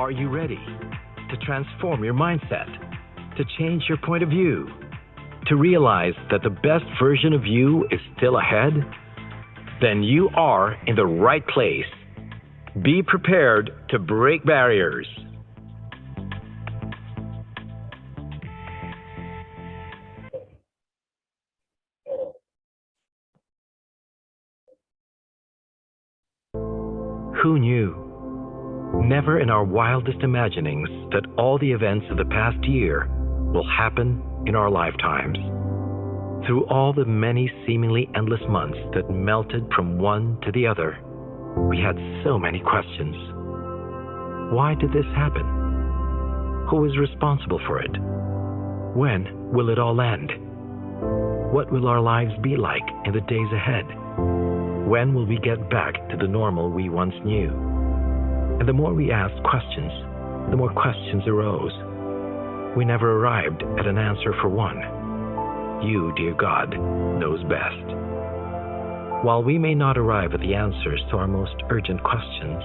Are you ready to transform your mindset, to change your point of view, to realize that the best version of you is still ahead? Then you are in the right place. Be prepared to break barriers. Who knew? Never in our wildest imaginings that all the events of the past year will happen in our lifetimes. Through all the many seemingly endless months that melted from one to the other, we had so many questions. Why did this happen? Who is responsible for it? When will it all end? What will our lives be like in the days ahead? When will we get back to the normal we once knew? And the more we asked questions, the more questions arose. We never arrived at an answer for one. You, dear God, knows best. While we may not arrive at the answers to our most urgent questions,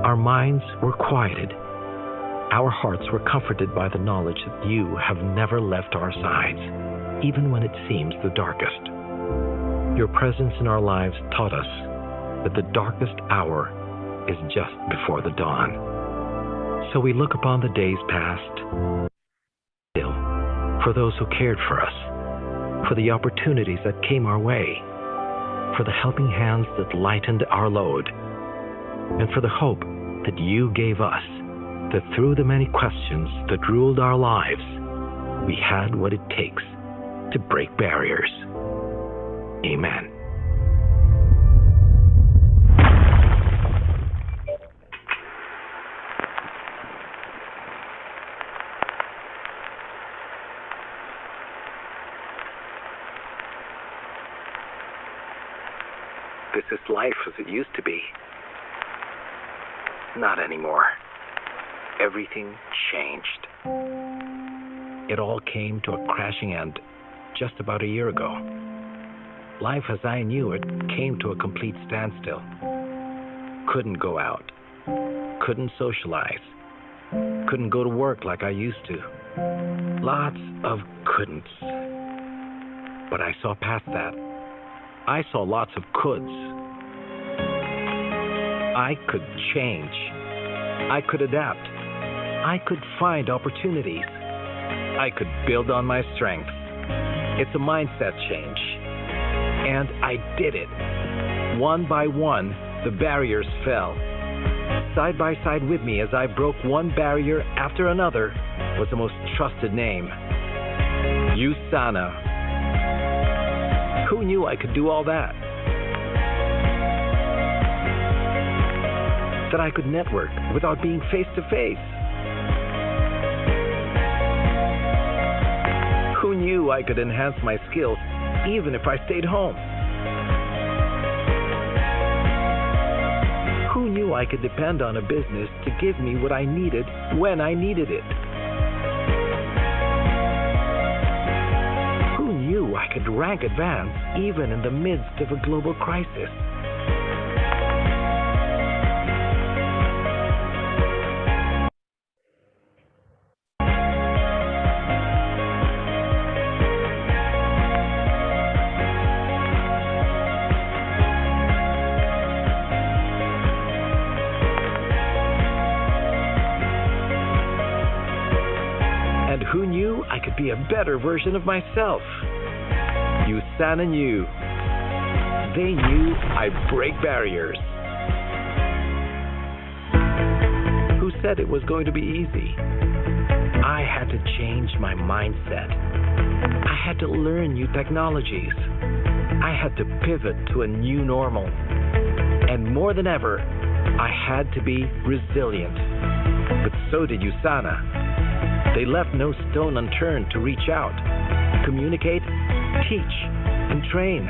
our minds were quieted. Our hearts were comforted by the knowledge that you have never left our sides, even when it seems the darkest. Your presence in our lives taught us that the darkest hour is just before the dawn. So we look upon the days past still, for those who cared for us, for the opportunities that came our way, for the helping hands that lightened our load, and for the hope that you gave us, that through the many questions that ruled our lives, we had what it takes to break barriers. Amen. This is life as it used to be. Not anymore. Everything changed. It all came to a crashing end just about a year ago. Life as I knew it came to a complete standstill. Couldn't go out. Couldn't socialize. Couldn't go to work like I used to. Lots of couldn'ts. But I saw past that. I saw lots of coulds. I could change. I could adapt. I could find opportunities. I could build on my strengths. It's a mindset change. And I did it. One by one, the barriers fell. Side by side with me as I broke one barrier after another was the most trusted name. Usana. Who knew I could do all that? That I could network without being face to face. Who knew I could enhance my skills even if I stayed home? Who knew I could depend on a business to give me what I needed when I needed it? Who knew I could rank advance even in the midst of a global crisis? Who knew I could be a better version of myself? Usana knew. They knew I'd break barriers. Who said it was going to be easy? I had to change my mindset. I had to learn new technologies. I had to pivot to a new normal. And more than ever, I had to be resilient. But so did Usana. They left no stone unturned to reach out, communicate, teach, and train.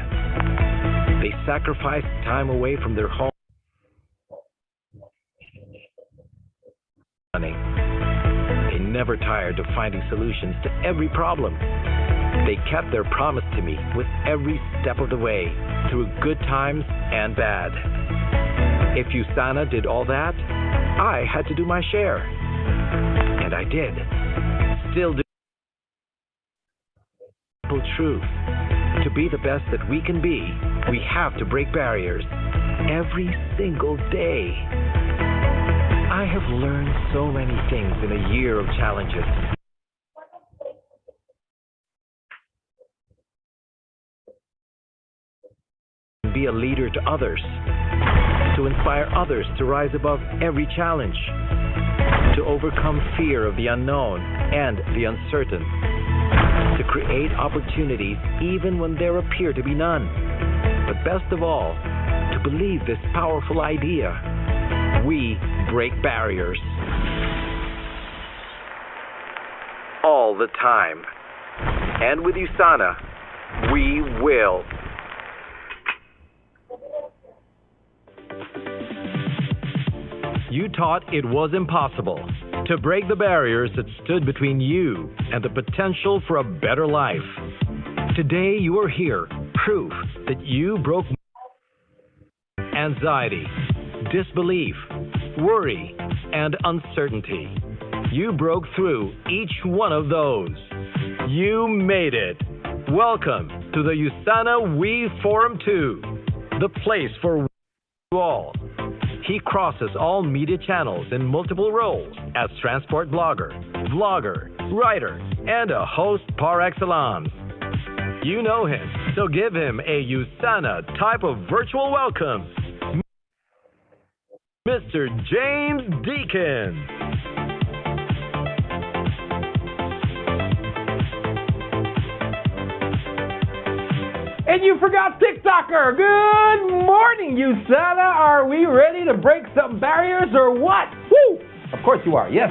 They sacrificed time away from their home. They never tired of finding solutions to every problem. They kept their promise to me with every step of the way, through good times and bad. If Usana did all that, I had to do my share. And I did. Still do. Truth. To be the best that we can be, we have to break barriers every single day. I have learned so many things in a year of challenges. Be a leader to others, to inspire others to rise above every challenge, to overcome fear of the unknown and the uncertain, to create opportunities even when there appear to be none. But best of all, to believe this powerful idea: we break barriers. All the time. And with Usana, we will. You taught it was impossible to break the barriers that stood between you and the potential for a better life. Today you are here, proof that you broke anxiety, disbelief, worry, and uncertainty. You broke through each one of those. You made it. Welcome to the Usana We Forum 2, the place for you all. He crosses all media channels in multiple roles as transport blogger, vlogger, writer, and a host par excellence. You know him, so give him a Usana type of virtual welcome. Mr. James Deacon. And you forgot TikToker. Good morning, Usana. Are we ready to break some barriers or what? Woo! Of course you are, yes.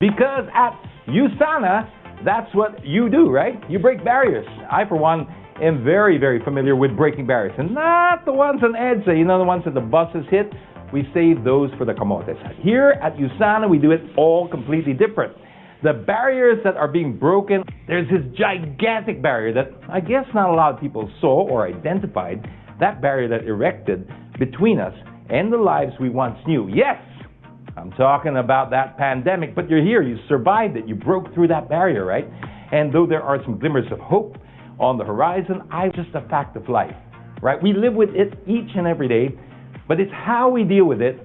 Because at Usana, that's what you do, right? You break barriers. I, for one, am very, very familiar with breaking barriers. And not the ones on EDSA, you know, the ones that the buses hit. We save those for the camotes. Here at Usana, we do it all completely different. The barriers that are being broken, there's this gigantic barrier that I guess not a lot of people saw or identified, that barrier that erected between us and the lives we once knew. Yes, I'm talking about that pandemic, but you're here, you survived it, you broke through that barrier, right? And though there are some glimmers of hope on the horizon, it's just a fact of life, right? We live with it each and every day, but it's how we deal with it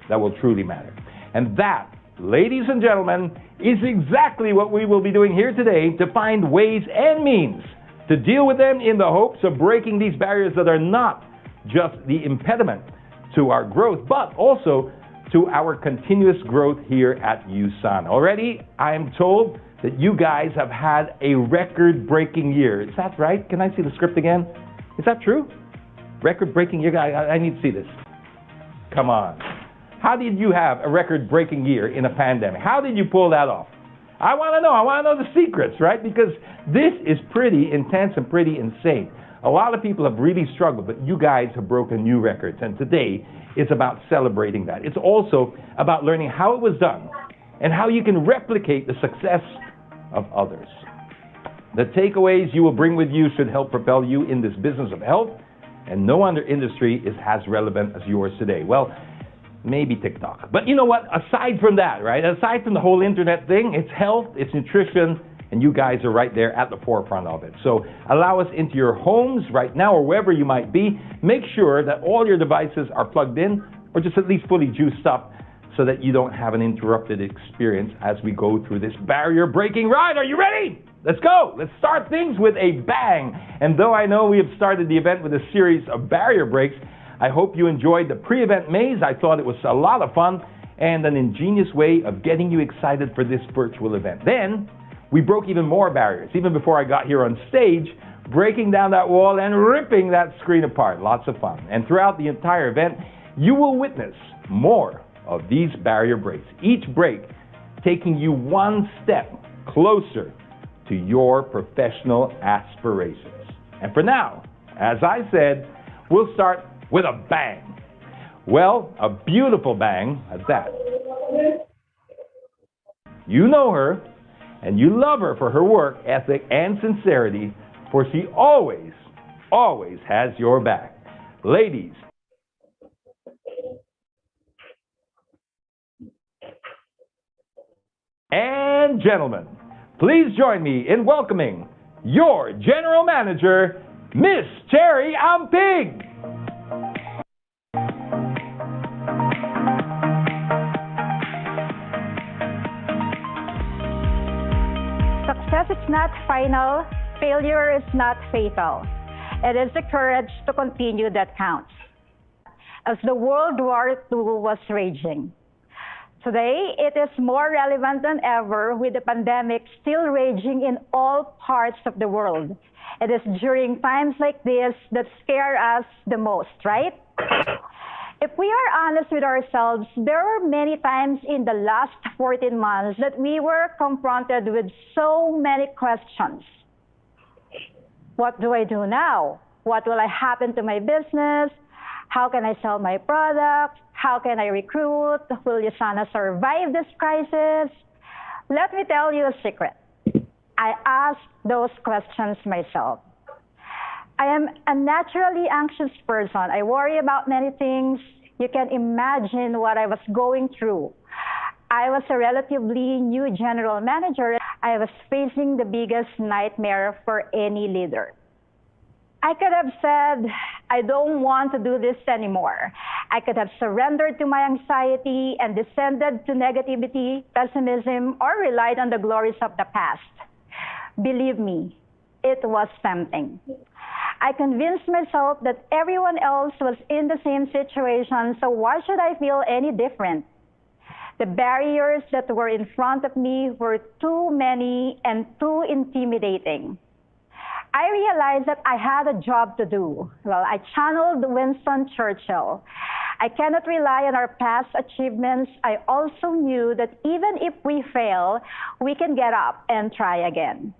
that will truly matter. And that, ladies and gentlemen, is exactly what we will be doing here today to find ways and means to deal with them in the hopes of breaking these barriers that are not just the impediment to our growth, but also to our continuous growth here at Usana. Already, I am told that you guys have had a record-breaking year. Is that right? Can I see the script again? Is that true? Record-breaking year? I need to see this. Come on. How did you have a record-breaking year in a pandemic? How did you pull that off? I want to know. I want to know the secrets, right? Because this is pretty intense and pretty insane. A lot of people have really struggled, but you guys have broken new records. And today is about celebrating that. It's also about learning how it was done and how you can replicate the success of others. The takeaways you will bring with you should help propel you in this business of health, and no other industry is as relevant as yours today. Well, maybe TikTok. But you know what? Aside from that, right? Aside from the whole internet thing, it's health, it's nutrition, and you guys are right there at the forefront of it. So allow us into your homes right now or wherever you might be. Make sure that all your devices are plugged in or just at least fully juiced up so that you don't have an interrupted experience as we go through this barrier-breaking ride. Are you ready? Let's go. Let's start things with a bang. And though I know we have started the event with a series of barrier breaks, I hope you enjoyed the pre-event maze. I thought it was a lot of fun and an ingenious way of getting you excited for this virtual event. Then, we broke even more barriers, even before I got here on stage, breaking down that wall and ripping that screen apart. Lots of fun. And throughout the entire event, you will witness more of these barrier breaks. Each break taking you one step closer to your professional aspirations. And for now, as I said, we'll start with a bang. Well, a beautiful bang at that. You know her, and you love her for her work ethic and sincerity, for she always, always has your back. Ladies, And gentlemen, please join me in welcoming your General Manager, Miss Cherry Ampig. Success is not final, failure is not fatal. It is the courage to continue that counts. As the World War II was raging, today, it is more relevant than ever with the pandemic still raging in all parts of the world. It is during times like this that scare us the most, right? If we are honest with ourselves, there were many times in the last 14 months that we were confronted with so many questions. What do I do now? What will happen to my business? How can I sell my products? How can I recruit? Will Usana survive this crisis? Let me tell you a secret. I asked those questions myself. I am a naturally anxious person. I worry about many things. You can imagine what I was going through. I was a relatively new general manager. I was facing the biggest nightmare for any leader. I could have said, I don't want to do this anymore. I could have surrendered to my anxiety and descended to negativity, pessimism, or relied on the glories of the past. Believe me, it was tempting. I convinced myself that everyone else was in the same situation, so why should I feel any different? The barriers that were in front of me were too many and too intimidating. I realized that I had a job to do. Well, I channeled Winston Churchill. I cannot rely on our past achievements. I also knew that even if we fail, we can get up and try again.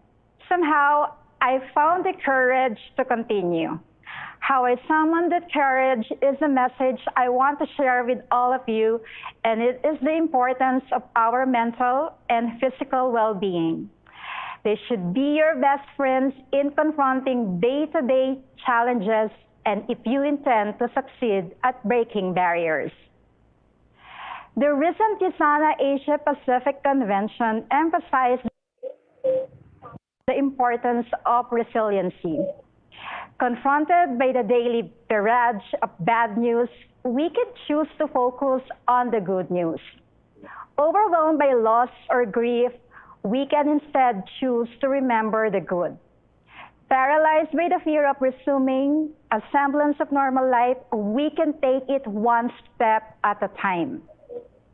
Somehow, I found the courage to continue. How I summoned that courage is a message I want to share with all of you, and it is the importance of our mental and physical well-being. They should be your best friends in confronting day-to-day challenges and if you intend to succeed at breaking barriers. The recent Usana Asia Pacific Convention emphasized the importance of resiliency. Confronted by the daily barrage of bad news, we can choose to focus on the good news. Overwhelmed by loss or grief, we can instead choose to remember the good. Paralyzed by the fear of resuming a semblance of normal life, we can take it one step at a time.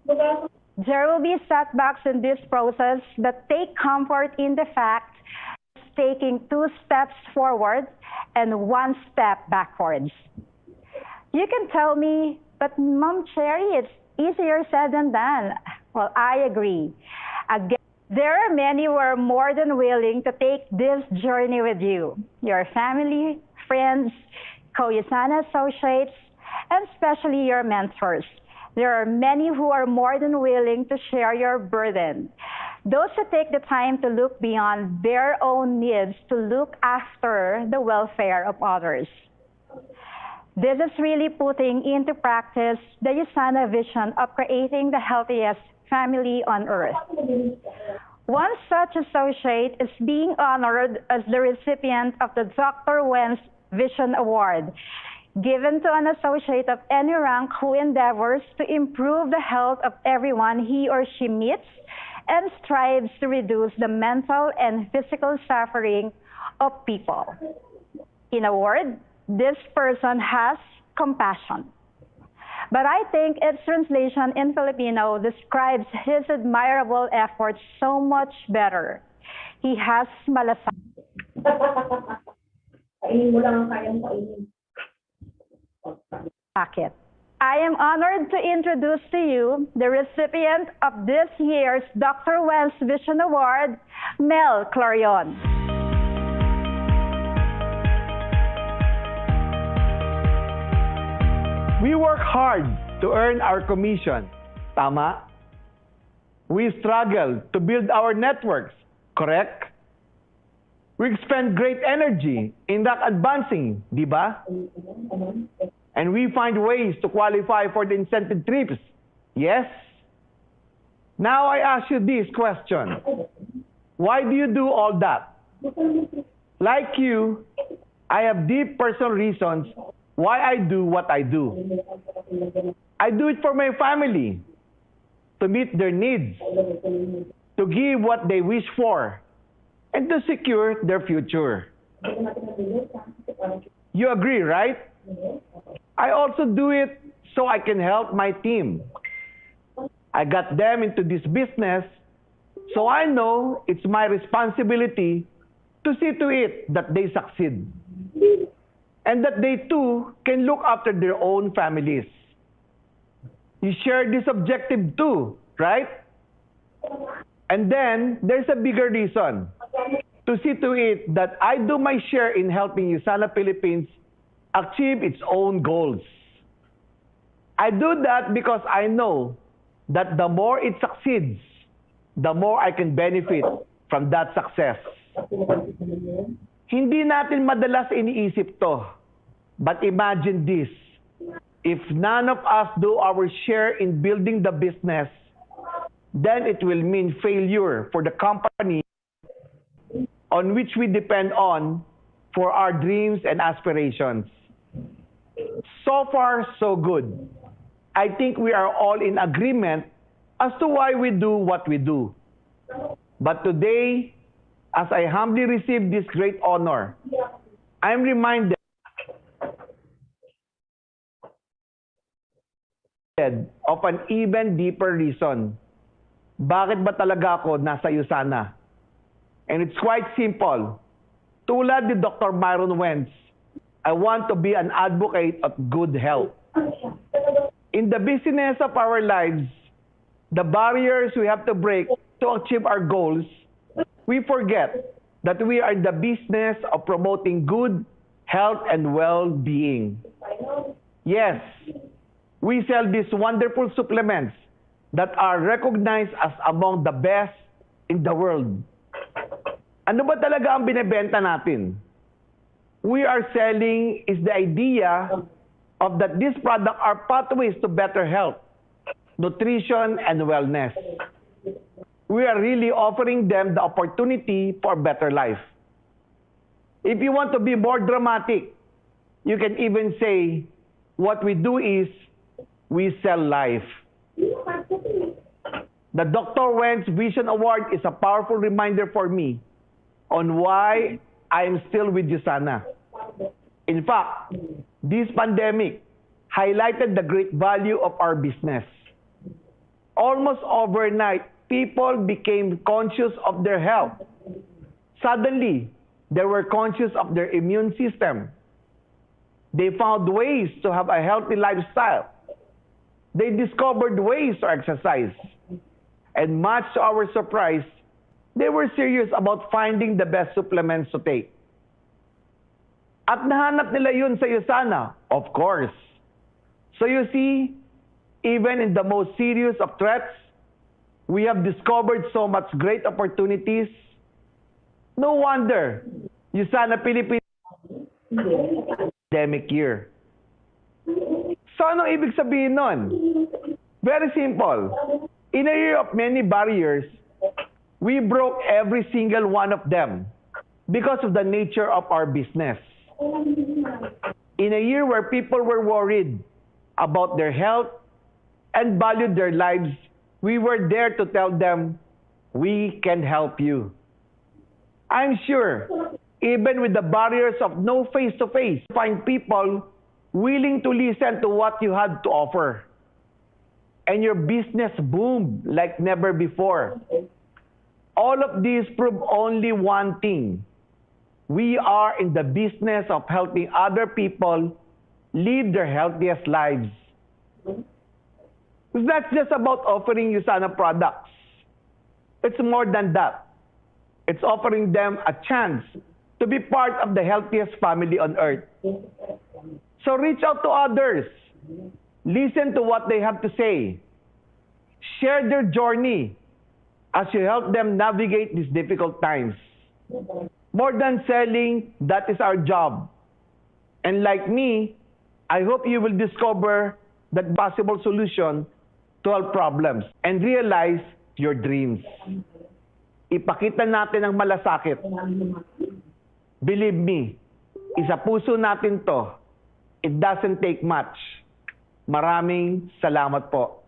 There will be setbacks in this process, but take comfort in the fact of taking 2 steps forward and 1 step backwards. You can tell me, but Mom Cherry, it's easier said than done. Well, I agree. Again, there are many who are more than willing to take this journey with you. Your family, friends, co-Usana associates, and especially your mentors. There are many who are more than willing to share your burden. Those who take the time to look beyond their own needs to look after the welfare of others. This is really putting into practice the Usana vision of creating the healthiest family on earth. One such associate is being honored as the recipient of the Dr. Wen's Vision Award, given to an associate of any rank who endeavors to improve the health of everyone he or she meets and strives to reduce the mental and physical suffering of people. In a word, this person has compassion. But I think its translation in Filipino describes his admirable efforts so much better. He has malasakit. Kainin mo lang ang kayang kainin. I am honored to introduce to you the recipient of this year's Dr. Wen's Vision Award, Mel Clarion. We work hard to earn our commission. Tama? We struggle to build our networks. Correct? We expend great energy in that advancing, di ba? And we find ways to qualify for the incentive trips. Yes? Now I ask you this question. Why do you do all that? Like you, I have deep personal reasons why I do what I do. I do it for my family, to meet their needs, to give what they wish for, and to secure their future. You agree, right? I also do it so I can help my team. I got them into this business, so I know it's my responsibility to see to it that they succeed. And that they too can look after their own families. You share this objective too, right? And then there's a bigger reason. To see to it that I do my share in helping Usana Philippines achieve its own goals. I do that because I know that the more it succeeds, the more I can benefit from that success. Hindi natin madalas iniisip to. But imagine this. If none of us do our share in building the business, then it will mean failure for the company on which we depend on for our dreams and aspirations. So far, so good. I think we are all in agreement as to why we do what we do. But today, as I humbly receive this great honor, I am reminded of an even deeper reason. Bakit ba talaga ako nasa Usana? And it's quite simple. Tulad ni Dr. Myron Wentz, I want to be an advocate of good health. In the business of our lives, the barriers we have to break to achieve our goals, we forget that we are in the business of promoting good health and well-being. Yes, we sell these wonderful supplements that are recognized as among the best in the world. Ano ba talaga ang binebenta natin? We are selling is the idea of that these products are pathways to better health, nutrition, and wellness. We are really offering them the opportunity for a better life. If you want to be more dramatic, you can even say, what we do is, we sell life. The Dr. Wentz Vision Award is a powerful reminder for me on why I am still with Usana. In fact, this pandemic highlighted the great value of our business. Almost overnight, people became conscious of their health. Suddenly, they were conscious of their immune system. They found ways to have a healthy lifestyle. They discovered ways to exercise. And much to our surprise, they were serious about finding the best supplements to take. At nahanap nila yun sa Usana, of course. So you see, even in the most serious of threats, we have discovered so much great opportunities. No wonder, Usana Philippines pandemic year. So anong ibig sabihin nun? Very simple. In a year of many barriers, we broke every single one of them because of the nature of our business. In a year where people were worried about their health and valued their lives, we were there to tell them, we can help you. I'm sure, even with the barriers of no face-to-face, find people willing to listen to what you had to offer. And your business boomed like never before. All of these prove only one thing. We are in the business of helping other people live their healthiest lives. It's not just about offering Usana products. It's more than that. It's offering them a chance to be part of the healthiest family on earth. So reach out to others. Listen to what they have to say. Share their journey as you help them navigate these difficult times. More than selling, that is our job. And like me, I hope you will discover that possible solution to all problems and realize your dreams. Ipakita natin ang malasakit. Believe me, isa puso natin to. It doesn't take much. Maraming salamat po.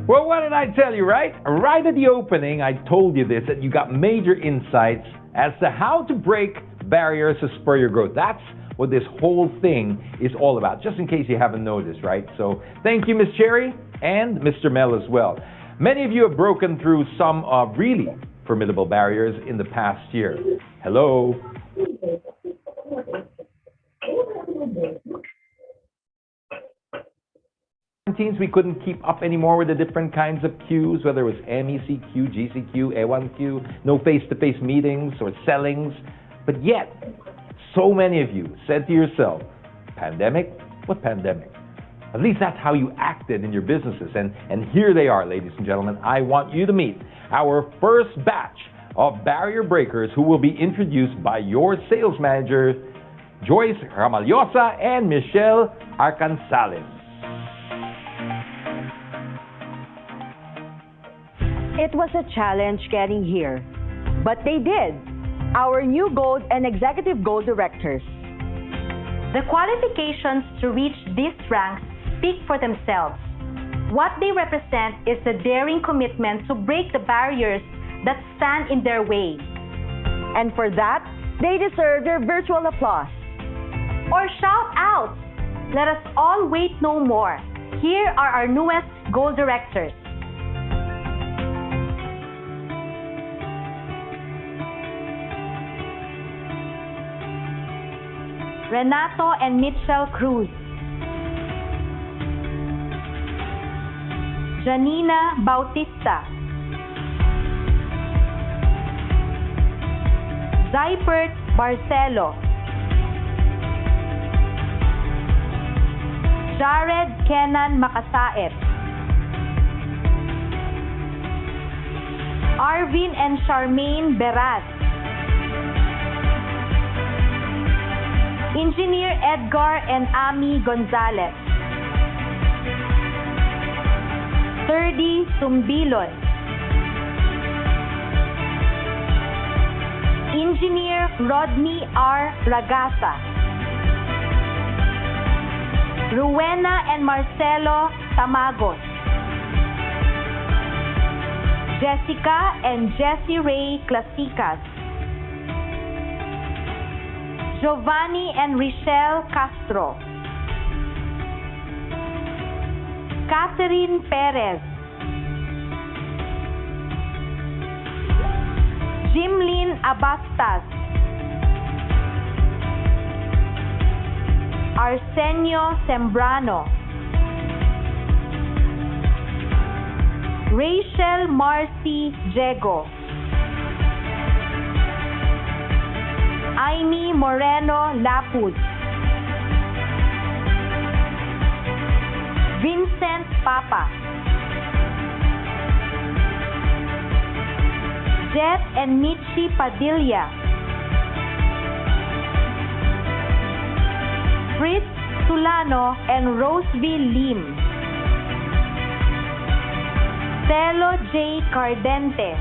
Well, what did I tell you, right? Right at the opening, I told you this, that you got major insights as to how to break barriers to spur your growth. That's what this whole thing is all about, just in case you haven't noticed, right? So thank you, Ms. Cherry, and Mr. Mel as well. Many of you have broken through some really formidable barriers in the past year. Hello. We couldn't keep up anymore with the different kinds of queues, whether it was MECQ, GCQ, A1Q, no face-to-face meetings or sellings. But yet, so many of you said to yourself, pandemic? What pandemic? At least that's how you acted in your businesses. And here they are, ladies and gentlemen. I want you to meet our first batch of barrier breakers who will be introduced by your sales manager, Joyce Ramallosa and Michelle Arcansales. It was a challenge getting here, but they did. Our new Gold and Executive Gold Directors. The qualifications to reach these ranks speak for themselves. What they represent is a daring commitment to break the barriers that stand in their way. And for that, they deserve their virtual applause. Or shout out! Let us all wait no more. Here are our newest Gold Directors. Renato and Mitchell Cruz. Janina Bautista. Zypert Barcelo. Jared Kenan Makasaet. Arvin and Charmaine Beras. Engineer Edgar and Ami Gonzalez. Thirdy Sumbilon. Engineer Rodney R. Ragasa. Rowena and Marcelo Tamagos. Jessica and Jessie Ray Clasicas. Giovanni and Richelle Castro. Catherine Perez. Jimlyn Abastas. Arsenio Sembrano. Rachel Marcy Jego. Aimee Moreno Lapuz. Vincent Papa. Jet and Michi Padilla. Fritz Tulano and Roseville Lim. Celo J. Cardente.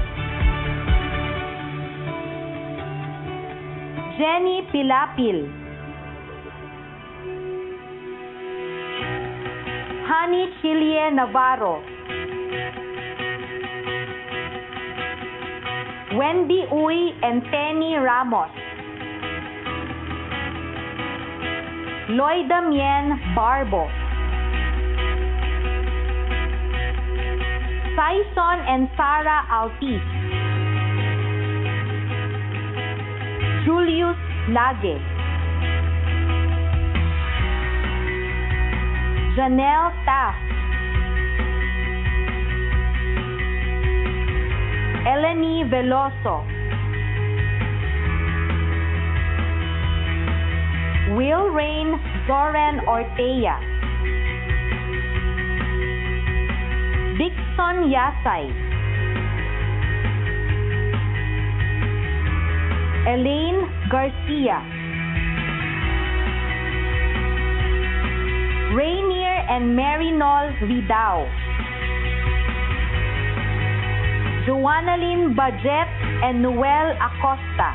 Jenny Pilapil. Honey Chilie Navarro. Wendy Uy and Penny Ramos. Loida Mien Barbo. Saison and Sarah Altis. Julius Lage. Janelle Taft. Eleni Veloso. Will Rain Zoran Ortega. Dixon Yasay. Elaine Garcia. Rainier and Marinol Vidal. Juanalyn Bajet and Noel Acosta.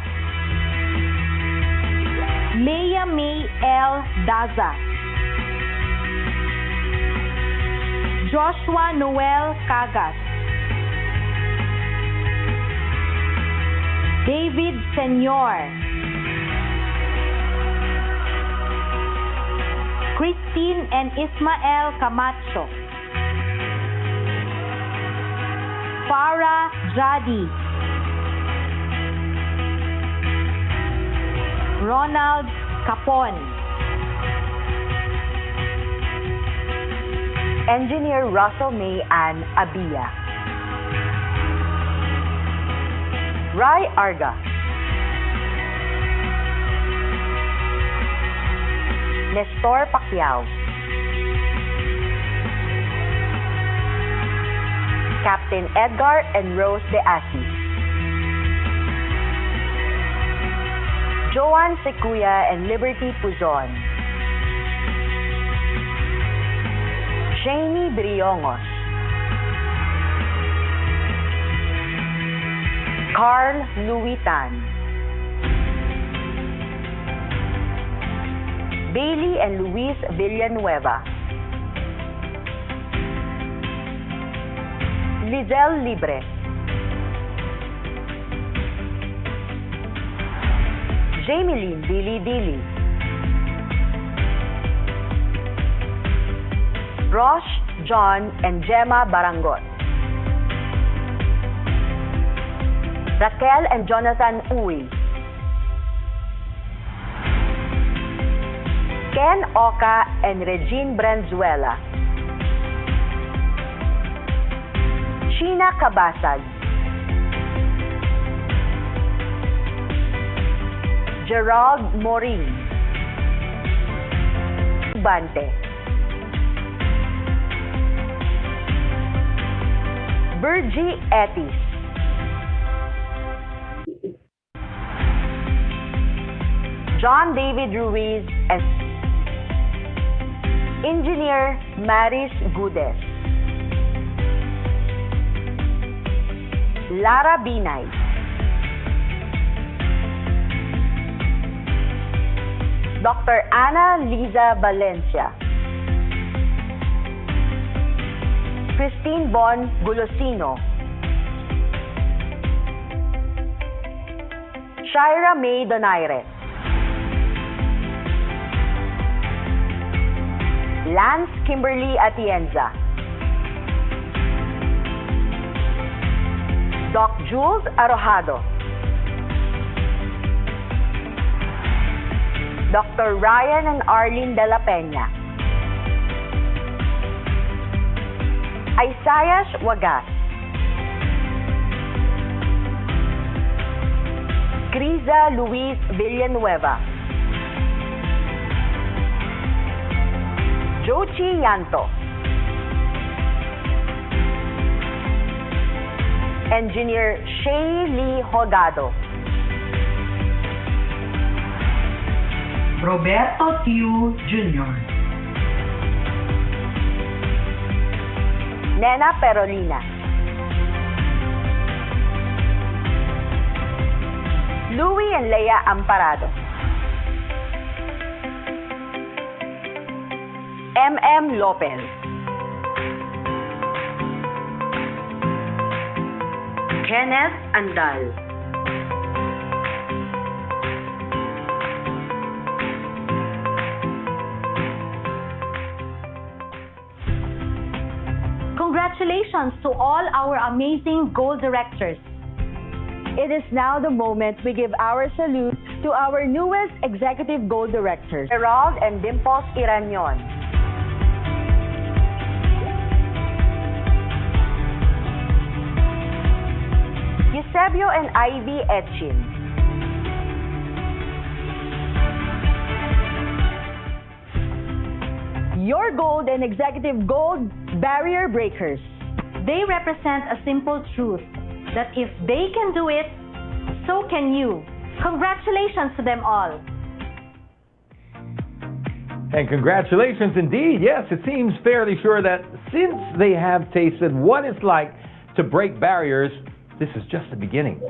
Leia May L. Daza. Joshua Noel Cagas. David Senor. Christine and Ismael Camacho. Farah Jadi. Ronald Capon. Engineer Russell May and Abia. Rai Arga. Nestor Pacquiao. Captain Edgar and Rose de Assis. Joan Sequia and Liberty Puzon. Jamie Briongos. Carl Luitan. Bailey and Luis Villanueva. Lizelle Libre. Jamieline Dili Dili. Rosh, John, and Gemma Barangot. Raquel and Jonathan Uy. Ken Oka and Regine Branzuela. Sheena Cabasag. Gerald Morin. Bante. Virgie Etis. John David Ruiz and Engineer Maris Gudes. Lara Binay. Dr. Ana Liza Valencia. Christine Bon Gulosino. Shira May Donaire. Lance Kimberly Atienza. Doc Jules Arojado. Dr. Ryan and Arlene De La Peña. Isaias Wagas. Criza Luis Villanueva. Jochi Yanto. Engineer Shay Lee Hodado. Roberto Tiu Jr. Nena Perolina. Louie and Leia Amparado. M.M. Lopez. Kenneth Andal. Congratulations to all our amazing gold directors. It is now the moment we give our salute to our newest executive gold directors, Gerald and Dimples Iranyon. Eusebio and Ivy Etchin. Your gold and executive gold barrier breakers. They represent a simple truth that if they can do it, so can you. Congratulations to them all. And congratulations indeed. Yes, it seems fairly sure that since they have tasted what it's like to break barriers, this is just the beginning.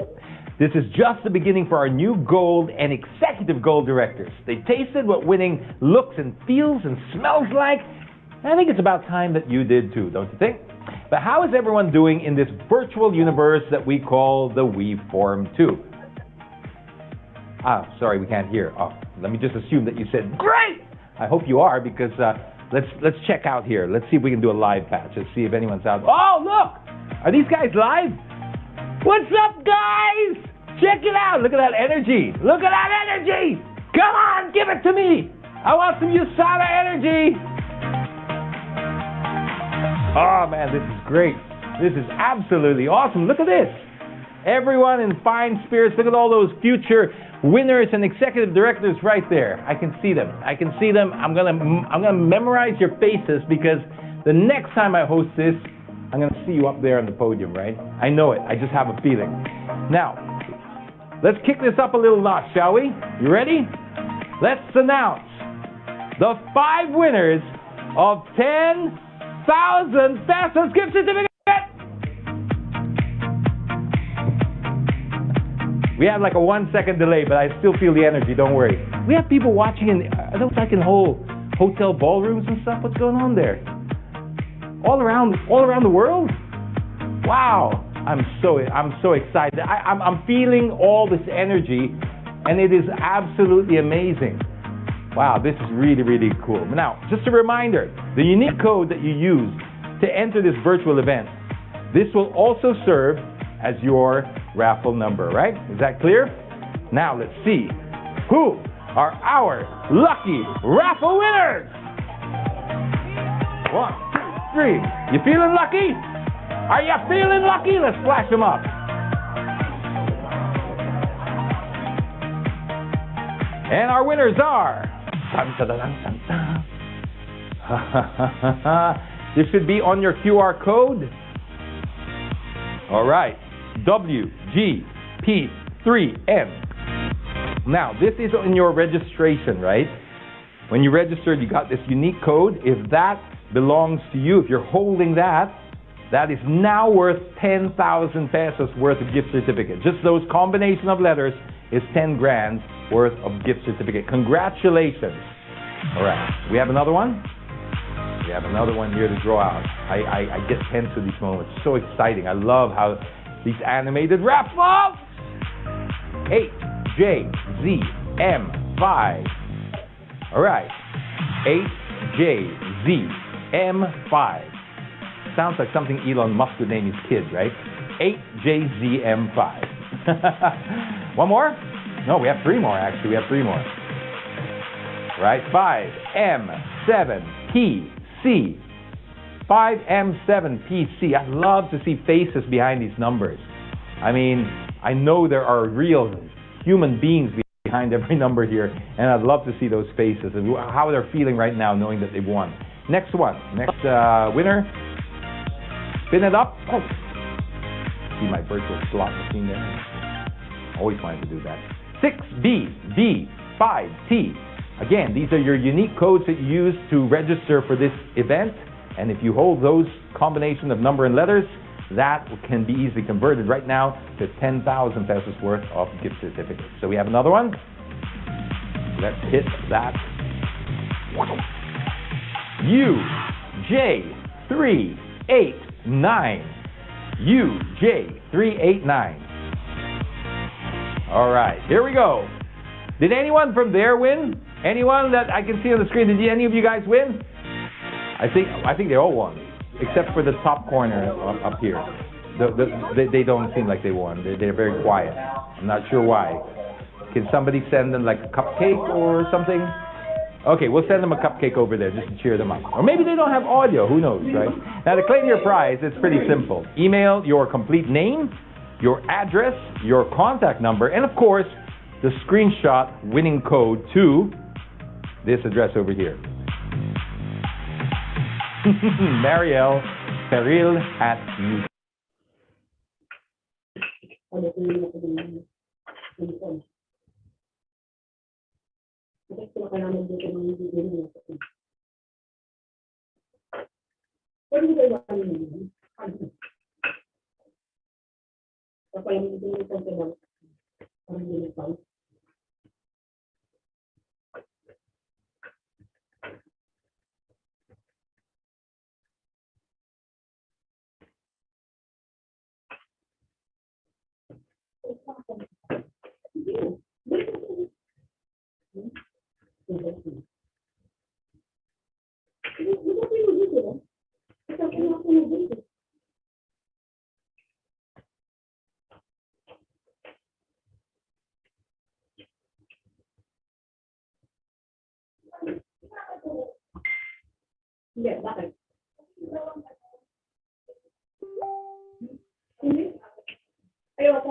This is just the beginning for our new gold and executive gold directors. They tasted what winning looks and feels and smells like. I think it's about time that you did too, don't you think? But how is everyone doing in this virtual universe that we call the We Form 2? Sorry, we can't hear. Let me just assume that you said, great! I hope you are, because let's check out here. Let's see if we can do a live patch. Let's see if anyone's out. Oh, look! Are these guys live? What's up, guys? Check it out. Look at that energy. Look at that energy. Come on, give it to me. I want some Usana energy. Oh, man, this is great. This is absolutely awesome. Look at this. Everyone in fine spirits. Look at all those future winners and executive directors right there. I can see them. I can see them. I'm gonna memorize your faces, because the next time I host this, I'm gonna see you up there on the podium, right? I know it. I just have a feeling. Now, let's kick this up a little notch, shall we? You ready? Let's announce the 5 winners of 10,000 pesos gift certificate. We have like a 1-second delay, but I still feel the energy, don't worry. We have people watching are those like in whole hotel ballrooms and stuff? What's going on there? All around the world? Wow, I'm so excited. I'm feeling all this energy, and it is absolutely amazing. Wow, this is really, really cool. Now, just a reminder, the unique code that you use to enter this virtual event, this will also serve as your raffle number, right? Is that clear? Now let's see who are our lucky raffle winners. 1, 2, 3. You feeling lucky? Are you feeling lucky? Let's flash them up. And our winners are... This should be on your QR code. All right. WGP3M. Now, this is in your registration, right? When you registered, you got this unique code. If that belongs to you, if you're holding that, that is now worth 10,000 pesos worth of gift certificate. Just those combination of letters is 10 grand worth of gift certificate. Congratulations. All right. We have another one? We have another one here to draw out. I get tense with these moments. So exciting. I love how these animated raffles. HJZM5. All right. HJZM5. Sounds like something Elon Musk would name his kid, right? 8JZM5. One more? No, we have 3 more, actually. We have 3 more. Right? 5M7PC. 5M7PC. I'd love to see faces behind these numbers. I mean, I know there are real human beings behind every number here, and I'd love to see those faces and how they're feeling right now knowing that they've won. Next one. Next winner. Spin it up. Oh. See my virtual slot machine there? Always wanted to do that. 6BD5T. Again, these are your unique codes that you use to register for this event. And if you hold those combination of number and letters, that can be easily converted right now to 10,000 pesos worth of gift certificates. So we have another one. Let's hit that. UJ389. UJ389. All right, here we go. Did anyone from there win? Anyone that I can see on the screen? Did any of you guys win? I think they all won, except for the top corner up here. They don't seem like they won. They're very quiet. I'm not sure why. Can somebody send them like a cupcake or something? Okay, we'll send them a cupcake over there just to cheer them up. Or maybe they don't have audio. Who knows, right? Now, to claim your prize, it's pretty simple. Email your complete name, your address, your contact number, and of course, the screenshot winning code to this address over here. Mariel Peril at you. Hindi, bakit? Hindi. Ayoko.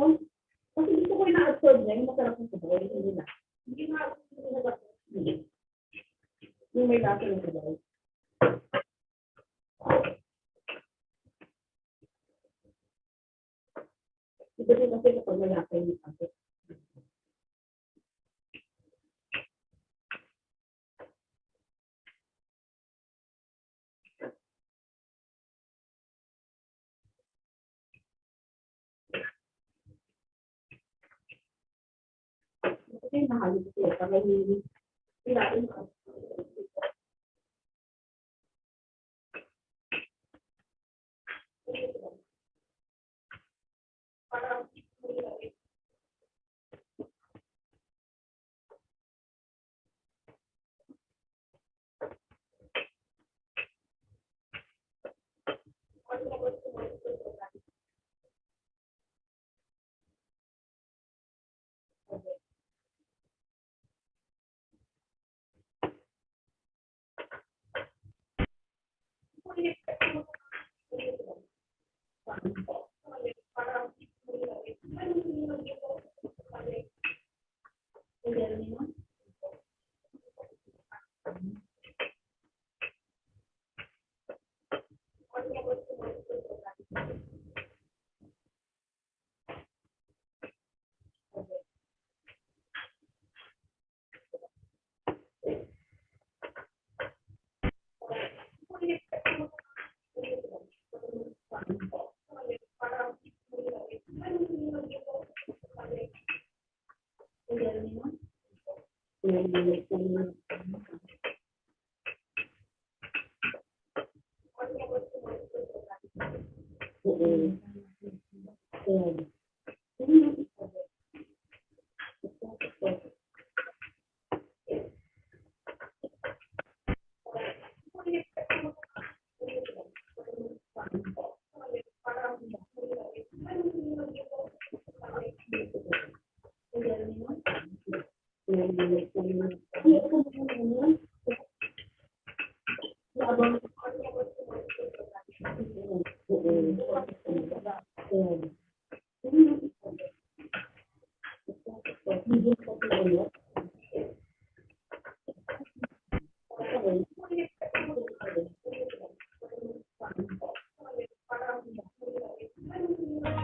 Kasi gusto ko ina-absorb niya, yung masarap ng sabaw, hindi na. Hindi na, hindi. Yung may lasa ng sabaw. Iba din kasi kapag may lasa yung lasa. Kasi mahalo ko siya, pag may kailangan ka.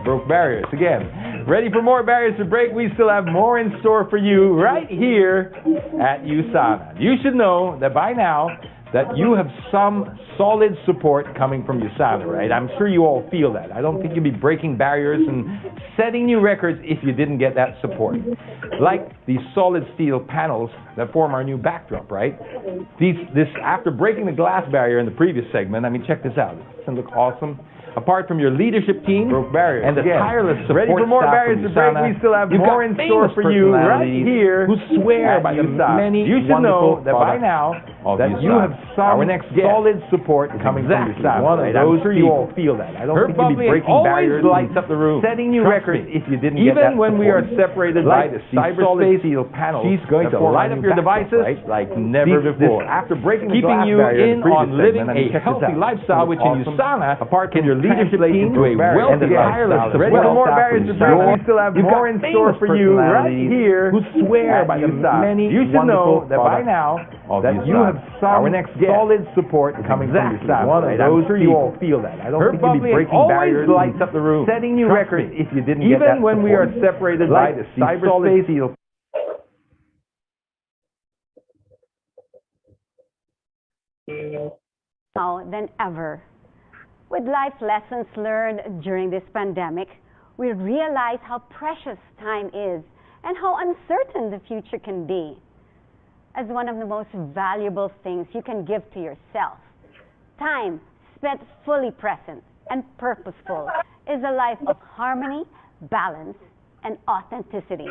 Broke barriers again. Ready for more barriers to break? We still have more in store for you right here at Usana. You should know that by now that you have some solid support coming from Usana, right? I'm sure you all feel that. I don't think you'd be breaking barriers and setting new records if you didn't get that support. Like these solid steel panels that form our new backdrop, right? This after breaking the glass barrier in the previous segment, I mean, check this out. Doesn't it look awesome? Apart from your leadership team and the tireless support Ready for more staff barriers from to break? Usana, We still have you've more got in store famous for you right personalities here who swear at by the Usana. many You should know wonderful that by products now of that Usana. you have some Our next guest solid support coming exactly from Usana. one of Right? those I'm sure you people. all feel that. I don't Her think you'd be bubbly breaking always barriers lights and up the room. setting new Trust records me. if you didn't get Even that when we are support. separated Like by the cyberspace solid steel panels, she's going that to form light our up new your backdrop, devices right? like never before. After breaking the Keeping glass you barrier in the on previous living segment, I mean, a check this healthy out. lifestyle, which in Awesome. Usana, Apart from can your leadership translate team, into a wealthy wealthy tireless lifestyle. support Ready for more staff barriers from to break? Usana, We still have you've more got in store famous for you right personalities here who swear at by the Usana. many You should know wonderful that by products now of that you Usana. have some Our next guest solid support coming exactly from Usana. one of Right? those I'm sure you all people. feel that. I don't Her think you'd bubbly be breaking always barriers lights and up the room. setting new Trust records me. if you didn't get Even that when we are support. separated Like by the solid cyberspace steel. Now than ever. With life lessons learned during this pandemic, we realize how precious time is and how uncertain the future can be. As one of the most valuable things you can give to yourself, time spent fully present and purposeful is a life of harmony, balance, and authenticity.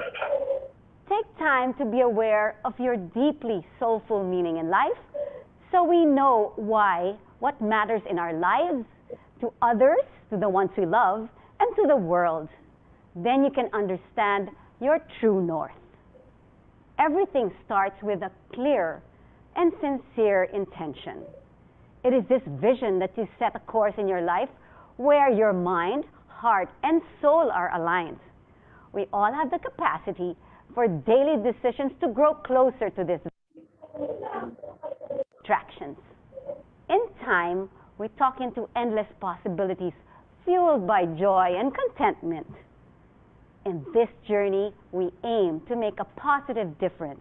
Take time to be aware of your deeply soulful meaning in life so we know what matters in our lives, to others, to the ones we love, and to the world. Then you can understand your true north. Everything starts with a clear and sincere intention. It is this vision that you set a course in your life where your mind, heart, and soul are aligned. We all have the capacity for daily decisions to grow closer to this attractions. In time, we talk into endless possibilities fueled by joy and contentment. In this journey, we aim to make a positive difference,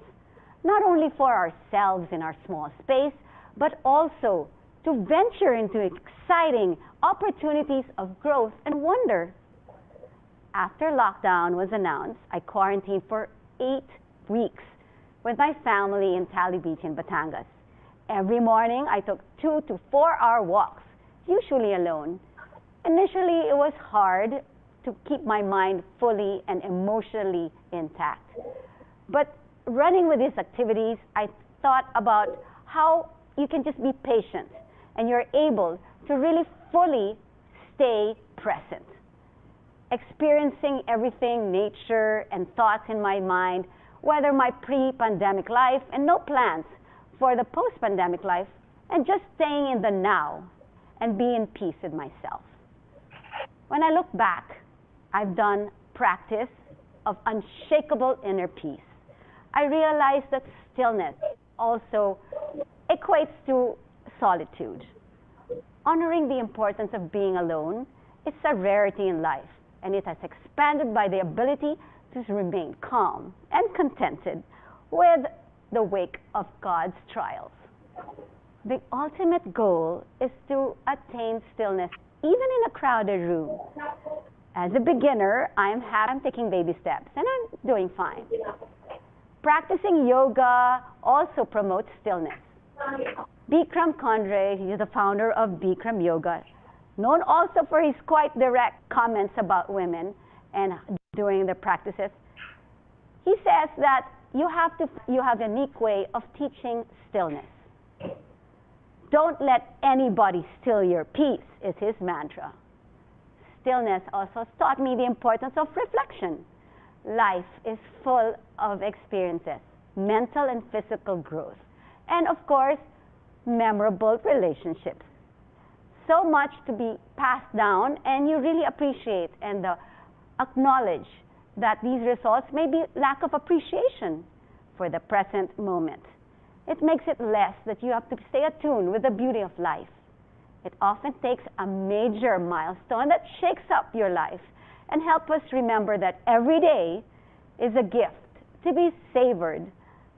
not only for ourselves in our small space, but also to venture into exciting opportunities of growth and wonder. After lockdown was announced, I quarantined for 8 weeks with my family in Tally Beach in Batangas. Every morning, I took 2 to 4 hour walks, usually alone. Initially, it was hard to keep my mind fully and emotionally intact. But running with these activities, I thought about how you can just be patient and you're able to really fully stay present. Experiencing everything, nature and thoughts in my mind, whether my pre-pandemic life and no plans for the post-pandemic life, and just staying in the now and be in peace with myself. When I look back, I've done practice of unshakable inner peace. I realized that stillness also equates to solitude. Honoring the importance of being alone is a rarity in life, and it has expanded by the ability to remain calm and contented with the wake of God's trials. The ultimate goal is to attain stillness even in a crowded room. As a beginner, I'm taking baby steps and I'm doing fine. Practicing yoga also promotes stillness. Bikram Kondre, he is the founder of Bikram Yoga, known also for his quite direct comments about women and during their practices. He says that you have a unique way of teaching stillness. Don't let anybody steal your peace is his mantra. Stillness also taught me the importance of reflection. Life is full of experiences, mental and physical growth, and of course, memorable relationships. So much to be passed down, and you really appreciate and acknowledge that these results may be lack of appreciation for the present moment. It makes it less that you have to stay attuned with the beauty of life. It often takes a major milestone that shakes up your life and help us remember that every day is a gift to be savored,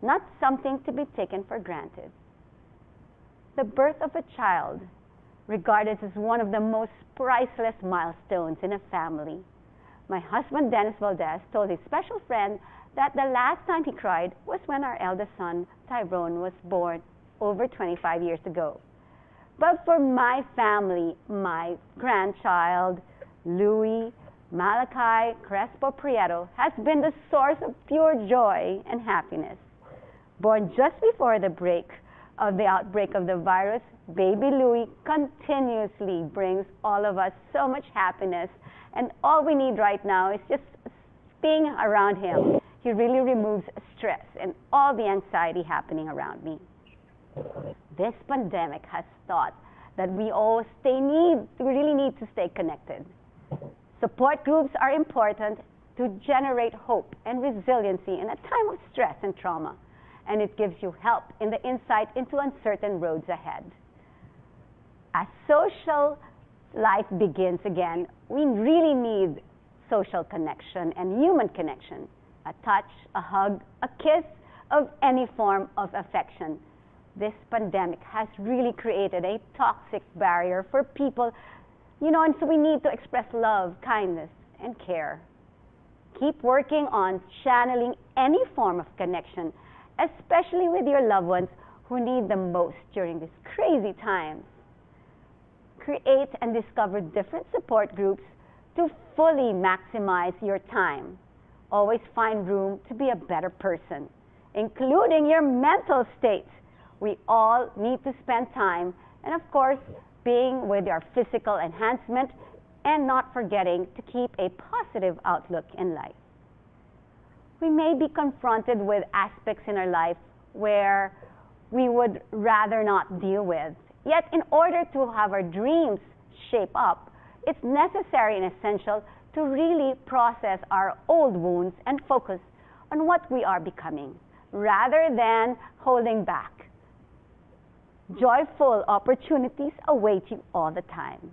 not something to be taken for granted. The birth of a child, regarded as one of the most priceless milestones in a family. My husband, Dennis Valdez, told his special friend that the last time he cried was when our eldest son, Tyrone, was born over 25 years ago. But for my family, my grandchild, Louis Malachi Crespo Prieto, has been the source of pure joy and happiness. Born just before the outbreak of the virus, baby Louis continuously brings all of us so much happiness, and all we need right now is just being around him. He really removes stress and all the anxiety happening around me. This pandemic has taught that we really need to stay connected. Support groups are important to generate hope and resiliency in a time of stress and trauma, and it gives you help in the insight into uncertain roads ahead. As social life begins again, we really need social connection and human connection. A touch, a hug, a kiss of any form of affection. This pandemic has really created a toxic barrier for people, and so we need to express love, kindness, and care. Keep working on channeling any form of connection, especially with your loved ones who need the most during these crazy times. Create and discover different support groups to fully maximize your time. Always find room to be a better person, including your mental state. We all need to spend time, and of course, being with our physical enhancement and not forgetting to keep a positive outlook in life. We may be confronted with aspects in our life where we would rather not deal with. Yet, in order to have our dreams shape up, it's necessary and essential to really process our old wounds and focus on what we are becoming, rather than holding back. Joyful opportunities await you all the time.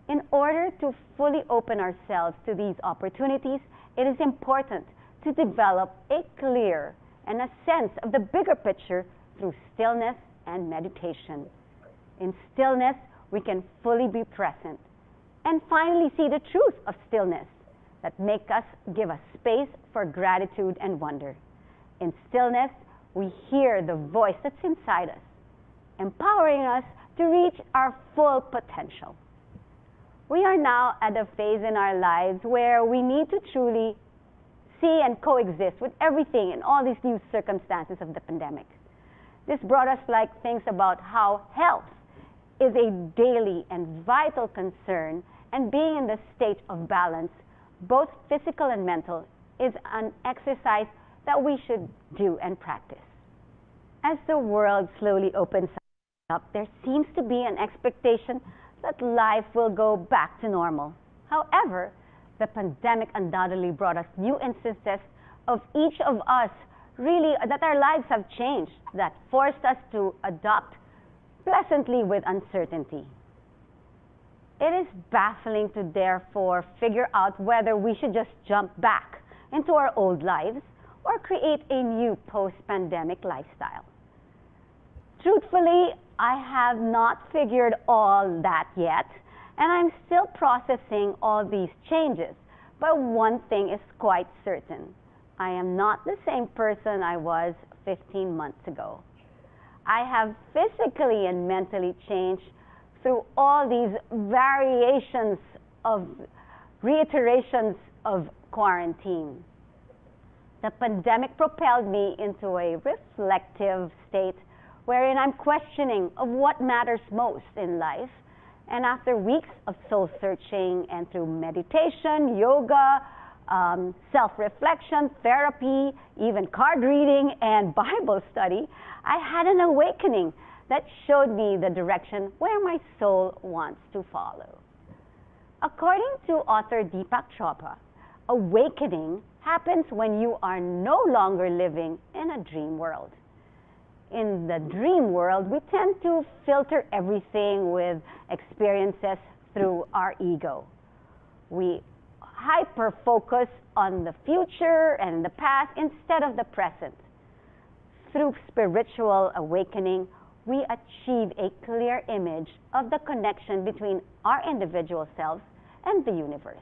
In order to fully open ourselves to these opportunities, it is important to develop a clear and a sense of the bigger picture through stillness and meditation. In stillness, we can fully be present and finally see the truth of stillness that give us space for gratitude and wonder. In stillness, we hear the voice that's inside us, empowering us to reach our full potential. We are now at a phase in our lives where we need to truly see and coexist with everything in all these new circumstances of the pandemic. This brought us things about how health is a daily and vital concern, and being in the state of balance, both physical and mental, is an exercise that we should do and practice. As the world slowly opens up, there seems to be an expectation that life will go back to normal. However, the pandemic undoubtedly brought us new instances of each of us that our lives have changed, that forced us to adapt pleasantly with uncertainty. It is baffling to therefore figure out whether we should just jump back into our old lives or create a new post-pandemic lifestyle. Truthfully, I have not figured all that yet, and I'm still processing all these changes. But one thing is quite certain. I am not the same person I was 15 months ago. I have physically and mentally changed through all these reiterations of quarantine. The pandemic propelled me into a reflective state wherein I'm questioning of what matters most in life. And after weeks of soul-searching and through meditation, yoga, self-reflection, therapy, even card reading and Bible study, I had an awakening that showed me the direction where my soul wants to follow. According to author Deepak Chopra, awakening happens when you are no longer living in a dream world. In the dream world, we tend to filter everything with experiences through our ego. We hyper-focus on the future and the past instead of the present. Through spiritual awakening, we achieve a clear image of the connection between our individual selves and the universe.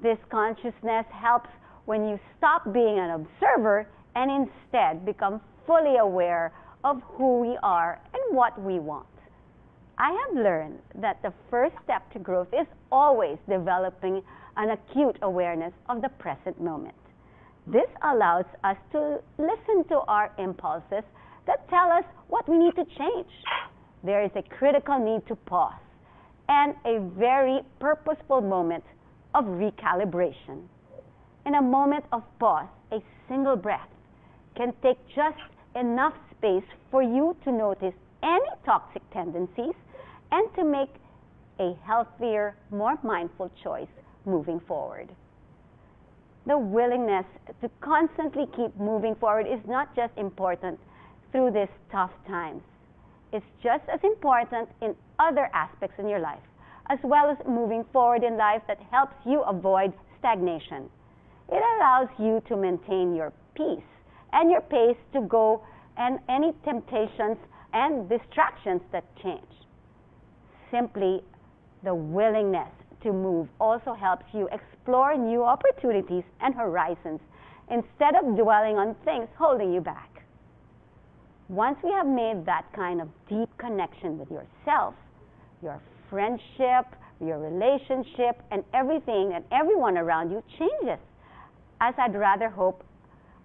This consciousness helps when you stop being an observer and instead become fully aware of who we are and what we want. I have learned that the first step to growth is always developing an acute awareness of the present moment. This allows us to listen to our impulses that tell us what we need to change. There is a critical need to pause and a very purposeful moment of recalibration. In a moment of pause, a single breath can take just enough space for you to notice any toxic tendencies and to make a healthier, more mindful choice moving forward. The willingness to constantly keep moving forward is not just important through these tough times. It's just as important in other aspects in your life, as well as moving forward in life that helps you avoid stagnation. It allows you to maintain your peace and your pace to go and any temptations and distractions that change. Simply the willingness to move also helps you explore new opportunities and horizons instead of dwelling on things holding you back. Once we have made that kind of deep connection with yourself, your friendship, your relationship, and everything and everyone around you changes. As I'd rather hope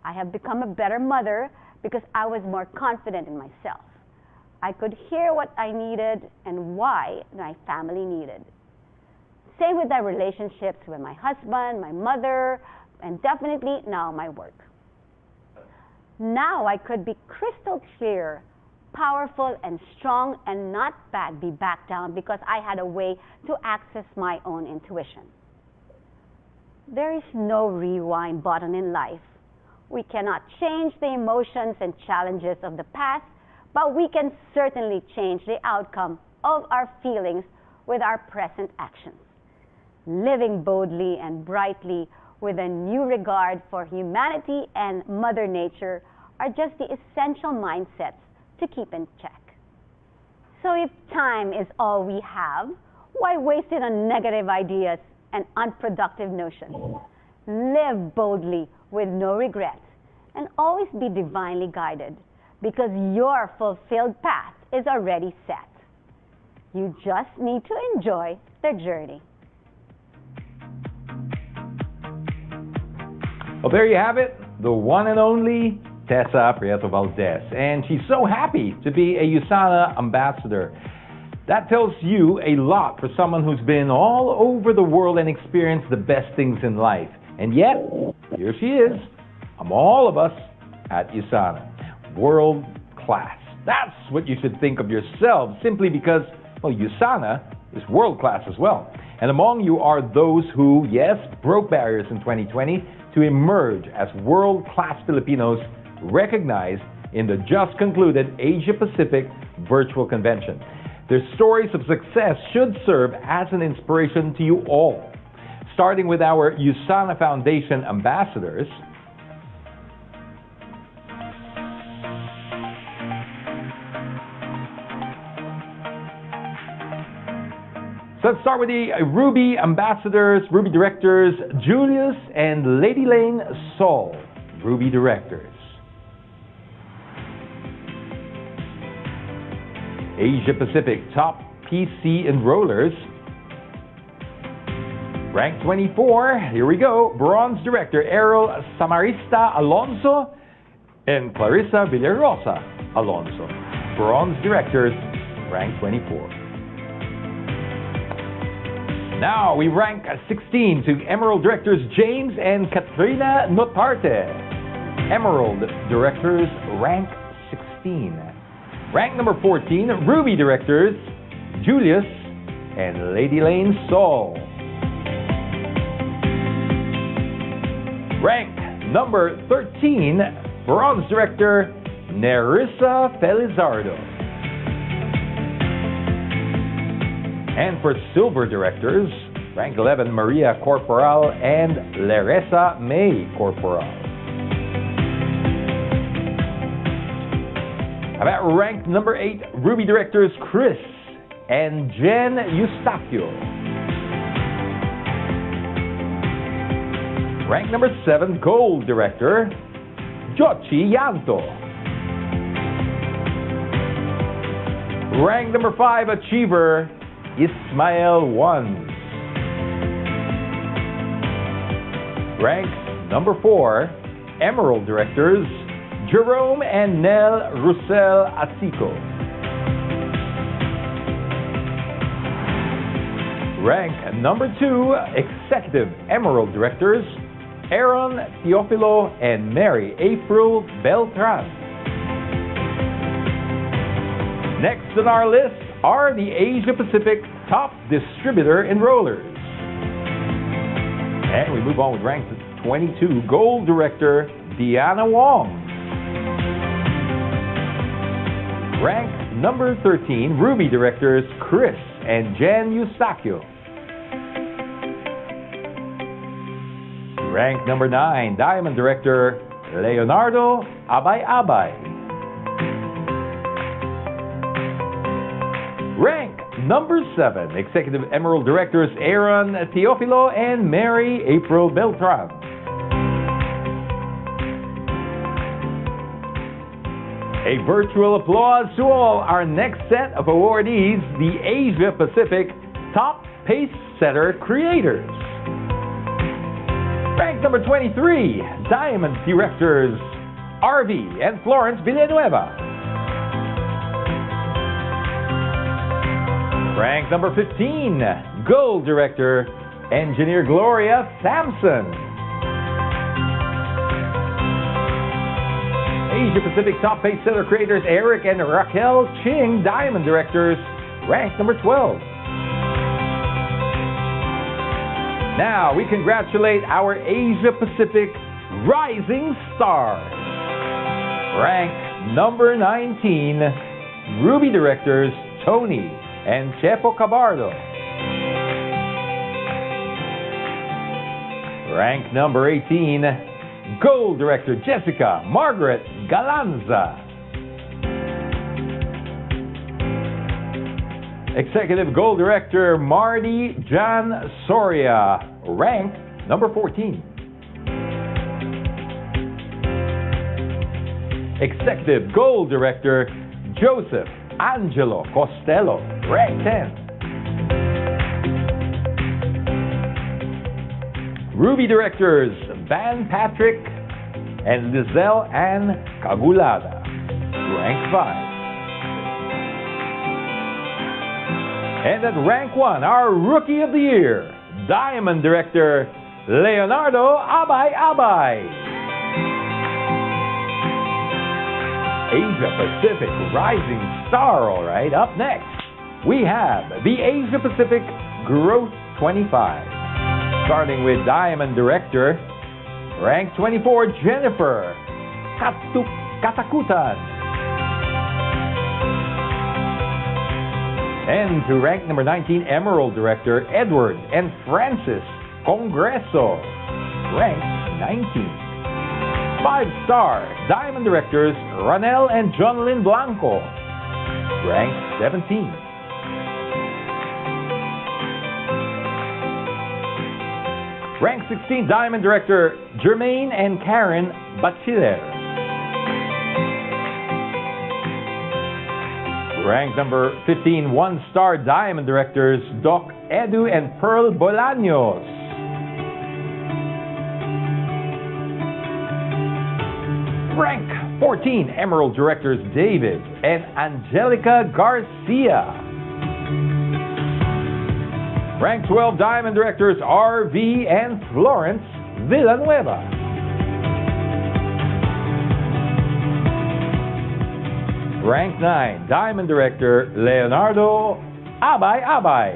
I have become a better mother because I was more confident in myself. I could hear what I needed and why my family needed. Same with my relationships with my husband, my mother, and definitely now my work. Now I could be crystal clear, powerful and strong and not be back down because I had a way to access my own intuition. There is no rewind button in life. We cannot change the emotions and challenges of the past, but we can certainly change the outcome of our feelings with our present actions. Living boldly and brightly with a new regard for humanity and Mother Nature are just the essential mindsets to keep in check. So if time is all we have, why waste it on negative ideas and unproductive notions? Live boldly with no regrets and always be divinely guided because your fulfilled path is already set. You just need to enjoy the journey. Well, there you have it, the one and only Tessa Prieto Valdez. And she's so happy to be a Usana ambassador. That tells you a lot for someone who's been all over the world and experienced the best things in life. And yet, here she is, among all of us at Usana. World class. That's what you should think of yourself, simply because, well, Usana is world class as well. And among you are those who, yes, broke barriers in 2020 to emerge as world-class Filipinos recognized in the just concluded Asia-Pacific Virtual Convention. Their stories of success should serve as an inspiration to you all. Starting with our Usana Foundation ambassadors, so let's start with the Ruby ambassadors, Ruby directors, Julius and Lady Lane Saul, Ruby directors. Asia Pacific top PC enrollers. Rank 24, here we go, Bronze Director Errol Samarista Alonso and Clarissa Villarosa Alonso. Bronze Directors, rank 24. Now we rank 16 to Emerald Directors James and Katrina Notarte. Emerald Directors, rank 16. Rank number 14, Ruby Directors Julius and Lady Lane Saul. Rank number 13, Bronze Director Nerissa Felizardo. And for Silver Directors, rank 11, Maria Corporal and Larissa May Corporal. About rank number 8, Ruby Directors Chris and Jen Eustachio. Rank number 7, Gold Director Jochi Yanto. Rank number 5, Achiever Ismael Wan. Rank number 4, Emerald Directors Jerome and Nell Roussel Asico. Rank number 2, Executive Emerald Directors Aaron Teofilo and Mary April Beltran. Next on our list are the Asia Pacific top distributor enrollers. And we move on with rank 22, Gold Director Deanna Wong. Rank number 13, Ruby Directors Chris and Jen Eustachio. Rank number 9, Diamond Director Leonardo Abay. Rank number 7, Executive Emerald Directors Aaron Teofilo and Mary April Beltran. A virtual applause to all our next set of awardees, the Asia Pacific Top Pace Setter Creators. Ranked number 23, Diamond Directors RV and Florence Villanueva. Ranked number 15, Gold Director Engineer Gloria Sampson. Asia Pacific Top Pace Setter Creators Eric and Raquel Ching, Diamond Directors, ranked number 12. Now, we congratulate our Asia Pacific Rising Stars. Ranked number 19, Ruby Directors Tony and Chepo Cabardo. Ranked number 18, Gold Director Jessica Margaret Galanza. Executive Gold Director Marty Jan Soria, ranked number 14. Executive Gold Director Joseph Angelo Costello, ranked 10. Ruby Directors Van Patrick and Lizelle Ann Cagulada, rank 5. And at rank 1, our Rookie of the Year, Diamond Director Leonardo Abay Abay. Asia Pacific Rising Star, all right. Up next, we have the Asia Pacific Growth 25. Starting with Diamond Director, rank 24, Jennifer Katakutan. And to rank number 19, Emerald Director, Edward and Francis Congreso, ranked 19. 5-star Diamond Directors, Ranel and Jonalyn Blanco, ranked 17. Rank 16, Diamond Director Jermaine and Karen Bachiller. Rank number 15, 1-star Diamond Directors Doc Edu and Pearl Bolaños. Rank 14, Emerald Directors David and Angelica Garcia. Rank 12, Diamond Directors RV and Florence Villanueva. Rank 9, Diamond Director Leonardo Abay Abay.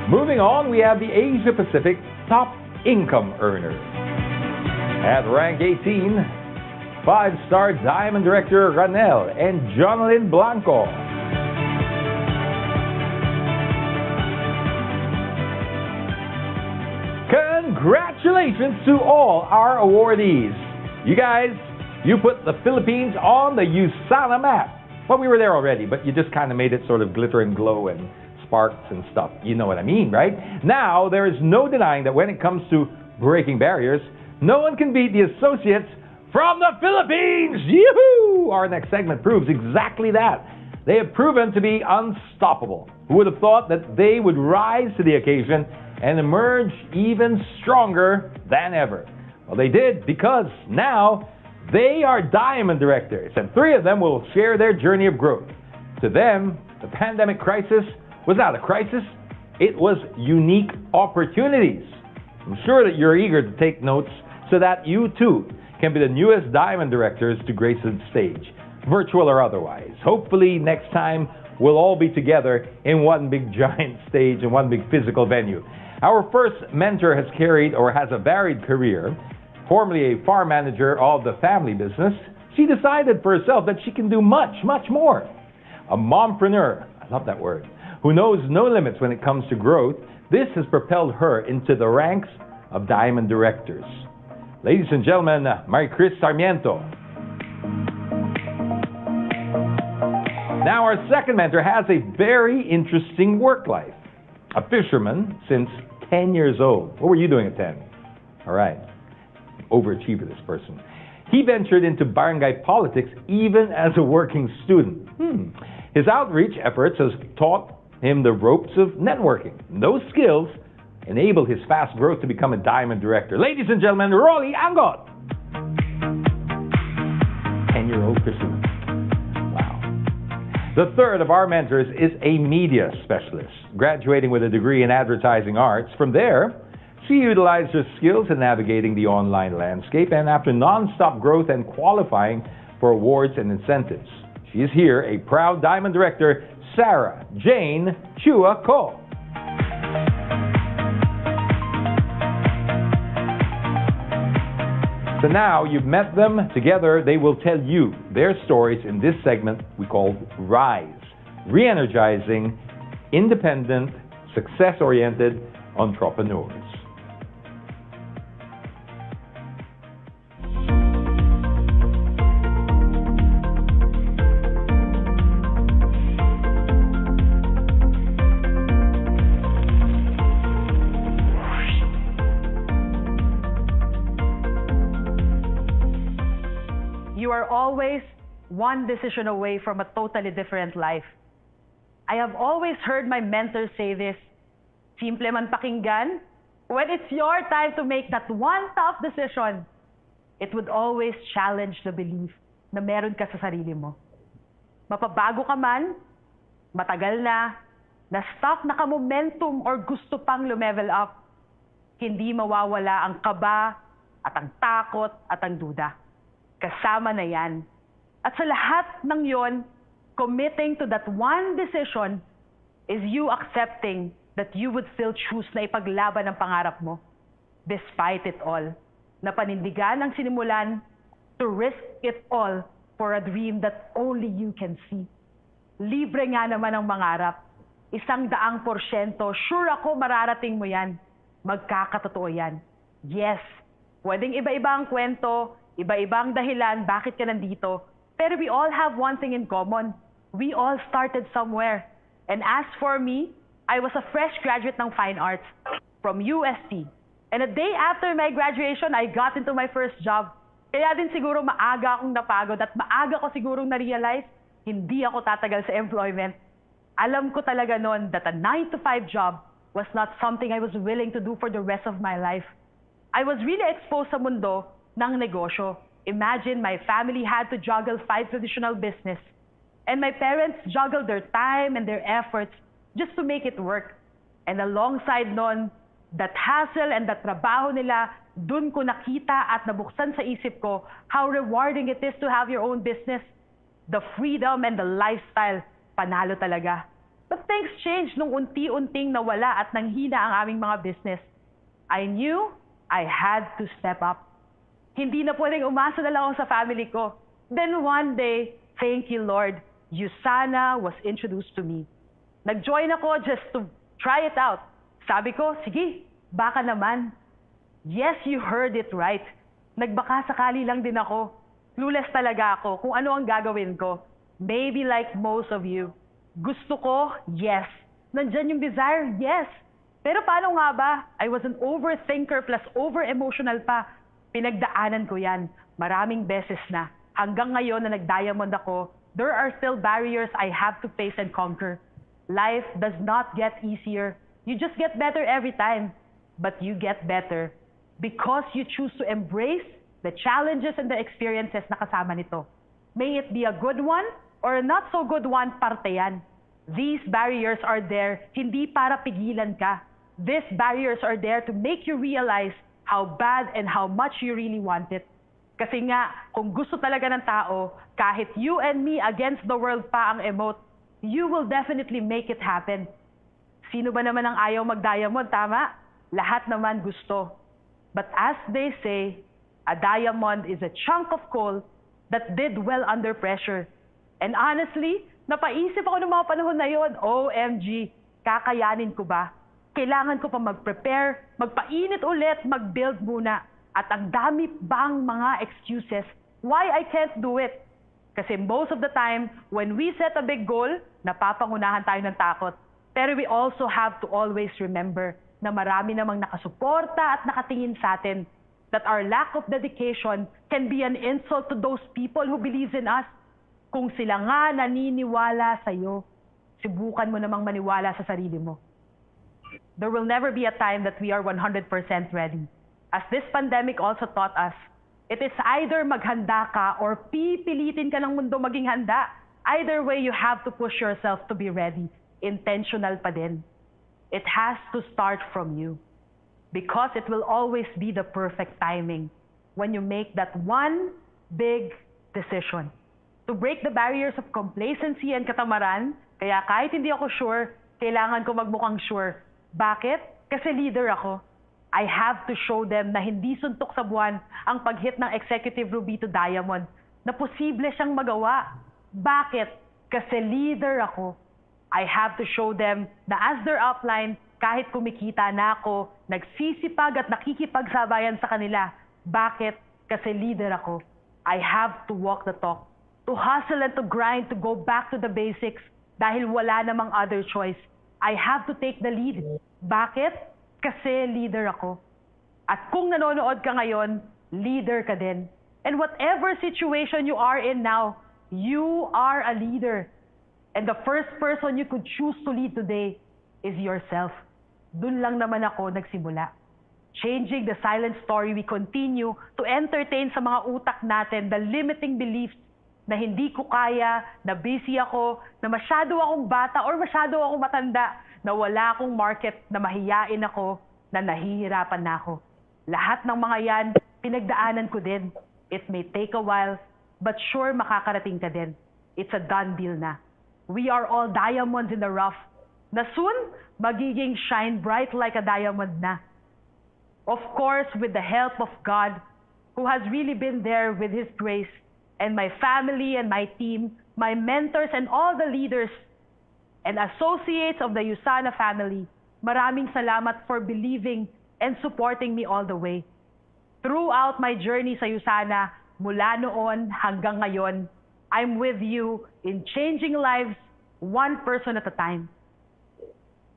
Moving on, we have the Asia Pacific Top Income Earner. At rank 18, 5-star Diamond Director Ranel and Jonalyn Blanco. Congratulations to all our awardees. You guys, you put the Philippines on the Usana map. Well, we were there already, but you just kind of made it sort of glitter and glow and sparks and stuff. You know what I mean, right? Now, there is no denying that when it comes to breaking barriers, no one can beat the associates from the Philippines. Yoo-hoo! Our next segment proves exactly that. They have proven to be unstoppable. Who would have thought that they would rise to the occasion and emerge even stronger than ever? Well, they did, because now they are Diamond Directors, and 3 of them will share their journey of growth. To them, the pandemic crisis was not a crisis, it was unique opportunities. I'm sure that you're eager to take notes so that you too can be the newest Diamond Directors to grace the stage, virtual or otherwise. Hopefully next time we'll all be together in one big giant stage in one big physical venue. Our first mentor has a varied career. Formerly a farm manager of the family business, she decided for herself that she can do much, much more. A mompreneur, I love that word, who knows no limits when it comes to growth. This has propelled her into the ranks of Diamond Directors. Ladies and gentlemen, Marie Chris Sarmiento. Now, our second mentor has a very interesting work life. A fisherman since 10 years old. What were you doing at 10? All right. Overachiever, this person. He ventured into barangay politics even as a working student. His outreach efforts has taught him the ropes of networking. Those skills enabled his fast growth to become a diamond director. Ladies and gentlemen, Rolly Angot. 10-year-old fisherman. Wow. The third of our mentors is a media specialist, graduating with a degree in advertising arts. From there, she utilized her skills in navigating the online landscape, and after non-stop growth and qualifying for awards and incentives, she is here, a proud diamond director, Sarah Jane Chua Ko. So now you've met them. Together, they will tell you their stories in this segment we call Rise, re-energizing, independent, success-oriented entrepreneurs. You are always one decision away from a totally different life. I have always heard my mentors say this, simple man pakinggan, when it's your time to make that one tough decision, it would always challenge the belief na meron ka sa sarili mo. Mapabago ka man, matagal na stuck na ka momentum or gusto pang lumevel up, hindi mawawala ang kaba at ang takot at ang duda. Kasama na yan. At sa lahat ng yon, committing to that one decision is you accepting that you would still choose na ipaglaban ang pangarap mo, despite it all. Na panindigan ang sinimulan to risk it all for a dream that only you can see. Libre nga naman ang mangarap. 100%, sure ako mararating mo yan. Magkakatotoo yan. Yes, pwedeng iba-iba ang kwento, iba-ibang dahilan bakit ka nandito. Pero we all have one thing in common. We all started somewhere. And as for me, I was a fresh graduate ng Fine Arts from UST. And a day after my graduation, I got into my first job. Kaya din siguro maaga akong napagod at maaga ko sigurong na-realize, hindi ako tatagal sa employment. Alam ko talaga noon that a 9-to-5 job was not something I was willing to do for the rest of my life. I was really exposed sa mundo ng negosyo. Imagine my family had to juggle 5 traditional business. And my parents juggled their time and their efforts just to make it work. And alongside nun, that hassle and that trabaho nila, dun ko nakita at nabuksan sa isip ko how rewarding it is to have your own business. The freedom and the lifestyle, panalo talaga. But things changed nung unti-unting nawala at nanghina ang aming mga business. I knew I had to step up. Hindi na pwedeng umasa na lang ako sa family ko. Then one day, thank you Lord, Usana was introduced to me. Nag-join ako just to try it out. Sabi ko, sige, baka naman. Yes, you heard it right. Nagbaka sakali lang din ako. Clueless talaga ako kung ano ang gagawin ko. Maybe like most of you. Gusto ko, yes. Nandyan yung desire, yes. Pero paano nga ba? I was an overthinker plus over-emotional pa. Pinagdaanan ko yan. Maraming beses na. Hanggang ngayon na nag-diamond ako, there are still barriers I have to face and conquer. Life does not get easier. You just get better every time. But you get better because you choose to embrace the challenges and the experiences na kasama nito. May it be a good one or a not so good one, parte yan. These barriers are there hindi para pigilan ka. These barriers are there to make you realize how bad and how much you really want it. Kasi nga, kung gusto talaga ng tao, kahit you and me against the world pa ang emote, you will definitely make it happen. Sino ba naman ang ayaw mag-diamond, tama? Lahat naman gusto. But as they say, a diamond is a chunk of coal that did well under pressure. And honestly, napaisip ako ng mga panahon na yon, OMG, kakayanin ko ba? Kailangan ko pa mag-prepare, magpainit ulit, mag-build muna. At ang dami bang mga excuses why I can't do it? Kasi most of the time, when we set a big goal, napapangunahan tayo ng takot. Pero we also have to always remember na marami namang nakasuporta at nakatingin sa atin, that our lack of dedication can be an insult to those people who believe in us. Kung sila nga naniniwala sa'yo, subukan mo namang maniwala sa sarili mo. There will never be a time that we are 100% ready. As this pandemic also taught us, it is either maghanda ka or pipilitin ka ng mundo maging handa. Either way, you have to push yourself to be ready. Intentional pa din. It has to start from you. Because it will always be the perfect timing when you make that one big decision. To break the barriers of complacency and katamaran, kaya kahit hindi ako sure, kailangan ko magmukhang sure. Bakit? Kasi leader ako. I have to show them na hindi suntok sa buwan ang pag-hit ng Executive Ruby to Diamond, na posible siyang magawa. Bakit? Kasi leader ako. I have to show them na as their upline, kahit kumikita na ako, nagsisipag at nakikipagsabayan sa kanila. Bakit? Kasi leader ako. I have to walk the talk. To hustle and to grind, to go back to the basics dahil wala namang other choice. I have to take the lead. Bakit? Kasi leader ako. At kung nanonood ka ngayon, leader ka din. And whatever situation you are in now, you are a leader. And the first person you could choose to lead today is yourself. Dun lang naman ako nagsimula. Changing the silent story, we continue to entertain sa mga utak natin the limiting beliefs na hindi ko kaya, na busy ako, na masyado akong bata or masyado akong matanda, na wala akong market, na mahiyain ako, na nahihirapan na ako. Lahat ng mga yan, pinagdaanan ko din. It may take a while, but sure makakarating ka din. It's a done deal na. We are all diamonds in the rough, na soon, magiging shine bright like a diamond na. Of course, with the help of God, who has really been there with His grace, and my family and my team, my mentors and all the leaders and associates of the Usana family, maraming salamat for believing and supporting me all the way. Throughout my journey sa Usana, mula noon hanggang ngayon, I'm with you in changing lives one person at a time.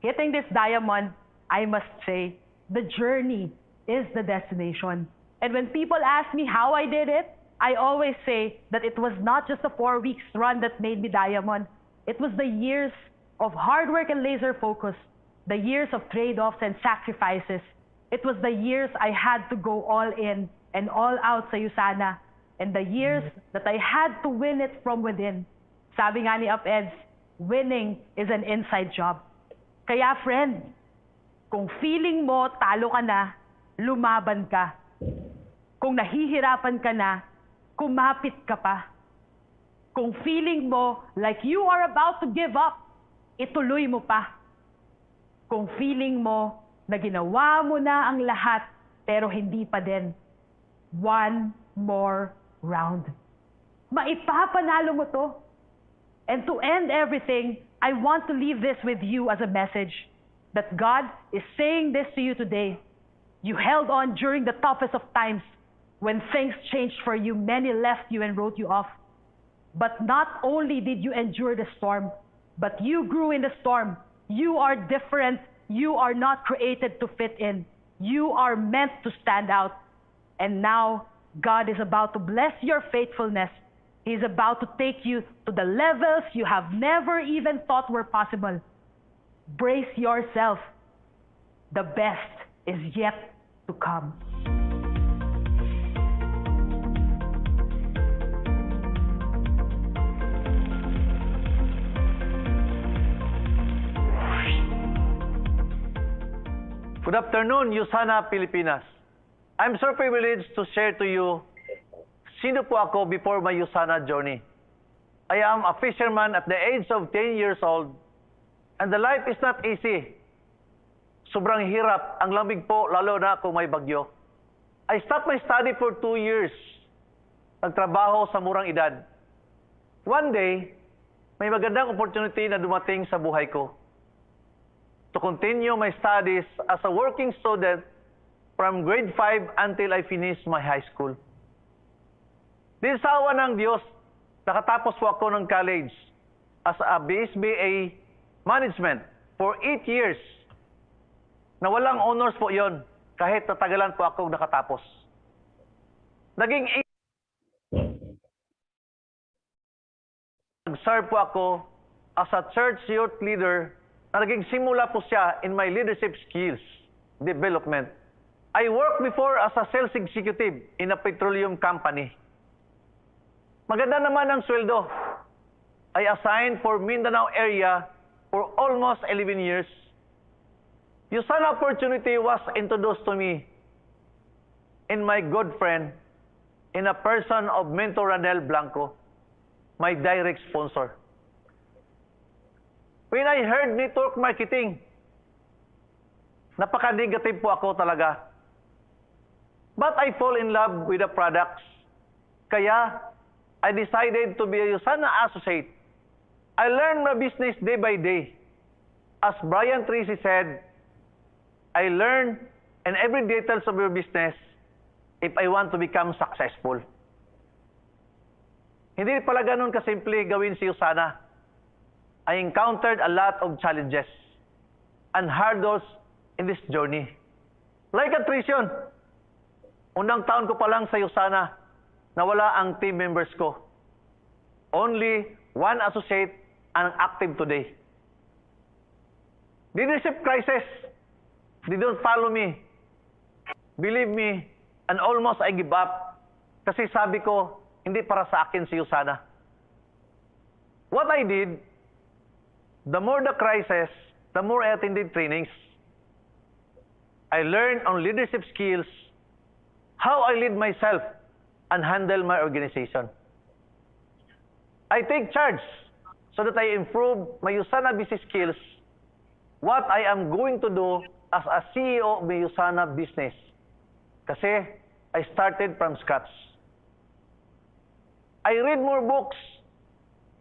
Hitting this diamond, I must say, the journey is the destination. And when people ask me how I did it, I always say that it was not just a 4 weeks run that made me diamond. It was the years of hard work and laser focus, the years of trade-offs and sacrifices. It was the years I had to go all in and all out sa Usana, and the years that I had to win it from within. Sabi nga ni UpEds, winning is an inside job. Kaya friend, kung feeling mo talo ka na, lumaban ka. Kung nahihirapan ka na, kumapit ka pa. Kung feeling mo like you are about to give up, ituloy mo pa. Kung feeling mo na ginawa mo na ang lahat pero hindi pa din, one more round. Maipapanalo mo to. And to end everything, I want to leave this with you as a message that God is saying this to you today. You held on during the toughest of times. When things changed for you, many left you and wrote you off. But not only did you endure the storm, but you grew in the storm. You are different. You are not created to fit in. You are meant to stand out. And now, God is about to bless your faithfulness. He's about to take you to the levels you have never even thought were possible. Brace yourself. The best is yet to come. Good afternoon, Usana, Pilipinas. I'm so privileged to share to you sino po ako before my Usana journey. I am a fisherman at the age of 10 years old, and the life is not easy. Sobrang hirap, ang lamig po, lalo na kung may bagyo. I stopped my study for 2 years. Nagtrabaho sa murang edad. One day, may magandang opportunity na dumating sa buhay ko to continue my studies as a working student from grade 5 until I finished my high school. Din sa awa ng Diyos, Nakatapos po ako ng college as a BSBA Management for 8 years. Na walang honors po yon kahit natagalan po ako nakatapos. Naging nag-serve po ako as a church youth leader na naging simula po siya in my leadership skills development. I worked before as a sales executive in a petroleum company. Maganda naman ang sweldo. I assigned for Mindanao area for almost 11 years. Usana opportunity was introduced to me in my good friend in a person of Mentor Ranel Blanco, my direct sponsor. When I heard network marketing, napaka-negative po ako talaga. But I fall in love with the products. Kaya, I decided to be a Usana associate. I learned my business day by day. As Brian Tracy said, I learn in every details of your business if I want to become successful. Hindi pala ganun kasimple gawin si Usana. I encountered a lot of challenges and hurdles in this journey. Like attrition, unang taon ko pa lang sa Usana, nawala ang team members ko. Only one associate ang active today. Leadership crisis, they don't follow me. Believe me, and almost I give up. Kasi sabi ko, hindi para sa akin si Usana. What I did, the more the crisis, the more I attended trainings. I learned on leadership skills, how I lead myself and handle my organization. I take charge so that I improve my Usana business skills, what I am going to do as a CEO of my Usana business. Kasi I started from scratch. I read more books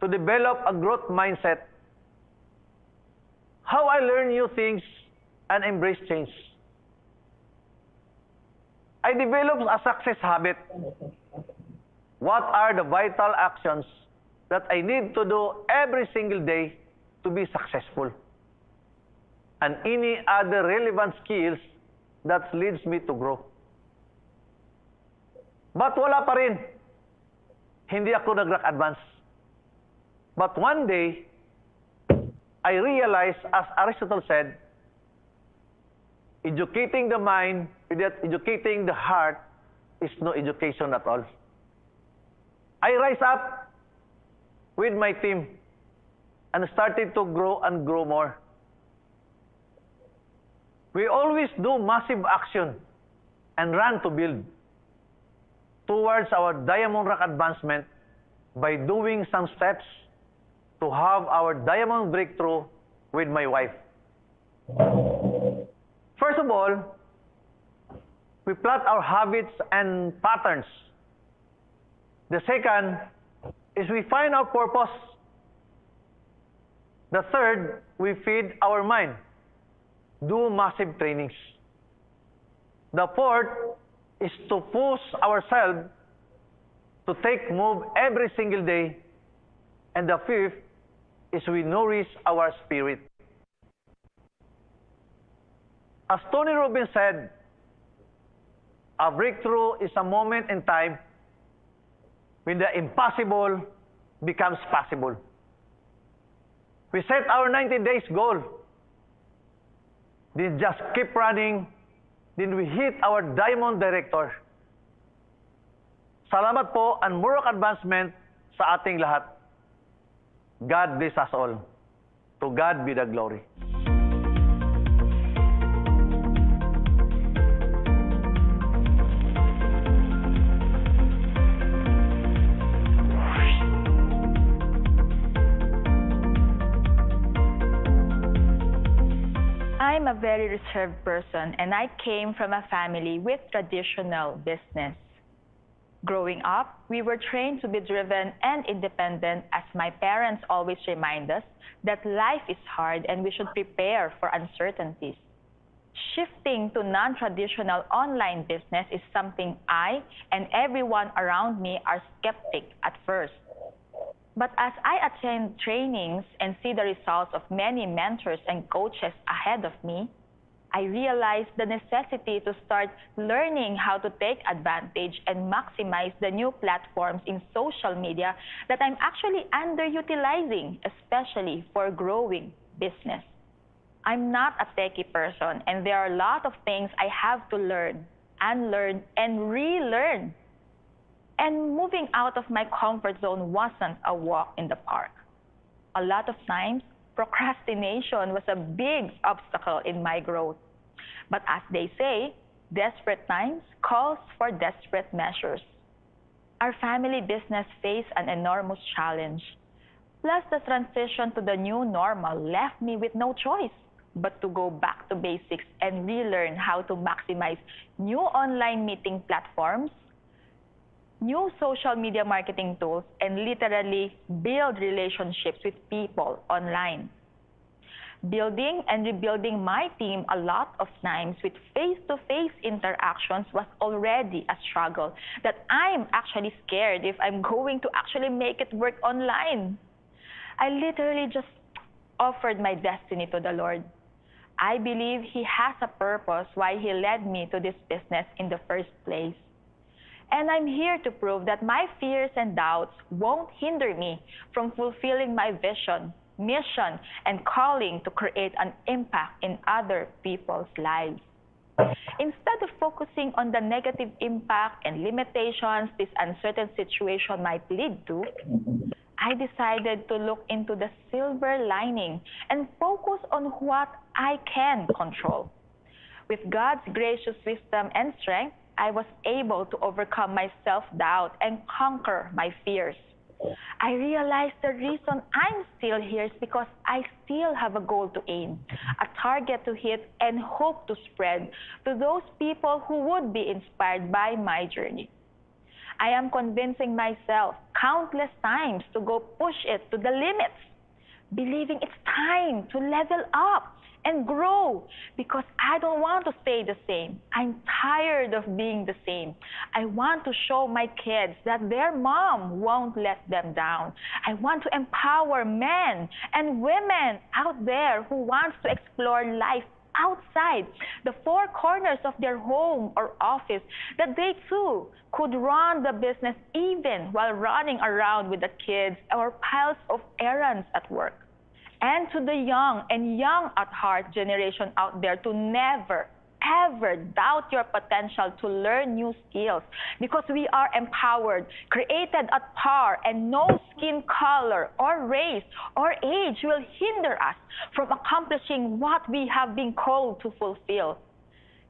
to develop a growth mindset. How I learn new things and embrace change. I developed a success habit. What are the vital actions that I need to do every single day to be successful? And any other relevant skills that leads me to grow. But wala pa rin. Hindi ako nag-advance. But one day, I realized, as Aristotle said, educating the mind without educating the heart is no education at all. I rise up with my team and started to grow and grow more. We always do massive action and run to build towards our diamond rock advancement by doing some steps to have our diamond breakthrough with my wife. First of all, we plot our habits and patterns. The second is we find our purpose. The third, we feed our mind. Do massive trainings. The fourth is to push ourselves to take move every single day. And the fifth is we nourish our spirit. As Tony Robbins said, a breakthrough is a moment in time when the impossible becomes possible. We set our 90 days goal. Then just keep running. Then we hit our diamond director. Salamat po and more advancement sa ating lahat. God bless us all. To God be the glory. I'm a very reserved person and I came from a family with traditional business. Growing up, we were trained to be driven and independent as my parents always remind us that life is hard and we should prepare for uncertainties. Shifting to non-traditional online business is something I and everyone around me are skeptic at first. But as I attend trainings and see the results of many mentors and coaches ahead of me, I realized the necessity to start learning how to take advantage and maximize the new platforms in social media that I'm actually underutilizing, especially for growing business. I'm not a techie person, and there are a lot of things I have to learn, unlearn, and relearn. And moving out of my comfort zone wasn't a walk in the park. A lot of times, procrastination was a big obstacle in my growth. But as they say, desperate times calls for desperate measures. Our family business faced an enormous challenge. Plus, the transition to the new normal left me with no choice but to go back to basics and relearn how to maximize new online meeting platforms, new social media marketing tools, and literally build relationships with people online. Building and rebuilding my team a lot of times with face-to-face interactions was already a struggle that I'm actually scared if I'm going to actually make it work online. I literally just offered my destiny to the Lord. I believe He has a purpose why He led me to this business in the first place. And I'm here to prove that my fears and doubts won't hinder me from fulfilling my vision, mission, and calling to create an impact in other people's lives. Instead of focusing on the negative impact and limitations this uncertain situation might lead to, I decided to look into the silver lining and focus on what I can control. With God's gracious wisdom and strength, I was able to overcome my self-doubt and conquer my fears. I realized the reason I'm still here is because I still have a goal to aim, a target to hit, and hope to spread to those people who would be inspired by my journey. I am convincing myself countless times to go push it to the limits, believing it's time to level up and grow because I don't want to stay the same. I'm tired of being the same. I want to show my kids that their mom won't let them down. I want to empower men and women out there who wants to explore life outside the four corners of their home or office, that they too could run the business even while running around with the kids or piles of errands at work. And to the young and young at heart generation out there, to never, ever doubt your potential to learn new skills because we are empowered, created at par, and no skin color or race or age will hinder us from accomplishing what we have been called to fulfill.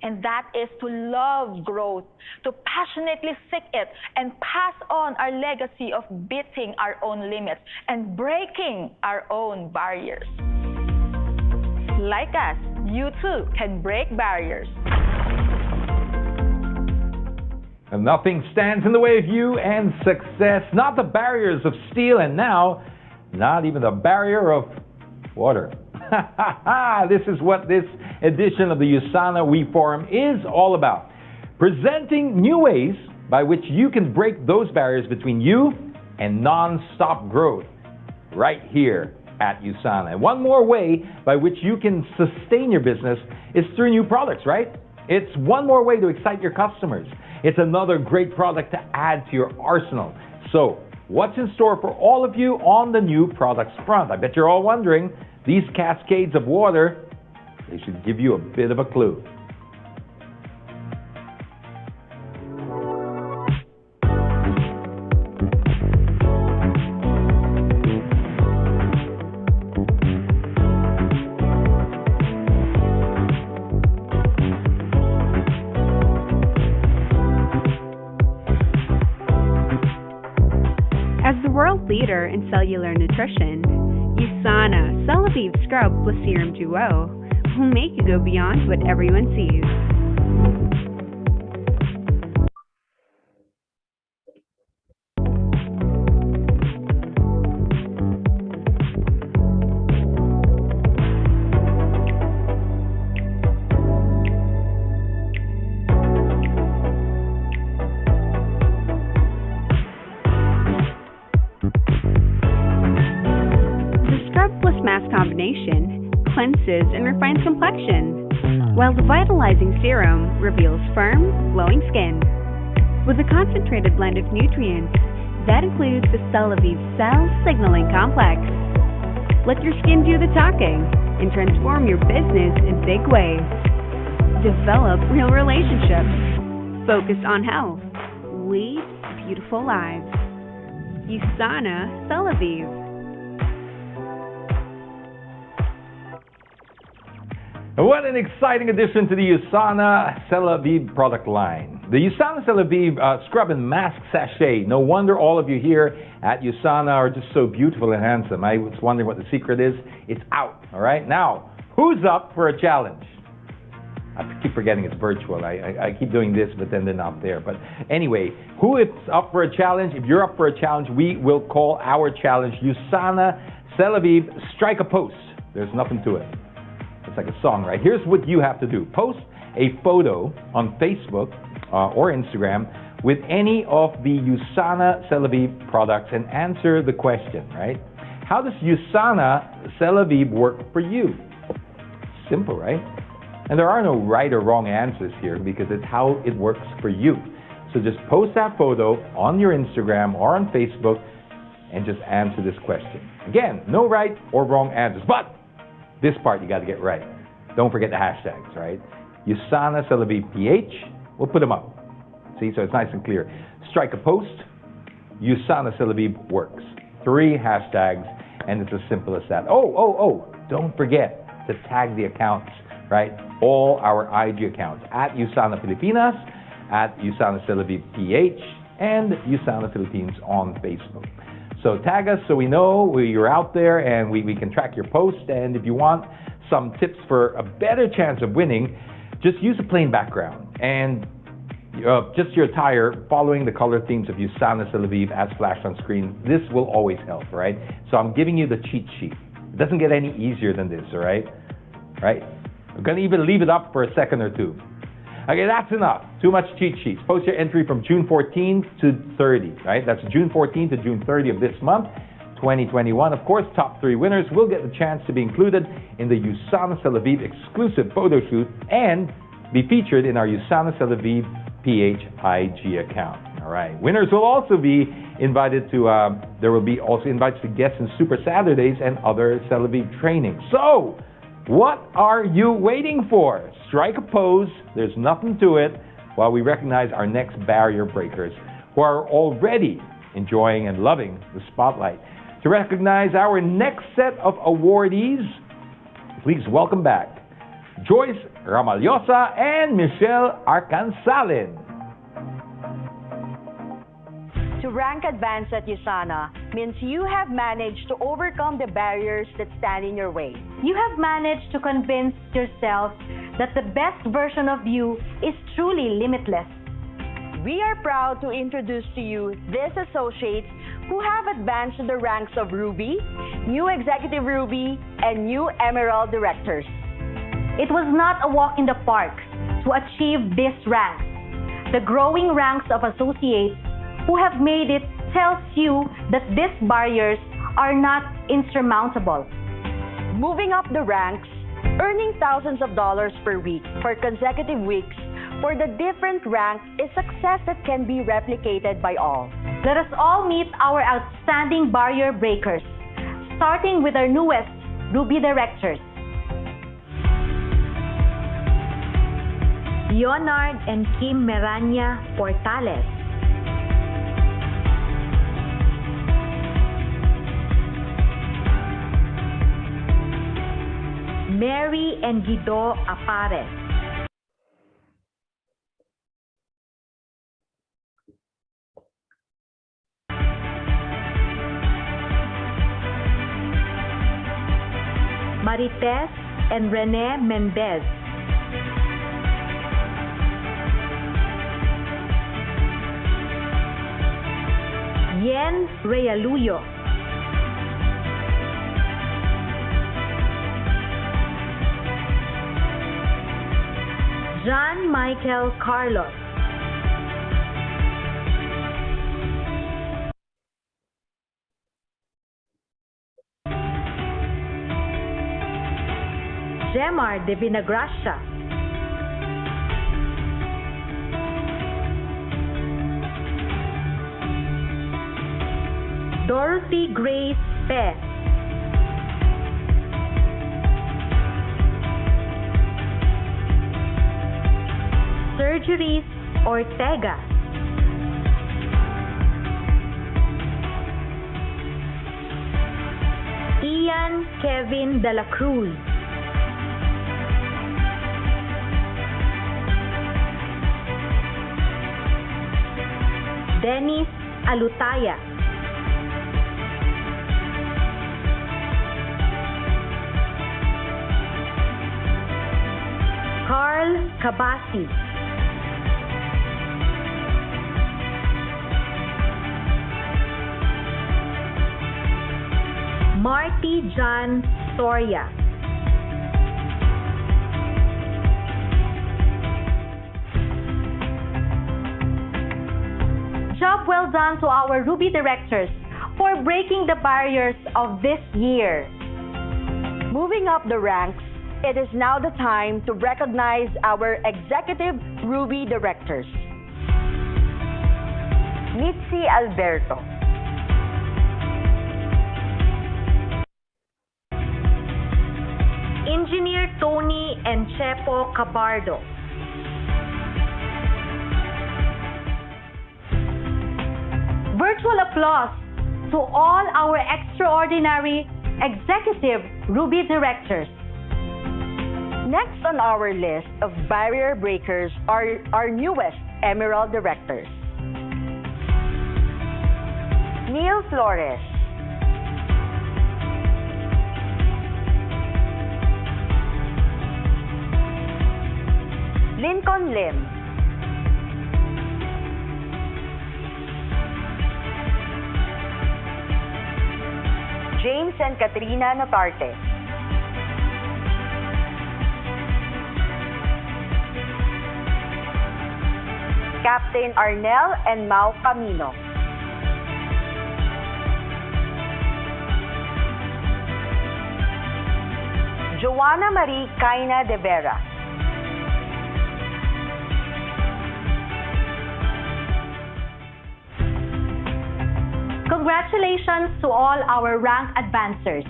And that is to love growth, to passionately seek it, and pass on our legacy of beating our own limits and breaking our own barriers. Like us, you too can break barriers. And nothing stands in the way of you and success, not the barriers of steel, and now, not even the barrier of water. This is what this edition of the Usana We Forum is all about. Presenting new ways by which you can break those barriers between you and non-stop growth right here at Usana. And one more way by which you can sustain your business is through new products, right? It's one more way to excite your customers. It's another great product to add to your arsenal. So, what's in store for all of you on the new products front? I bet you're all wondering. These cascades of water, they should give you a bit of a clue. As the world leader in cellular nutrition, Usana Celavive Scrub plus Serum Duo will make you go beyond what everyone sees. rejuvenation, cleanses and refines complexion, while the vitalizing serum reveals firm, glowing skin. With a concentrated blend of nutrients, that includes the Celavive Cell Signaling Complex. Let your skin do the talking and transform your business in big ways. Develop real relationships. Focus on health. Lead beautiful lives. Usana Celavive. What an exciting addition to the Usana Celavive product line. The Usana Celavive Scrub and Mask Sachet. No wonder all of you here at Usana are just so beautiful and handsome. I was wondering what the secret is. It's out, all right? Now, who's up for a challenge? I keep forgetting it's virtual. I keep doing this, but then they're not there. But anyway, who is up for a challenge? If you're up for a challenge, we will call our challenge Usana Celavive Strike a Post. There's nothing to it. It's like a song, right? Here's what you have to do. Post a photo on Facebook or Instagram with any of the Usana Celavive products and answer the question, right? How does Usana Celavive work for you? Simple, right? And there are no right or wrong answers here because it's how it works for you. So just post that photo on your Instagram or on Facebook and just answer this question. Again, no right or wrong answers, but this part you got to get right. Don't forget the hashtags, right? Usana Celavive PH, we'll put them up. See, so it's nice and clear. Strike a post, Usana Celavive works. 3 hashtags, and it's as simple as that. Oh, don't forget to tag the accounts, right? All our IG accounts, at Usana Pilipinas, at Usana Celavive PH, and Usana Philippines on Facebook. So tag us so we know you're out there and we can track your post. And if you want some tips for a better chance of winning, just use a plain background and just your attire following the color themes of Usana Celavive as flashed on screen. This will always help, right? So I'm giving you the cheat sheet. It doesn't get any easier than this, all right? Right? I'm going to even leave it up for a second or two. Okay, that's enough. Too much cheat sheets. Post your entry from June 14 to 30, right? That's June 14 to June 30 of this month, 2021. Of course, top 3 winners will get the chance to be included in the Usana Celavive exclusive photo shoot and be featured in our Usana Celavive PH IG account. All right. Winners will also be invited to, there will be also invites to guests in Super Saturdays and other Celavive trainings. So, what are you waiting for? Strike a pose, there's nothing to it, while we recognize our next barrier breakers who are already enjoying and loving the spotlight. To recognize our next set of awardees, please welcome back Joyce Ramallosa and Michelle Arcansalin. To rank advance at Usana means you have managed to overcome the barriers that stand in your way. You have managed to convince yourself that the best version of you is truly limitless. We are proud to introduce to you these associates who have advanced to the ranks of Ruby, New Executive Ruby, and New Emerald Directors. It was not a walk in the park to achieve this rank. The growing ranks of associates who have made it tells you that these barriers are not insurmountable. Moving up the ranks, earning thousands of dollars per week for consecutive weeks for the different ranks is success that can be replicated by all. Let us all meet our outstanding barrier breakers, starting with our newest Ruby Directors. Leonard and Kim Merania Portales. Mary and Guido Apares. Marites and Rene Mendez. Yen Realuyo. John Michael Carlos. Wemar de Vinagracia, Dorothy Grace Pez, Surgeries Ortega, Ian Kevin de la Cruz, Dennis Alutaya, Carl Cabasi, Marty John Soria, job well done to our Ruby directors for breaking the barriers of this year. Moving up the ranks, it is now the time to recognize our executive Ruby directors. Mitzi Alberto, Engineer Tony Enchepo Cabardo, virtual applause to all our extraordinary executive Ruby directors. Next on our list of barrier breakers are our newest Emerald directors. Neil Flores, Lincoln Lim, James and Katrina Notarte, Captain Arnel and Mau Camino, Joanna Marie Caina de Vera, Congratulations to all our rank advancers.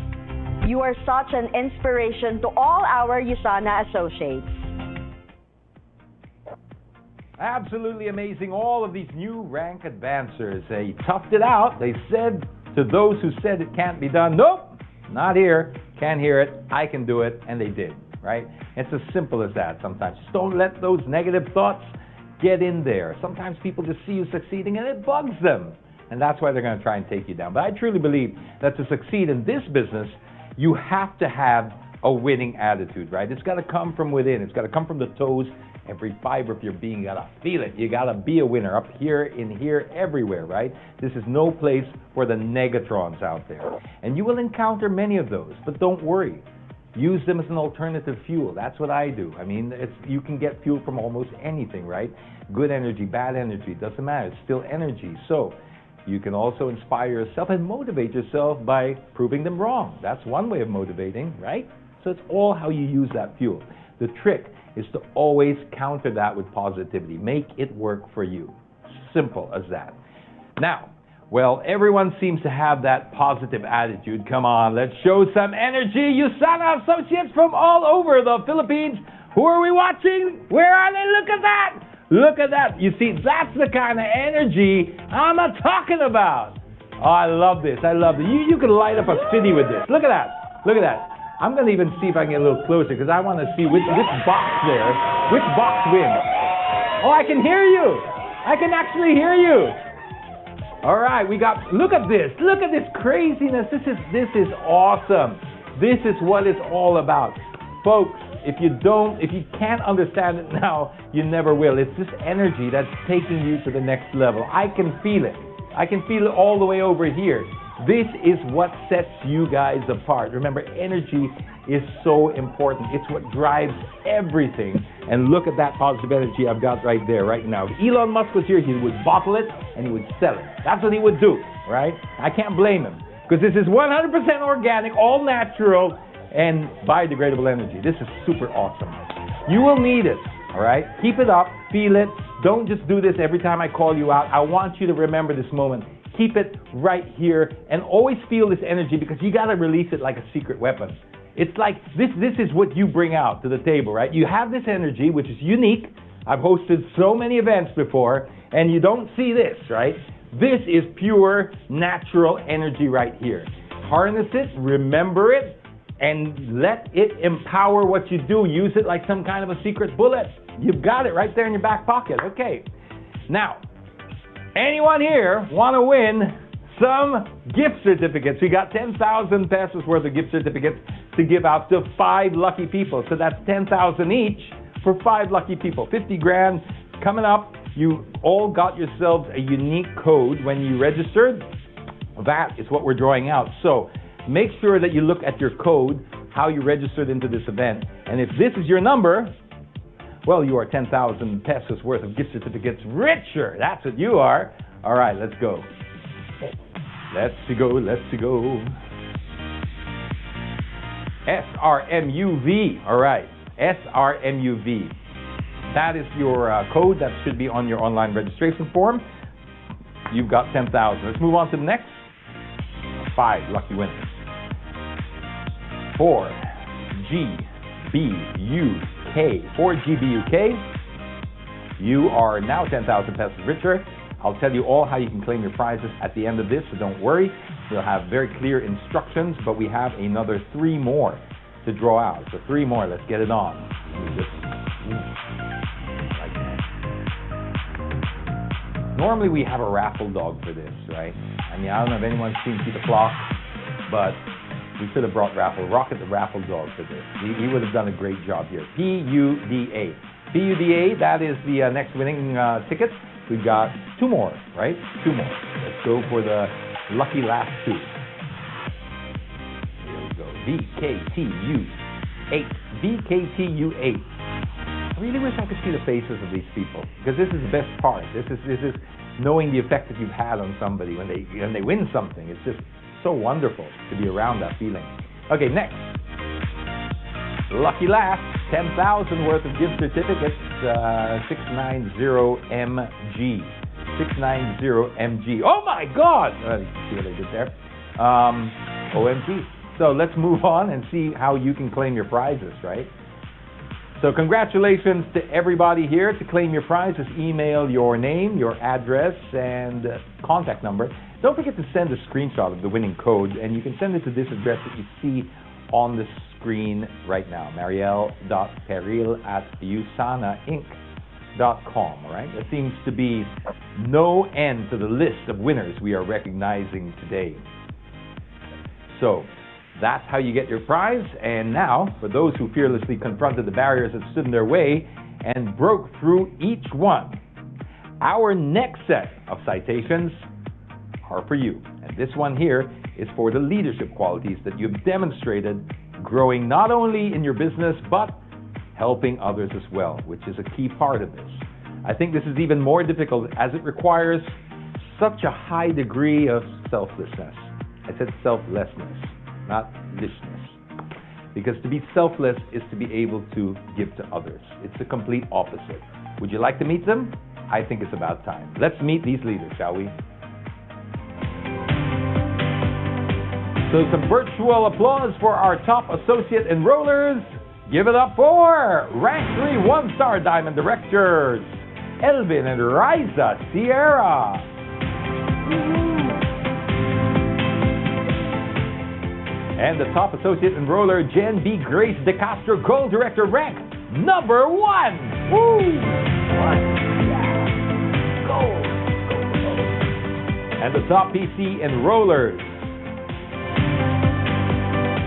You are such an inspiration to all our Usana associates. Absolutely amazing, all of these new rank advancers. They toughed it out. They said to those who said it can't be done, nope, not here, can't hear it, I can do it, and they did, right? It's as simple as that sometimes. Just don't let those negative thoughts get in there. Sometimes people just see you succeeding and it bugs them, and that's why they're going to try and take you down. But I truly believe that to succeed in this business, you have to have a winning attitude, right? It's got to come from within. It's got to come from the toes. Every fiber of your being, you gotta feel it. You gotta be a winner up here, in here, everywhere, right? This is no place for the negatrons out there. And you will encounter many of those, but don't worry. Use them as an alternative fuel. That's what I do. I mean, you can get fuel from almost anything, right? Good energy, bad energy, doesn't matter. It's still energy. So you can also inspire yourself and motivate yourself by proving them wrong. That's one way of motivating, right? So it's all how you use that fuel. The trick is to always counter that with positivity. Make it work for you. Simple as that. Now, well, everyone seems to have that positive attitude. Come on, let's show some energy. Usana associates from all over the Philippines. Who are we watching? Where are they? Look at that. Look at that. You see, that's the kind of energy I'm talking about. Oh, I love this. I love it. You can light up a city with this. Look at that. Look at that. I'm going to even see if I can get a little closer because I want to see which box there, which box wins. Oh, I can hear you. I can actually hear you. All right, look at this. Look at this craziness. This is awesome. This is what it's all about. Folks, if you can't understand it now, you never will. It's this energy that's taking you to the next level. I can feel it. I can feel it all the way over here. This is what sets you guys apart. Remember, energy is so important. It's what drives everything. And look at that positive energy I've got right there, right now. If Elon Musk was here, he would bottle it and he would sell it. That's what he would do, right? I can't blame him because this is 100% organic, all natural, and biodegradable energy. This is super awesome. You will need it, all right? Keep it up, feel it. Don't just do this every time I call you out. I want you to remember this moment. Keep it right here and always feel this energy because you got to release it like a secret weapon. It's like this is what you bring out to the table, right? You have this energy, which is unique. I've hosted so many events before, and you don't see this, right? This is pure natural energy right here. Harness it, remember it, and let it empower what you do. Use it like some kind of a secret bullet. You've got it right there in your back pocket. Okay. Now, anyone here want to win some gift certificates? We got 10,000 pesos worth of gift certificates to give out to 5 lucky people. So that's 10,000 each for 5 lucky people. 50 grand coming up. You all got yourselves a unique code when you registered. That is what we're drawing out. So make sure that you look at your code, how you registered into this event. And if this is your number, well, you are 10,000 pesos worth of gift certificates richer. That's what you are. All right, let's go. Let's go. SRMUV. All right, SRMUV. That is your code that should be on your online registration form. You've got 10,000. Let's move on to the next 5 lucky winners. 4GBUK. 4GBUK. You are now 10,000 pesos richer. I'll tell you all how you can claim your prizes at the end of this, so don't worry. We'll have very clear instructions, but we have another 3 more to draw out. So 3 more, let's get it on. Normally we have a raffle dog for this, right? I mean, I don't know if anyone's seen the clock, but we should have brought Rocket the raffle dog for this. He would have done a great job here. PUDA. PUDA, that is the next winning ticket. We've got 2 more, right? 2 more. Let's go for the lucky last 2. Here we go. VKTU8. VKTU8. I really wish I could see the faces of these people, because this is the best part. This is knowing the effect that you've had on somebody when they win something. It's just so wonderful to be around that feeling. Okay, next. Lucky last, 10,000 worth of gift certificates, 690MG. 690MG. Oh my God! You see what I did there? OMG. So let's move on and see how you can claim your prizes, right? So congratulations to everybody here. To claim your prize, just email your name, your address, and contact number. Don't forget to send a screenshot of the winning code, and you can send it to this address that you see on the screen right now, marielle.peril@usanainc.com, all right? There seems to be no end to the list of winners we are recognizing today. So that's how you get your prize. And now, for those who fearlessly confronted the barriers that stood in their way and broke through each one, our next set of citations are for you. And this one here is for the leadership qualities that you've demonstrated growing not only in your business, but helping others as well, which is a key part of this. I think this is even more difficult as it requires such a high degree of selflessness. I said selflessness, not lishness. Because to be selfless is to be able to give to others. It's the complete opposite. Would you like to meet them? I think it's about time. Let's meet these leaders, shall we? So some virtual applause for our top associate enrollers. Give it up for Rank 3 1-star Diamond Directors, Elvin and Riza Sierra. And the top associate enroller, Jen B. Grace De Castro, Gold Director, rank number 1. Woo! 1. Yeah. Gold. And the top PC enrollers.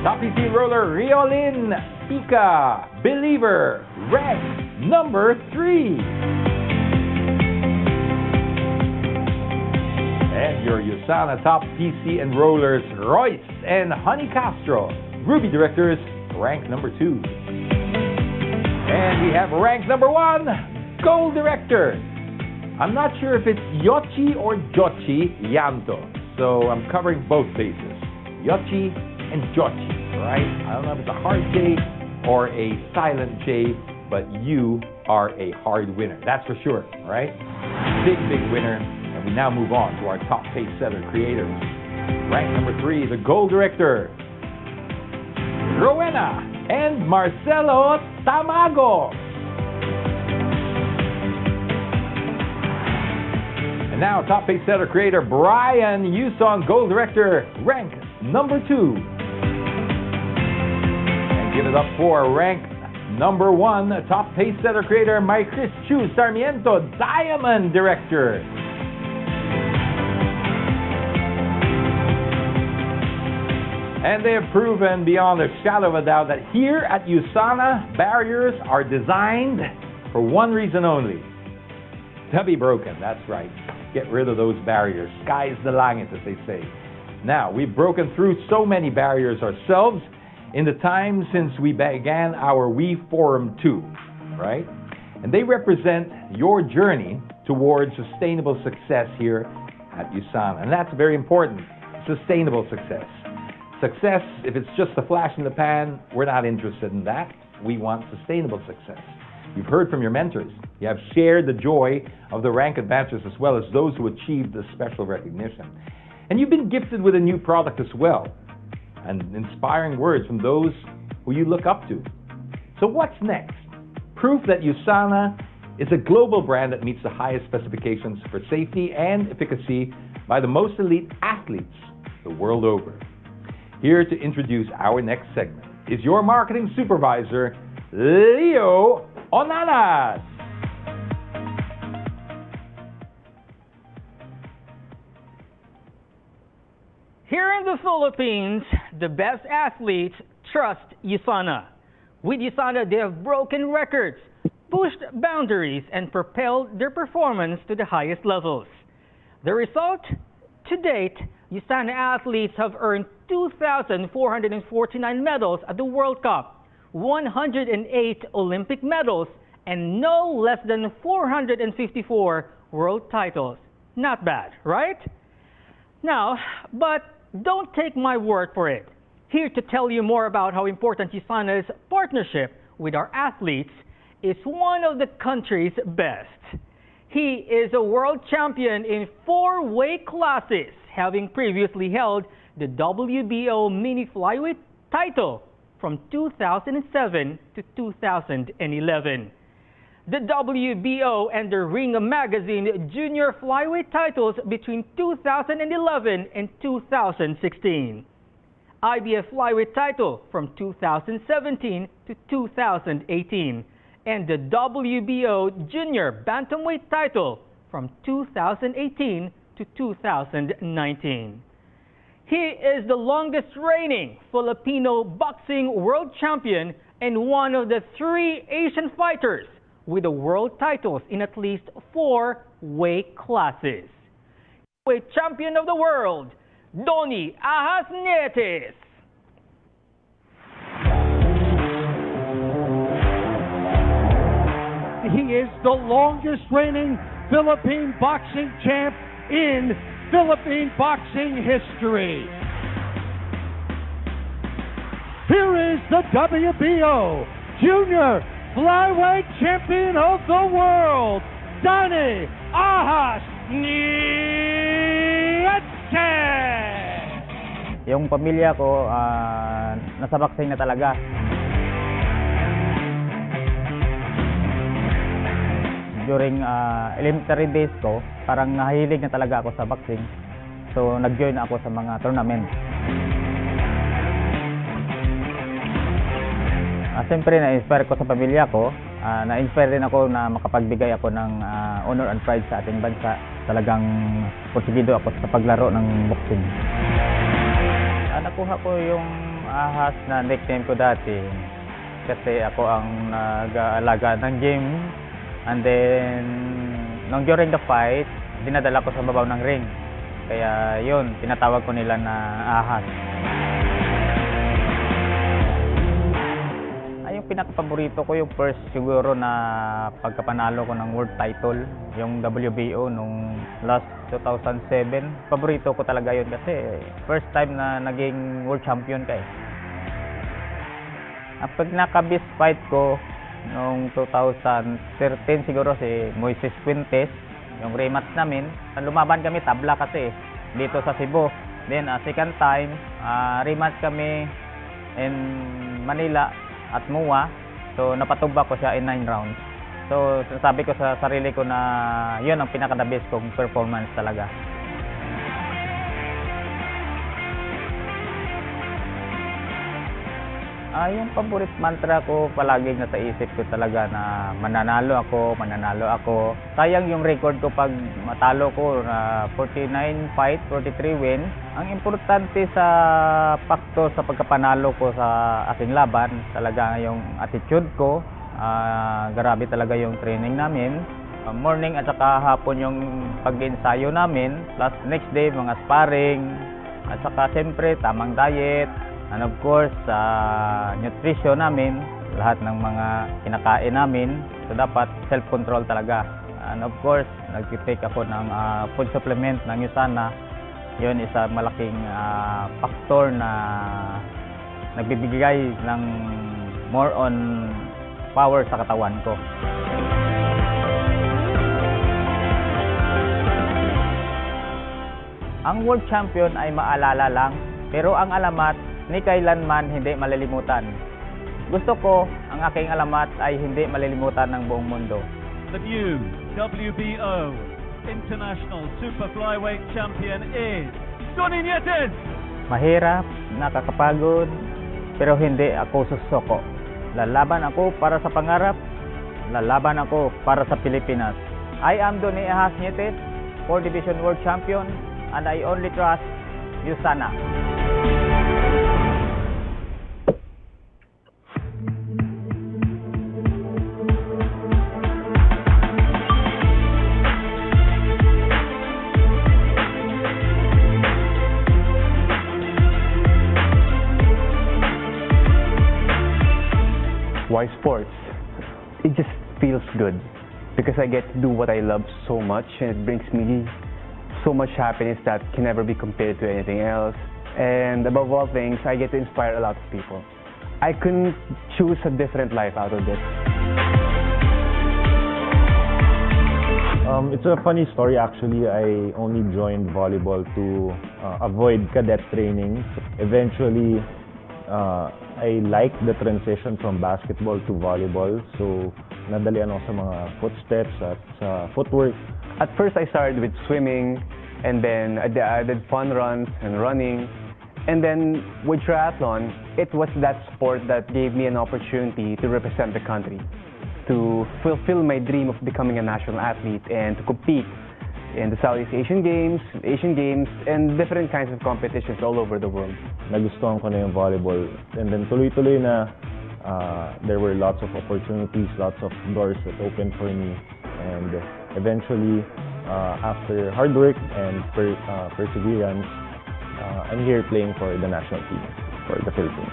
Top PC enroller, Riolin Ika, Believer, rank number 3. And your Usana top PC enrollers, Royce and Honey Castro, Ruby Directors, rank number 2. And we have rank number 1, Gold Director. I'm not sure if it's Yochi or Jochi Yanto, so I'm covering both bases, Yochi and Jochi. right? I don't know if it's a hard J or a silent J, but you are a hard winner. That's for sure, right? Big, big winner. And we now move on to our top pace setter creators. Rank number 3, the goal director, Rowena and Marcelo Tamago. And now top pace setter creator, Brian Usana, goal director, rank number 2. And give it up for rank number 1, top pace setter creator, Chris Chu Sarmiento, diamond director. And they have proven beyond a shadow of a doubt that here at Usana, barriers are designed for one reason only: to be broken. That's right. Get rid of those barriers. Sky's the limit, as they say. Now, we've broken through so many barriers ourselves in the time since we began our We Forum 2, right? And they represent your journey towards sustainable success here at Usana. And that's very important, sustainable success. Success, if it's just a flash in the pan, we're not interested in that. We want sustainable success. You've heard from your mentors. You have shared the joy of the rank advancers as well as those who achieved this special recognition. And you've been gifted with a new product as well, and inspiring words from those who you look up to. So what's next? Proof that Usana is a global brand that meets the highest specifications for safety and efficacy by the most elite athletes the world over. Here to introduce our next segment is your marketing supervisor, Leo Onanas. Here in the Philippines, the best athletes trust Usana. With Usana, they have broken records, pushed boundaries, and propelled their performance to the highest levels. The result? To date, Usana athletes have earned 2,449 medals at the World Cup, 108 Olympic medals, and no less than 454 world titles. Not bad, right? Now, but don't take my word for it. Here to tell you more about how important Usana's partnership with our athletes is one of the country's best. He is a world champion in 4 weight classes, having previously held the WBO mini flyweight title from 2007 to 2011. The WBO and the Ring Magazine junior flyweight titles between 2011 and 2016. IBF flyweight title from 2017 to 2018. And the WBO junior bantamweight title from 2018 to 2019. He is the longest reigning Filipino boxing world champion and one of the 3 Asian fighters with the world titles in at least 4 weight classes. Weight champion of the world, Donnie Ahas Nietes. He is the longest reigning Philippine boxing champ in Philippine boxing history. Here is the WBO Junior Flyweight Champion of the World, Donnie Ahas Nietes! Yung pamilya ko, nasa boxing na talaga. During elementary days ko, parang nahilig na talaga ako sa boxing. So, nag-join ako sa mga tournament. Siyempre, na-inspire ko sa pamilya ko. Na-inspire din ako na makapagbigay ako ng honor and pride sa ating bansa. Talagang porsigido ako sa paglaro ng boxing. Nakuha ko yung ahas na nickname ko dati. Kasi ako ang nag-aalaga ng gym. And then, during the fight, dinadala ko sa babaw ng ring. Kaya yun, tinatawag ko nila na ahas. Yung pinaka-paborito ko, yung first siguro na pagkapanalo ko ng world title, yung WBO nung last 2007. Paborito ko talaga yun kasi first time na naging world champion ka eh. Pag naka-beast fight ko, noong 2013 siguro si Moises Fuentes, yung rematch namin, lumaban kami tabla kasi dito sa Cebu. Then second time, rematch kami in Manila at MUA. So napatugba ko siya in 9 rounds. So sabi ko sa sarili ko na yun ang pinaka-the best kong performance talaga. Yung favorite mantra ko palaging nasa isip ko talaga na mananalo ako. Sayang yung record ko pag matalo ko na 49 fight, 43 win. Ang importante sa faktor sa pagkapanalo ko sa ating laban, talaga yung attitude ko. Grabe talaga yung training namin. Morning at saka hapon yung pag-ensayo namin. Plus next day mga sparring. At saka siyempre tamang diet. And of course, nutrition namin, lahat ng mga kinakain namin. So dapat self-control talaga. And of course, nag-take ako ng food supplement ng Usana. Yun isa malaking factor na nagbibigay ng more on power sa katawan ko. Ang world champion ay maalala lang, pero ang alamat ni kailanman hindi malilimutan. Gusto ko ang aking alamat ay hindi malilimutan ng buong mundo. The new WBO International Super Flyweight Champion is Johnny Nietes! Mahirap, nakakapagod, pero hindi ako susuko. Lalaban ako para sa pangarap, lalaban ako para sa Pilipinas. I am Johnny Nietes, 4 Division World Champion, and I only trust Usana. Why sports? It just feels good because I get to do what I love so much, and it brings me so much happiness that can never be compared to anything else. And above all things, I get to inspire a lot of people. I couldn't choose a different life out of this. It's a funny story actually. I only joined volleyball to avoid cadet training. Eventually, I liked the transition from basketball to volleyball. So, nadalian ako sa mga footsteps at sa footwork. At first, I started with swimming, and then I did fun runs and running. And then with triathlon, it was that sport that gave me an opportunity to represent the country, to fulfill my dream of becoming a national athlete and to compete in the Southeast Asian Games, and different kinds of competitions all over the world. Nagustuhan ko na yung volleyball, and then tuloy-tuloy na there were lots of opportunities, lots of doors that opened for me, and eventually, after hard work and perseverance, I'm here playing for the national team, for the Philippines.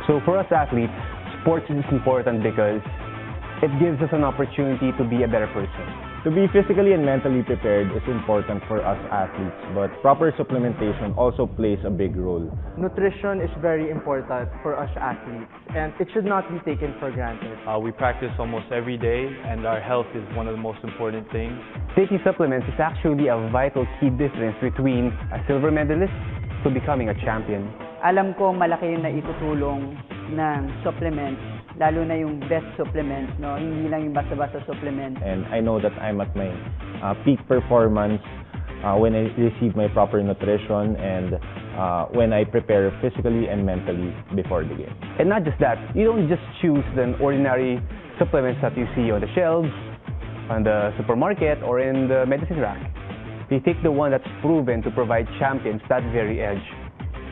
So for us athletes, sports is important because it gives us an opportunity to be a better person. To be physically and mentally prepared is important for us athletes, but proper supplementation also plays a big role. Nutrition is very important for us athletes, and it should not be taken for granted. We practice almost every day, and our health is one of the most important things. Taking supplements is actually a vital key difference between a silver medalist to becoming a champion. Alam ko malaki yung naitutulong ng supplements, lalo na yung best supplements, no? Hindi lang yung basta-basta supplements. And I know that I'm at my peak performance when I receive my proper nutrition and when I prepare physically and mentally before the game. And not just that, you don't just choose the ordinary supplements that you see on the shelves, on the supermarket, or in the medicine rack. You take the one that's proven to provide champions that very edge,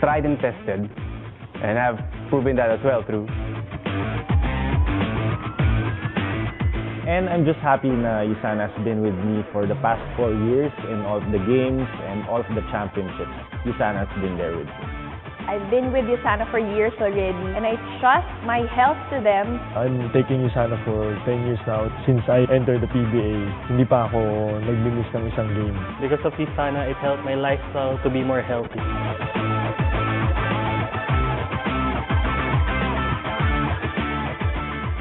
tried and tested, and I've proven that as well through. And I'm just happy na Usana has been with me for the past 4 years in all of the games and all of the championships. Usana has been there with me. I've been with Usana for years already, and I trust my health to them. I'm taking Usana for 10 years now. Since I entered the PBA, hindi pa ako nag-miss ng isang game. Because of Usana, it helped my lifestyle to be more healthy.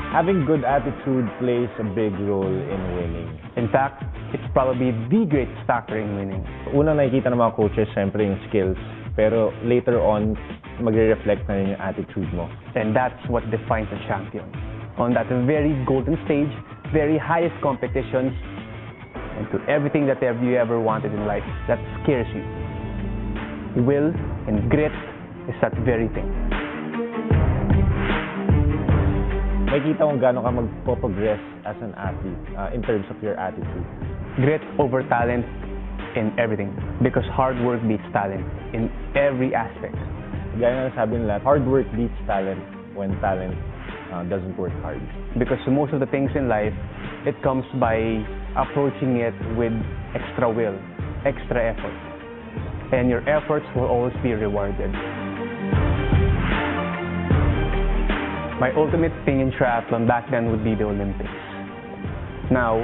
Having good attitude plays a big role in winning. In fact, it's probably the greatest factor in winning. Unang nakikita ng mga coaches, syempre yung skills. Pero later on, magre-reflect na rin yung attitude mo. And that's what defines a champion. On that very golden stage, very highest competitions, and to everything that you ever wanted in life that scares you. Will and grit is that very thing. Makikita kung gaano ka magpo-progress as an athlete in terms of your attitude. Grit over talent in everything. Because hard work beats talent in every aspect. Gaya nga sabi nila, hard work beats talent when talent doesn't work hard. Because most of the things in life, it comes by approaching it with extra will, extra effort. And your efforts will always be rewarded. My ultimate thing in triathlon back then would be the Olympics. Now,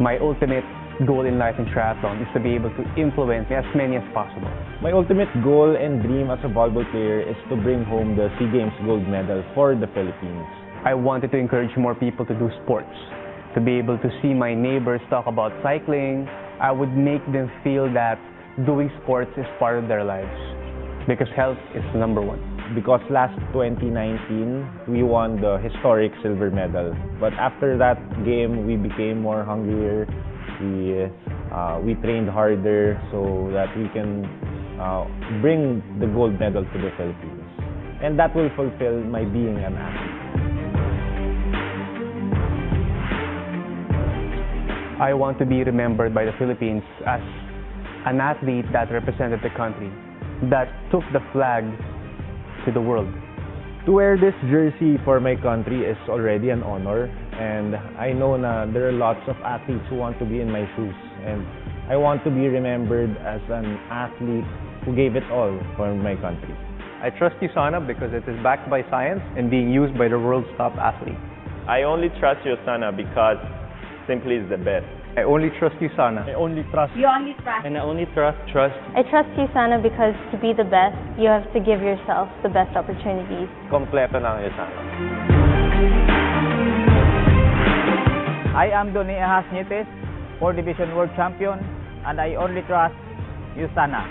my ultimate goal in life in triathlon is to be able to influence as many as possible. My ultimate goal and dream as a volleyball player is to bring home the SEA Games gold medal for the Philippines. I wanted to encourage more people to do sports, to be able to see my neighbors talk about cycling. I would make them feel that doing sports is part of their lives, because health is number one. Because last 2019, we won the historic silver medal. But after that game, we became more hungrier. We trained harder so that we can bring the gold medal to the Philippines. And that will fulfill my being an athlete. I want to be remembered by the Philippines as an athlete that represented the country, that took the flag to the world. To wear this jersey for my country is already an honor, and I know na there are lots of athletes who want to be in my shoes, and I want to be remembered as an athlete who gave it all for my country. I trust Usana because it is backed by science and being used by the world's top athletes. I only trust Usana because simply is the best. I only trust Usana. I only trust. You only trust. And I only trust. I trust Usana because to be the best, you have to give yourself the best opportunities. Kompleto ng Usana. I am Donnie Ahasnietes, 4 Division World Champion, and I only trust Usana.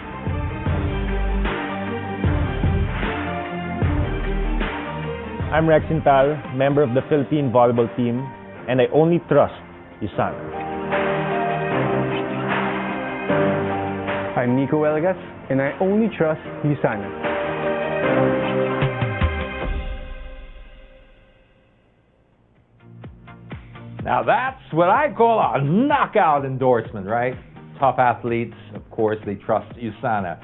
I'm Rex Intal, member of the Philippine volleyball team, and I only trust Usana. I'm Nico Elgas, and I only trust Usana. Now that's what I call a knockout endorsement, right? Top athletes, of course, they trust Usana.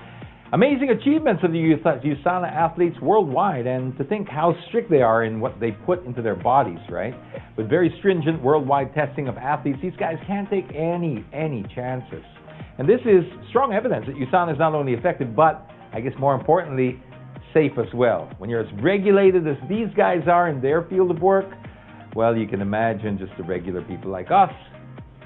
Amazing achievements of the Usana athletes worldwide, and to think how strict they are in what they put into their bodies, right? With very stringent worldwide testing of athletes, these guys can't take any chances. And this is strong evidence that Usana is not only effective, but I guess more importantly, safe as well. When you're as regulated as these guys are in their field of work, well, you can imagine just the regular people like us,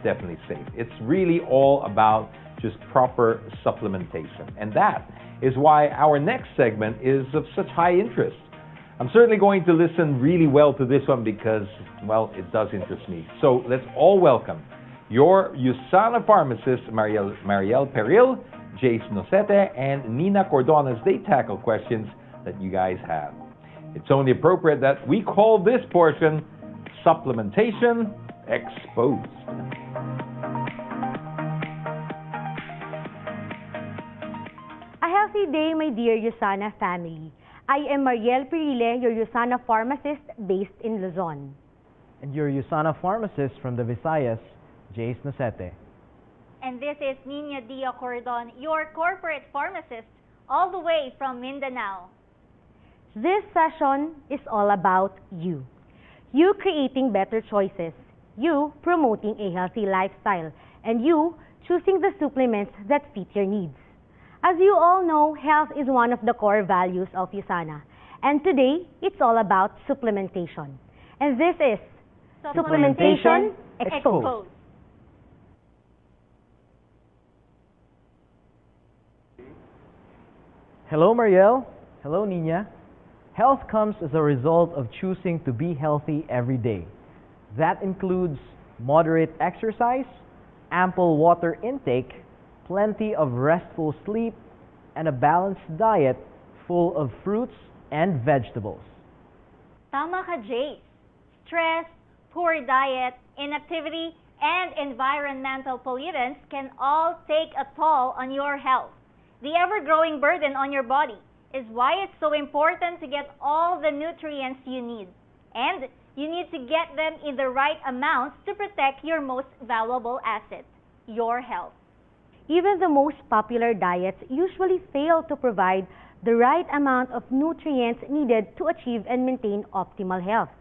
definitely safe. It's really all about just proper supplementation. And that is why our next segment is of such high interest. I'm certainly going to listen really well to this one because, well, it does interest me. So let's all welcome your Usana pharmacists, Mariel Peril, Jace Nosete, and Nina Cordon as they tackle questions that you guys have. It's only appropriate that we call this portion Supplementation Exposed. A healthy day, my dear Usana family. I am Mariel Perile, your Usana pharmacist based in Luzon. And your Usana pharmacist from the Visayas, Jace Nosete. And this is Nina Dia Cordon, your corporate pharmacist, all the way from Mindanao. This session is all about you. You creating better choices, you promoting a healthy lifestyle, and you choosing the supplements that fit your needs. As you all know, health is one of the core values of Usana. And today, it's all about supplementation. And this is Supplementation Exposed. Hello, Mariel. Hello, Nina. Health comes as a result of choosing to be healthy every day. That includes moderate exercise, ample water intake, plenty of restful sleep, and a balanced diet full of fruits and vegetables. Tama ka, Jace. Stress, poor diet, inactivity, and environmental pollutants can all take a toll on your health. The ever-growing burden on your body is why it's so important to get all the nutrients you need. And you need to get them in the right amounts to protect your most valuable asset, your health. Even the most popular diets usually fail to provide the right amount of nutrients needed to achieve and maintain optimal health.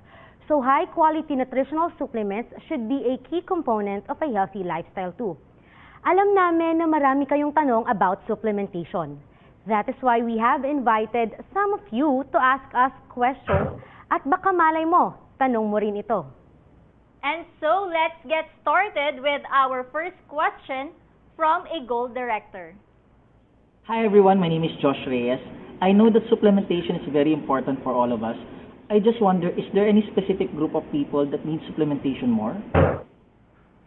So high-quality nutritional supplements should be a key component of a healthy lifestyle too. Alam namin na marami kayong tanong about supplementation. That is why we have invited some of you to ask us questions at baka malay mo, tanong mo rin ito. And so let's get started with our first question from a gold director. Hi everyone, my name is Josh Reyes. I know that supplementation is very important for all of us. I just wonder, is there any specific group of people that need supplementation more?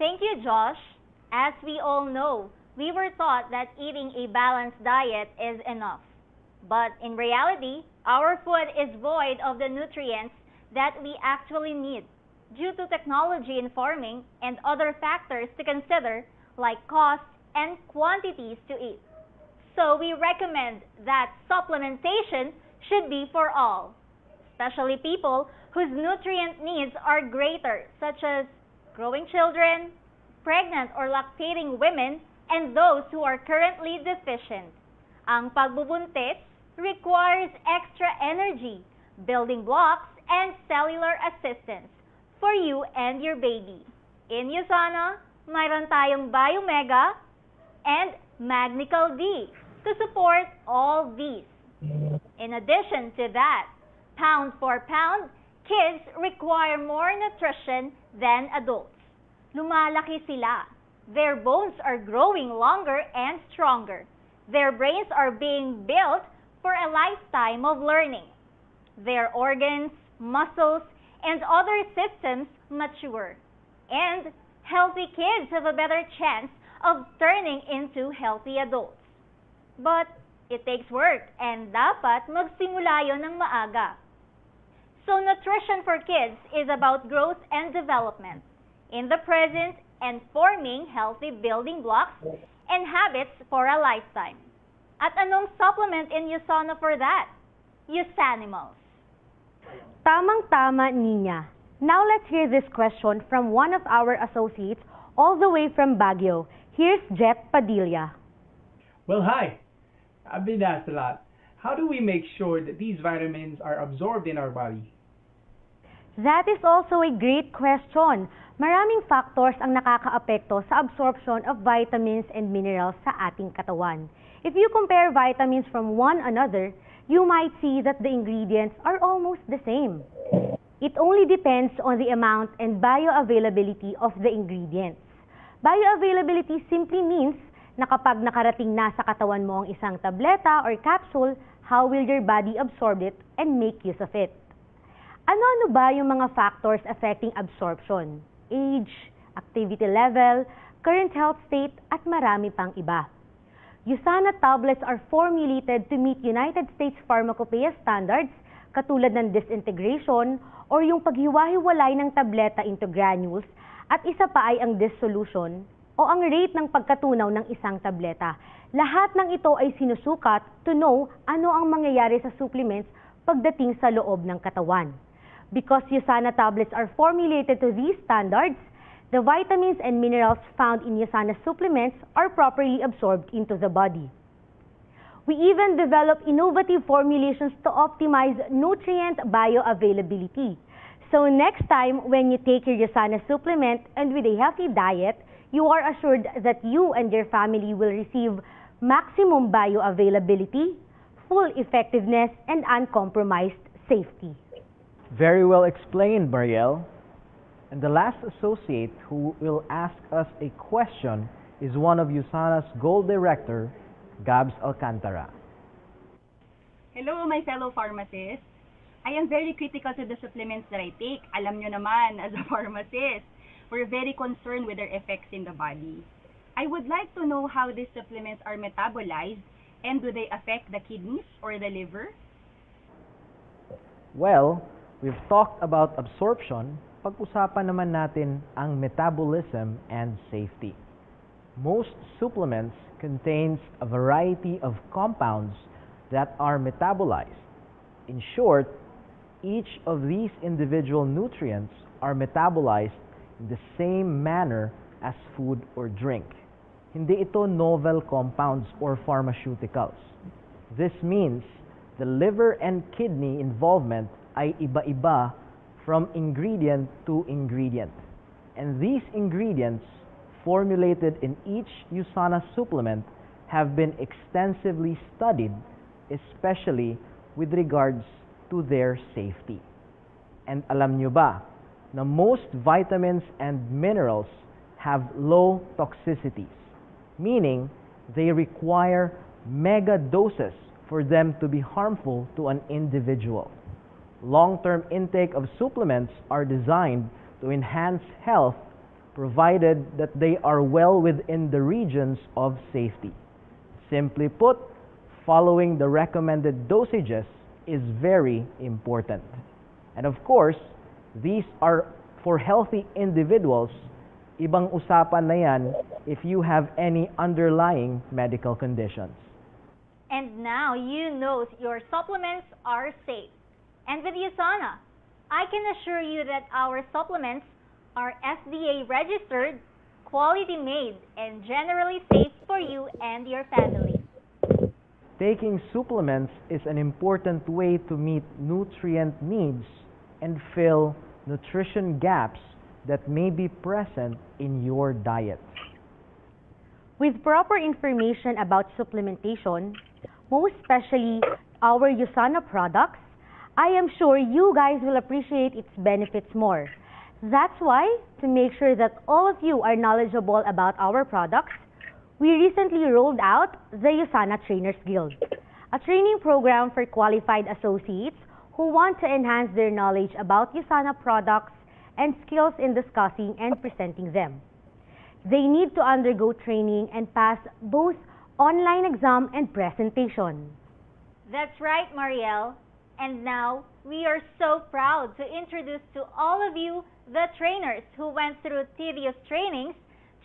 Thank you, Josh. As we all know, we were taught that eating a balanced diet is enough. But in reality, our food is void of the nutrients that we actually need due to technology in farming and other factors to consider like cost and quantities to eat. So we recommend that supplementation should be for all, especially people whose nutrient needs are greater, such as growing children, pregnant or lactating women, and those who are currently deficient. Ang pagbubuntis requires extra energy, building blocks, and cellular assistance for you and your baby. In Usana, mayroon tayong Biomega and Magnical D to support all these. In addition to that, pound for pound, kids require more nutrition than adults. Lumalaki sila. Their bones are growing longer and stronger. Their brains are being built for a lifetime of learning. Their organs, muscles, and other systems mature. And healthy kids have a better chance of turning into healthy adults. But it takes work and dapat magsimula yon ng maaga. So nutrition for kids is about growth and development in the present and forming healthy building blocks and habits for a lifetime. At anong supplement in Usana for that? Usanimals. Tamang-tama, Nina. Now let's hear this question from one of our associates all the way from Baguio. Here's Jet Padilla. Well, hi. I've been asked a lot. How do we make sure that these vitamins are absorbed in our body? That is also a great question. Maraming factors ang nakakaapekto sa absorption of vitamins and minerals sa ating katawan. If you compare vitamins from one another, you might see that the ingredients are almost the same. It only depends on the amount and bioavailability of the ingredients. Bioavailability simply means na kapag nakarating na sa katawan mo ang isang tableta or capsule, how will your body absorb it and make use of it? Ano-ano ba yung mga factors affecting absorption? Age, activity level, current health state, at marami pang iba. Usana tablets are formulated to meet United States Pharmacopeia standards katulad ng disintegration or yung paghiwa-hiwalay ng tableta into granules at isa pa ay ang dissolution o ang rate ng pagkatunaw ng isang tableta. Lahat ng ito ay sinusukat to know ano ang mangyayari sa supplements pagdating sa loob ng katawan. Because Usana tablets are formulated to these standards, the vitamins and minerals found in Usana supplements are properly absorbed into the body. We even develop innovative formulations to optimize nutrient bioavailability. So next time when you take your Usana supplement and with a healthy diet, you are assured that you and your family will receive maximum bioavailability, full effectiveness, and uncompromised safety. Very well explained, Marielle. And the last associate who will ask us a question is one of Usana's Gold Director, Gabs Alcantara. Hello, my fellow pharmacists. I am very critical to the supplements that I take. Alam nyo naman, as a pharmacist, we're very concerned with their effects in the body. I would like to know how these supplements are metabolized and do they affect the kidneys or the liver? Well, we've talked about absorption. Pag-usapan naman natin ang metabolism and safety. Most supplements contains a variety of compounds that are metabolized. In short, each of these individual nutrients are metabolized in the same manner as food or drink. Hindi ito novel compounds or pharmaceuticals. This means the liver and kidney involvement ay iba-iba from ingredient to ingredient. And these ingredients formulated in each Usana supplement have been extensively studied, especially with regards to their safety. And alam nyo ba na most vitamins and minerals have low toxicities, meaning they require mega doses for them to be harmful to an individual. Long-term intake of supplements are designed to enhance health provided that they are well within the regions of safety. Simply put, following the recommended dosages is very important. And of course, these are for healthy individuals. Ibang usapan na yan if you have any underlying medical conditions. And now you know your supplements are safe. And with Usana, I can assure you that our supplements are FDA registered, quality made, and generally safe for you and your family. Taking supplements is an important way to meet nutrient needs and fill nutrition gaps that may be present in your diet. With proper information about supplementation, most especially our Usana products, I am sure you guys will appreciate its benefits more. That's why, to make sure that all of you are knowledgeable about our products, we recently rolled out the Usana Trainers Guild, a training program for qualified associates who want to enhance their knowledge about Usana products and skills in discussing and presenting them. They need to undergo training and pass both online exam and presentation. That's right, Marielle. And now, we are so proud to introduce to all of you the trainers who went through tedious trainings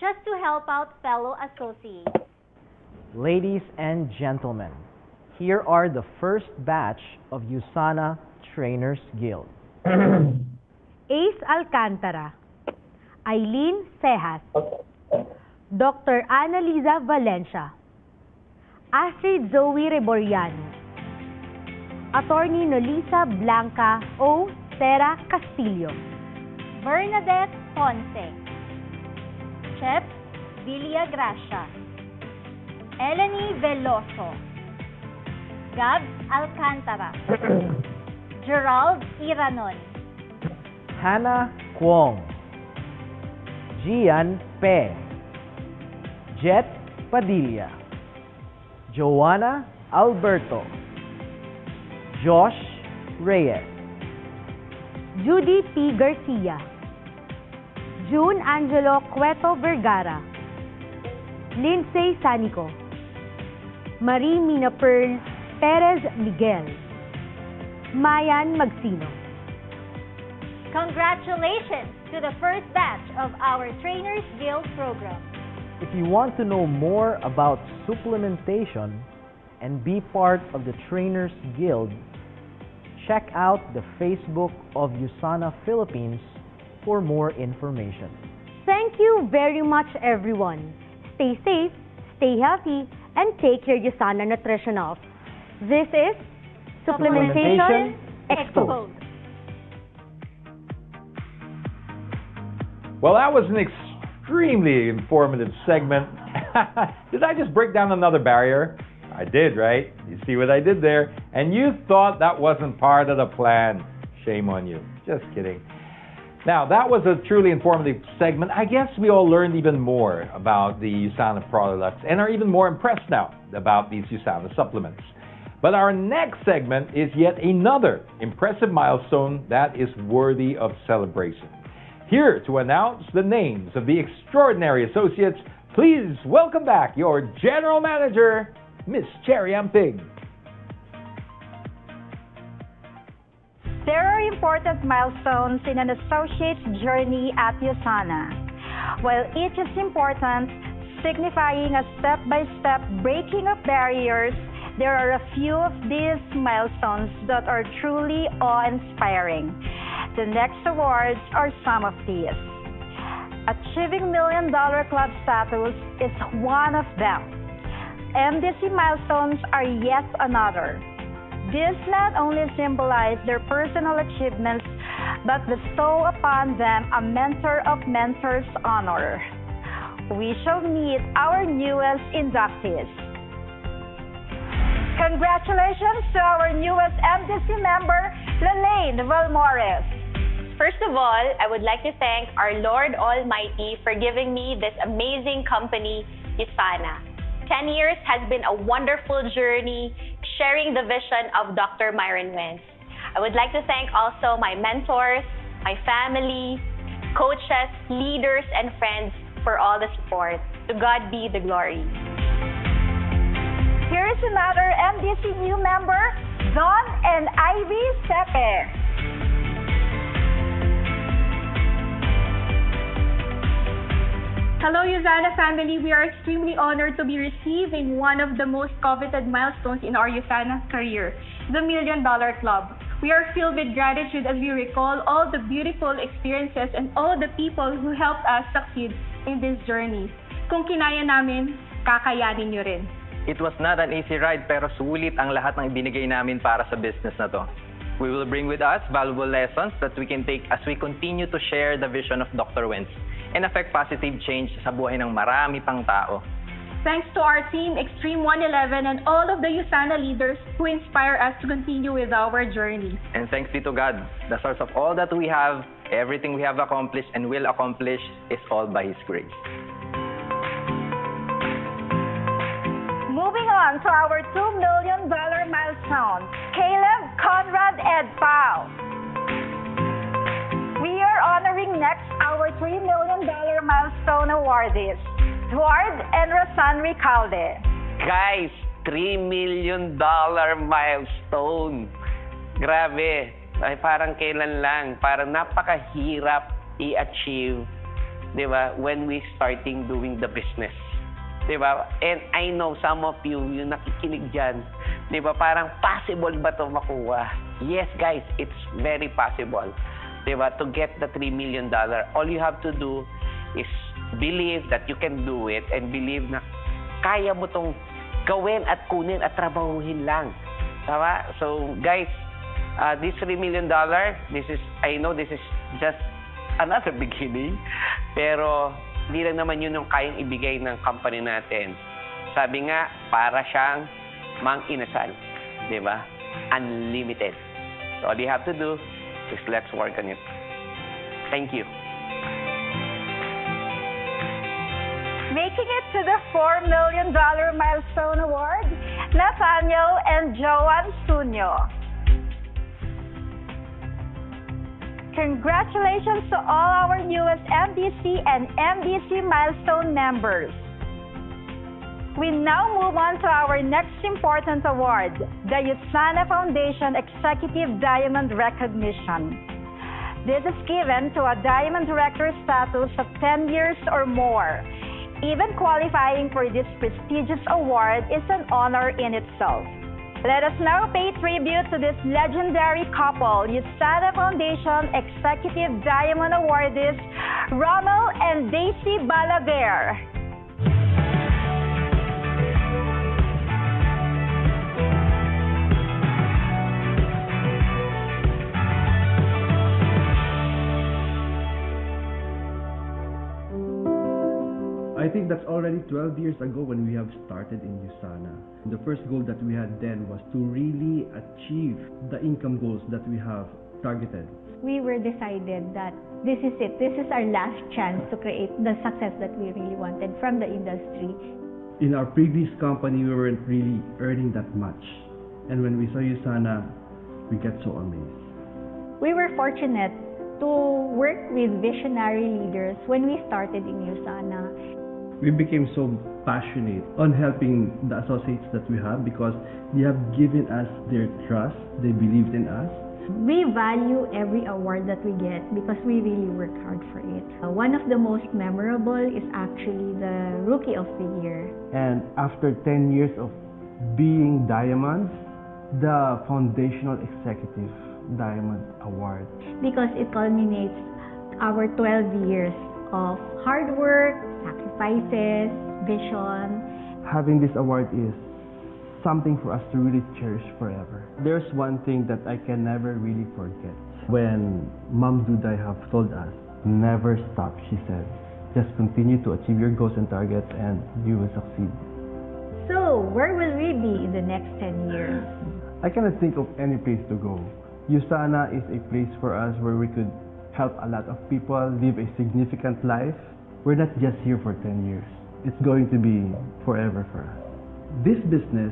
just to help out fellow associates. Ladies and gentlemen, here are the first batch of Usana Trainers Guild. Ace Alcantara, Eileen Cejas, Dr. Annalisa Valencia, Astrid Zoe Reboriano, Attorney Nolisa Blanca O. Terra Castillo, Bernadette Ponce, Chef Villagracia, Eleni Veloso, Gabs Alcantara, Gerald Iranon, Hannah Kwong, Gian Pe, Jet Padilla, Joanna Alberto, Josh Reyes, Judy P. Garcia, June Angelo Cueto Vergara, Lindsay Sanico, Marie Mina Pearl Perez Miguel, Mayan Magsino. Congratulations to the first batch of our Trainers Guild program. If you want to know more about supplementation and be part of the Trainers Guild, check out the Facebook of Usana Philippines for more information. Thank you very much, everyone. Stay safe, stay healthy, and take your Usana Nutritionals. This is Supplementation Exposed. Well, that was an extremely informative segment. Did I just break down another barrier? I did, right? You see what I did there? And you thought that wasn't part of the plan. Shame on you. Just kidding. Now, that was a truly informative segment. I guess we all learned even more about the Usana products and are even more impressed now about these Usana supplements. But our next segment is yet another impressive milestone that is worthy of celebration. Here to announce the names of the extraordinary associates, please welcome back your General Manager, Miss Cherry Ampig. There are important milestones in an associate's journey at Usana. While each is important, signifying a step-by-step breaking of barriers, there are a few of these milestones that are truly awe-inspiring. The next awards are some of these. Achieving $1 Million Club status is one of them. MDC milestones are yet another. These not only symbolize their personal achievements, but bestow upon them a mentor of mentors honor. We shall meet our newest inductees. Congratulations to our newest MDC member, Lelaine Valmores. First of all, I would like to thank our Lord Almighty for giving me this amazing company, Usana. 10 years has been a wonderful journey sharing the vision of Dr. Myron Wentz. I would like to thank also my mentors, my family, coaches, leaders, and friends for all the support. To God be the glory. Here is another MDC new member, Don and Ivy Sepe. Hello, Usana family. We are extremely honored to be receiving one of the most coveted milestones in our Usana career, the $1 Million Club. We are filled with gratitude as we recall all the beautiful experiences and all the people who helped us succeed in this journey. Kung kinaya namin, kakayanin nyo rin. It was not an easy ride, pero sulit ang lahat ng ibinigay namin para sa business na to. We will bring with us valuable lessons that we can take as we continue to share the vision of Dr. Wentz and affect positive change sa buhay ng marami pang tao. Thanks to our team, Extreme 111, and all of the Usana leaders who inspire us to continue with our journey. And thanks be to God, the source of all that we have, everything we have accomplished and will accomplish is all by His grace. Moving on to our $2 million milestone, Caleb, Conrad, and Pao. We are honoring next our $3 million milestone awardees, Eduard and Rosan Ricalde. Guys, $3 million milestone. Grabe. Ay, parang kailan lang. Parang napakahirap i-achieve, di ba, when we starting doing the business. Di ba? And I know some of you, yung nakikinig dyan, di ba, parang possible ba to makuha? Yes, guys, it's very possible. Diba? To get the $3 million, all you have to do is believe that you can do it and believe na kaya mo tong gawin at kunin at trabahuhin lang. Diba? So, guys, this $3 million, I know this is just another beginning, pero hindi lang naman yun yung kayang ibigay ng company natin. Sabi nga, para siyang mang inasal. Diba? Unlimited. So, all you have to do is let's work on it. Thank you. Making it to the $4 million milestone award, Nathaniel and Joan Sunyo. Congratulations to all our newest MDC and MDC milestone members. We now move on to our next important award, the Usana Foundation Executive Diamond Recognition. This is given to a Diamond Director status of 10 years or more. Even qualifying for this prestigious award is an honor in itself. Let us now pay tribute to this legendary couple, Usana Foundation Executive Diamond Awardees, Rommel and Daisy Balaguer. I think that's already 12 years ago when we have started in Usana. The first goal that we had then was to really achieve the income goals that we have targeted. We were decided that this is it. This is our last chance to create the success that we really wanted from the industry. In our previous company, we weren't really earning that much. And when we saw Usana, we get so amazed. We were fortunate to work with visionary leaders when we started in Usana. We became so passionate on helping the associates that we have because they have given us their trust, they believed in us. We value every award that we get because we really work hard for it. One of the most memorable is actually the Rookie of the Year. And after 10 years of being diamonds, the Foundational Executive Diamond Award. Because it culminates our 12 years of hard work, sacrifices, vision. Having this award is something for us to really cherish forever. There's one thing that I can never really forget. When Ma'am Duday have told us, never stop, she said. Just continue to achieve your goals and targets and you will succeed. So, where will we be in the next 10 years? I cannot think of any place to go. Usana is a place for us where we could help a lot of people live a significant life. We're not just here for 10 years. It's going to be forever for us. This business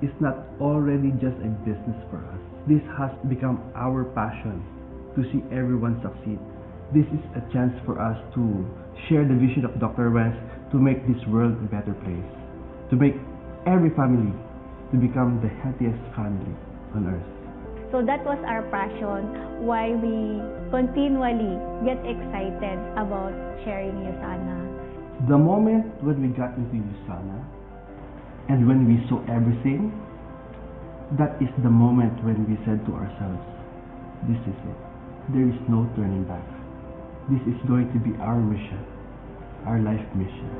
is not already just a business for us. This has become our passion to see everyone succeed. This is a chance for us to share the vision of Dr. Wentz to make this world a better place, to make every family to become the healthiest family on earth. So that was our passion, why we continually get excited about sharing Usana. The moment when we got into Usana, and when we saw everything, that is the moment when we said to ourselves, this is it. There is no turning back. This is going to be our mission, our life mission.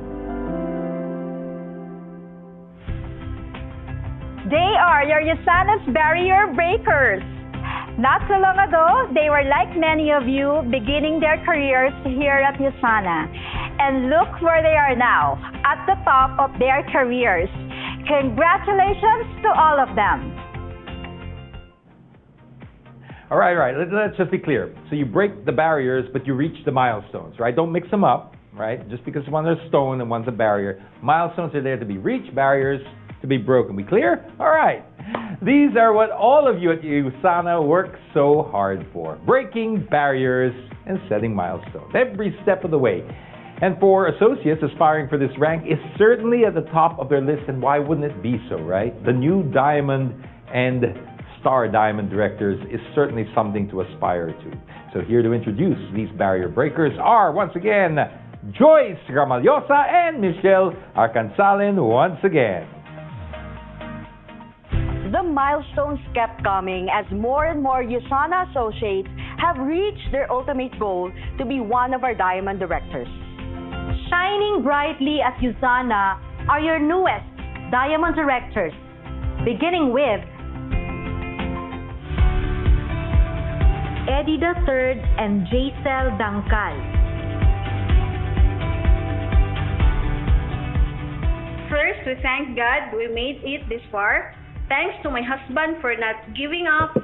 They are your Usana's barrier breakers. Not so long ago, they were like many of you beginning their careers here at Usana. And look where they are now, at the top of their careers. Congratulations to all of them. All right. Let's just be clear. So you break the barriers, but you reach the milestones, right? Don't mix them up, right? Just because one is a stone and one's a barrier. Milestones are there to be reached, barriers to be broken. We clear? All right. These are what all of you at Usana work so hard for. Breaking barriers and setting milestones every step of the way. And for associates aspiring for this rank is certainly at the top of their list, and why wouldn't it be so, right? The new Diamond and Star Diamond directors is certainly something to aspire to. So here to introduce these barrier breakers are, once again, Joyce Ramallosa and Michelle Arcansalin once again. The milestones kept coming as more and more Usana associates have reached their ultimate goal to be one of our Diamond directors. Shining brightly at Usana are your newest Diamond directors, beginning with Eddie III and Jaisel Dangkal. First, we thank God we made it this far. Thanks to my husband for not giving up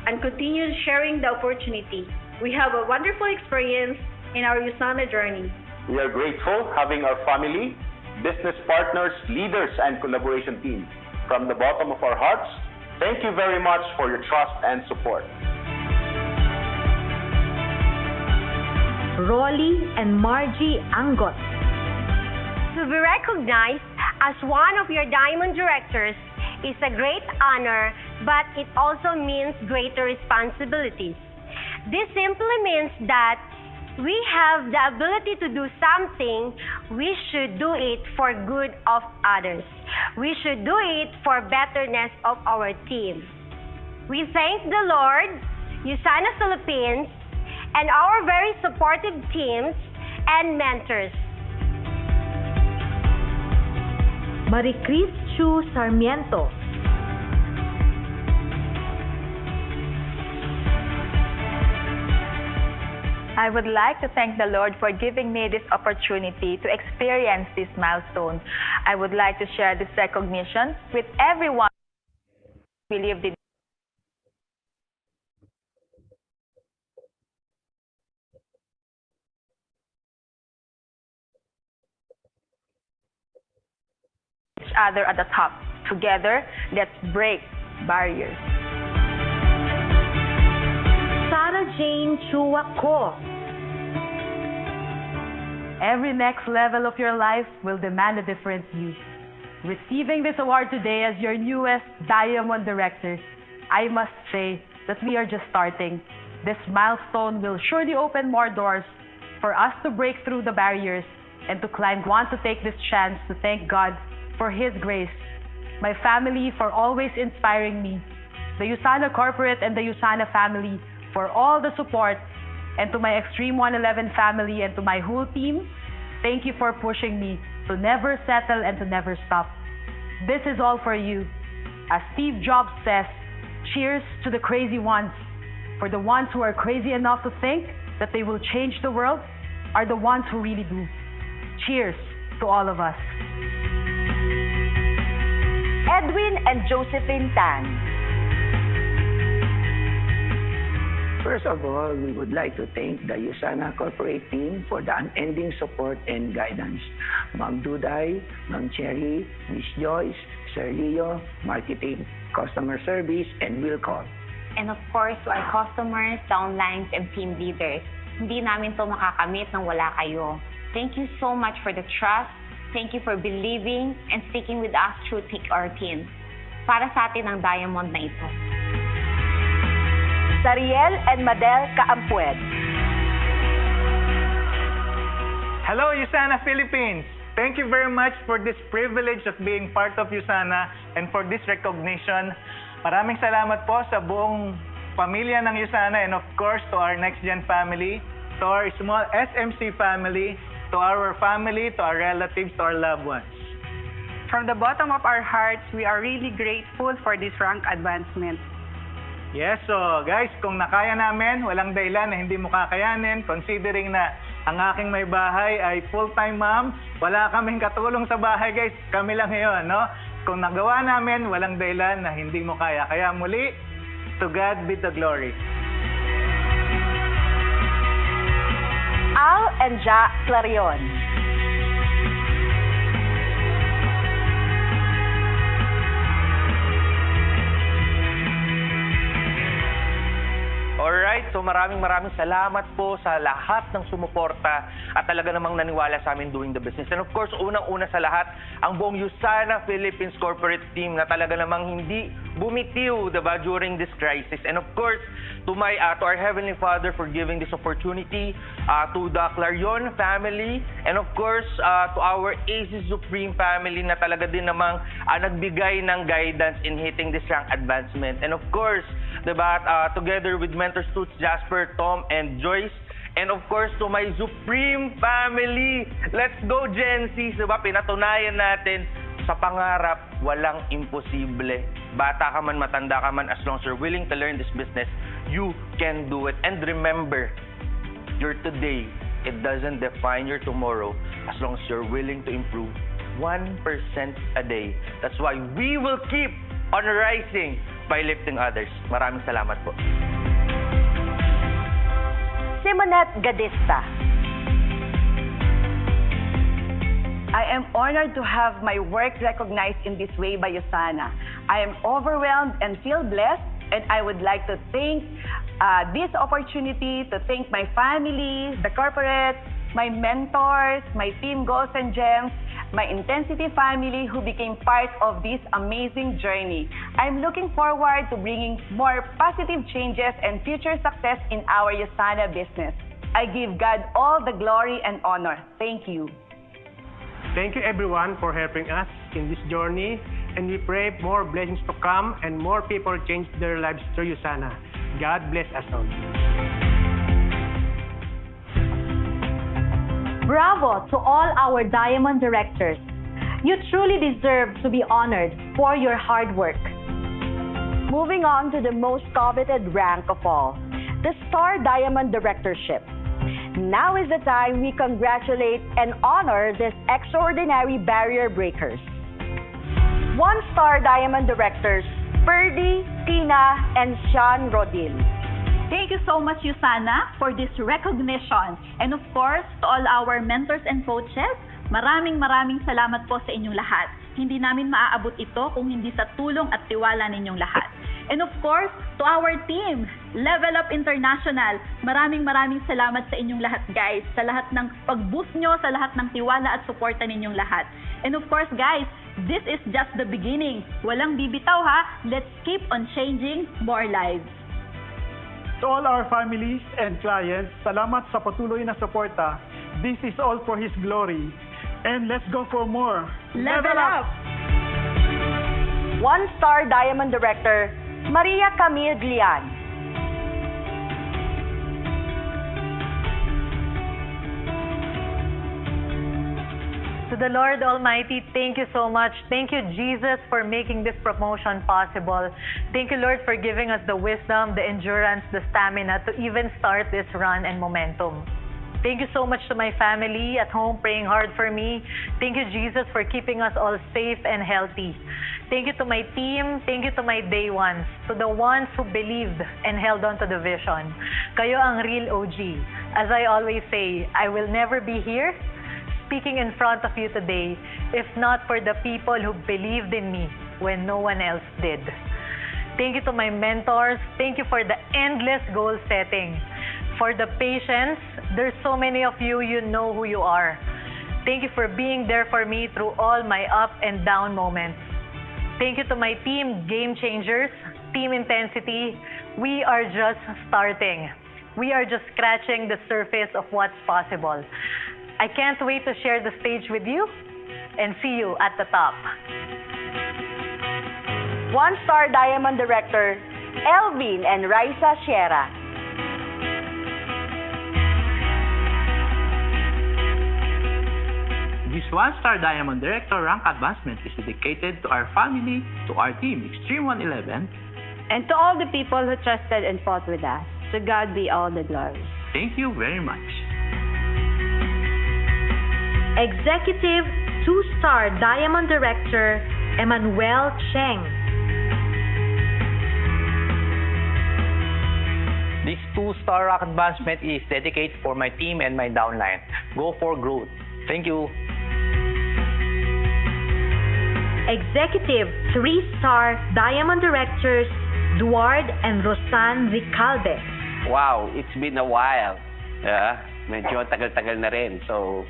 and continue sharing the opportunity. We have a wonderful experience in our Usana journey. We are grateful having our family, business partners, leaders, and collaboration team. From the bottom of our hearts, thank you very much for your trust and support. Rolly and Margie Angot. To be recognized as one of your Diamond directors is a great honor, but it also means greater responsibilities. This simply means that we have the ability to do something. We should do it for good of others. We should do it for betterness of our team. We thank the Lord, Usana Philippines, and our very supportive teams and mentors. Maricris Chu Sarmiento. I would like to thank the Lord for giving me this opportunity to experience this milestone. I would like to share this recognition with everyone who lived in each other at the top. Together, let's break barriers. Sarah Jane Chua Ko. Every next level of your life will demand a different you. Receiving this award today as your newest Diamond Director, I must say that we are just starting. This milestone will surely open more doors for us to break through the barriers and to climb. I want to take this chance to thank God for His grace, my family for always inspiring me, the Usana corporate and the Usana family for all the support, and to my Extreme 111 family and to my whole team, thank you for pushing me to never settle and to never stop. This is all for you. As Steve Jobs says, cheers to the crazy ones. For the ones who are crazy enough to think that they will change the world are the ones who really do. Cheers to all of us. Edwin and Josephine Tan. First of all, we would like to thank the Usana corporate team for the unending support and guidance. Ma'am Duday, Ma'am Cherry, Miss Joyce, Sir Leo, Marketing, Customer Service, and Will Call. And of course, to our customers, downlines, and team leaders. Hindi namin to makakamit nang wala kayo. Thank you so much for the trust. Thank you for believing and sticking with us through thick or thin. Para sa atin ang diamond na ito. Sariel and Madel Kaampued. Hello, Usana Philippines! Thank you very much for this privilege of being part of Usana and for this recognition. Maraming salamat po sa buong pamilya ng Usana and of course to our Next Gen family, to our small SMC family, to our family, to our relatives, to our loved ones. From the bottom of our hearts, we are really grateful for this rank advancement. Yes, so guys, kung nakaya namin, walang dahilan na hindi mo kakayanin, considering na ang aking may bahay ay full-time mom, wala kaming katulong sa bahay guys, kami lang ngayon, no? Kung nagawa namin, walang dahilan na hindi mo kaya. Kaya muli, to God be the glory. Al and Ja Clarion. Alright, so maraming salamat po sa lahat ng sumuporta at talaga namang naniwala sa amin doing the business. And of course, unang-una sa lahat, ang buong Usana Philippines corporate team na talaga namang hindi bumitiw, diba, during this crisis. And of course, to our Heavenly Father for giving this opportunity, to the Clarion family, and of course, to our AC Supreme family na talaga din namang nagbigay ng guidance in hitting this rank advancement. And of course, diba, together with Mentors Toots, Jasper, Tom, and Joyce, and of course, to my Supreme family. Let's go, Gen Z! Diba, pinatunayan natin sa pangarap, walang imposible. Bata ka man, matanda ka man, as long as you're willing to learn this business, you can do it. And remember, your today, it doesn't define your tomorrow as long as you're willing to improve 1% a day. That's why we will keep on rising by lifting others. Maraming salamat po. Simonette Gadista. I am honored to have my work recognized in this way by Usana. I am overwhelmed and feel blessed, and I would like to take this opportunity to thank my family, the corporate, my mentors, my team Goals and Gems, my Intensity family who became part of this amazing journey. I'm looking forward to bringing more positive changes and future success in our Usana business. I give God all the glory and honor. Thank you. Thank you everyone for helping us in this journey, and we pray more blessings to come and more people change their lives through Usana. God bless us all. Bravo to all our Diamond Directors. You truly deserve to be honored for your hard work. Moving on to the most coveted rank of all, the Star Diamond Directorship. Now is the time we congratulate and honor these extraordinary barrier breakers. 1-star Diamond Directors, Ferdy, Tina, and Sean Rodil. Thank you so much, Usana, for this recognition. And of course, to all our mentors and coaches, maraming salamat po sa inyong lahat. Hindi namin maaabot ito kung hindi sa tulong at tiwala ninyong lahat. And of course, to our team, Level Up International, maraming salamat sa inyong lahat guys, sa lahat ng pag-boost nyo, sa lahat ng tiwala at suporta ninyong lahat. And of course guys, this is just the beginning. Walang bibitaw ha, let's keep on changing more lives. To all our families and clients, salamat sa patuloy na suporta. This is all for His glory. And let's go for more. Level up! One-star Diamond Director, Maria Camille Glian. To the Lord Almighty, thank you so much. Thank you, Jesus, for making this promotion possible. Thank you, Lord, for giving us the wisdom, the endurance, the stamina to even start this run and momentum. Thank you so much to my family at home praying hard for me. Thank you, Jesus, for keeping us all safe and healthy. Thank you to my team. Thank you to my day ones, to the ones who believed and held on to the vision. Kayo ang real OG. As I always say, I will never be here speaking in front of you today if not for the people who believed in me when no one else did. Thank you to my mentors. Thank you for the endless goal setting. For the patience, there's so many of you, you know who you are. Thank you for being there for me through all my up and down moments. Thank you to my team, Game Changers, Team Intensity. We are just starting. We are just scratching the surface of what's possible. I can't wait to share the stage with you and see you at the top. One-star Diamond Director, Elvin and Raisa Sierra. This one-star Diamond Director rank advancement is dedicated to our family, to our team, Extreme 111, and to all the people who trusted and fought with us. To God be all the glory. Thank you very much. Executive 2-star Diamond Director, Emmanuel Cheng. This 2-star rank advancement is dedicated for my team and my downline. Go for growth. Thank you. Executive 3-star Diamond Directors, Duard and Rosan Ricalde. Wow, it's been a while. Medyo tagal-tagal na rin. So,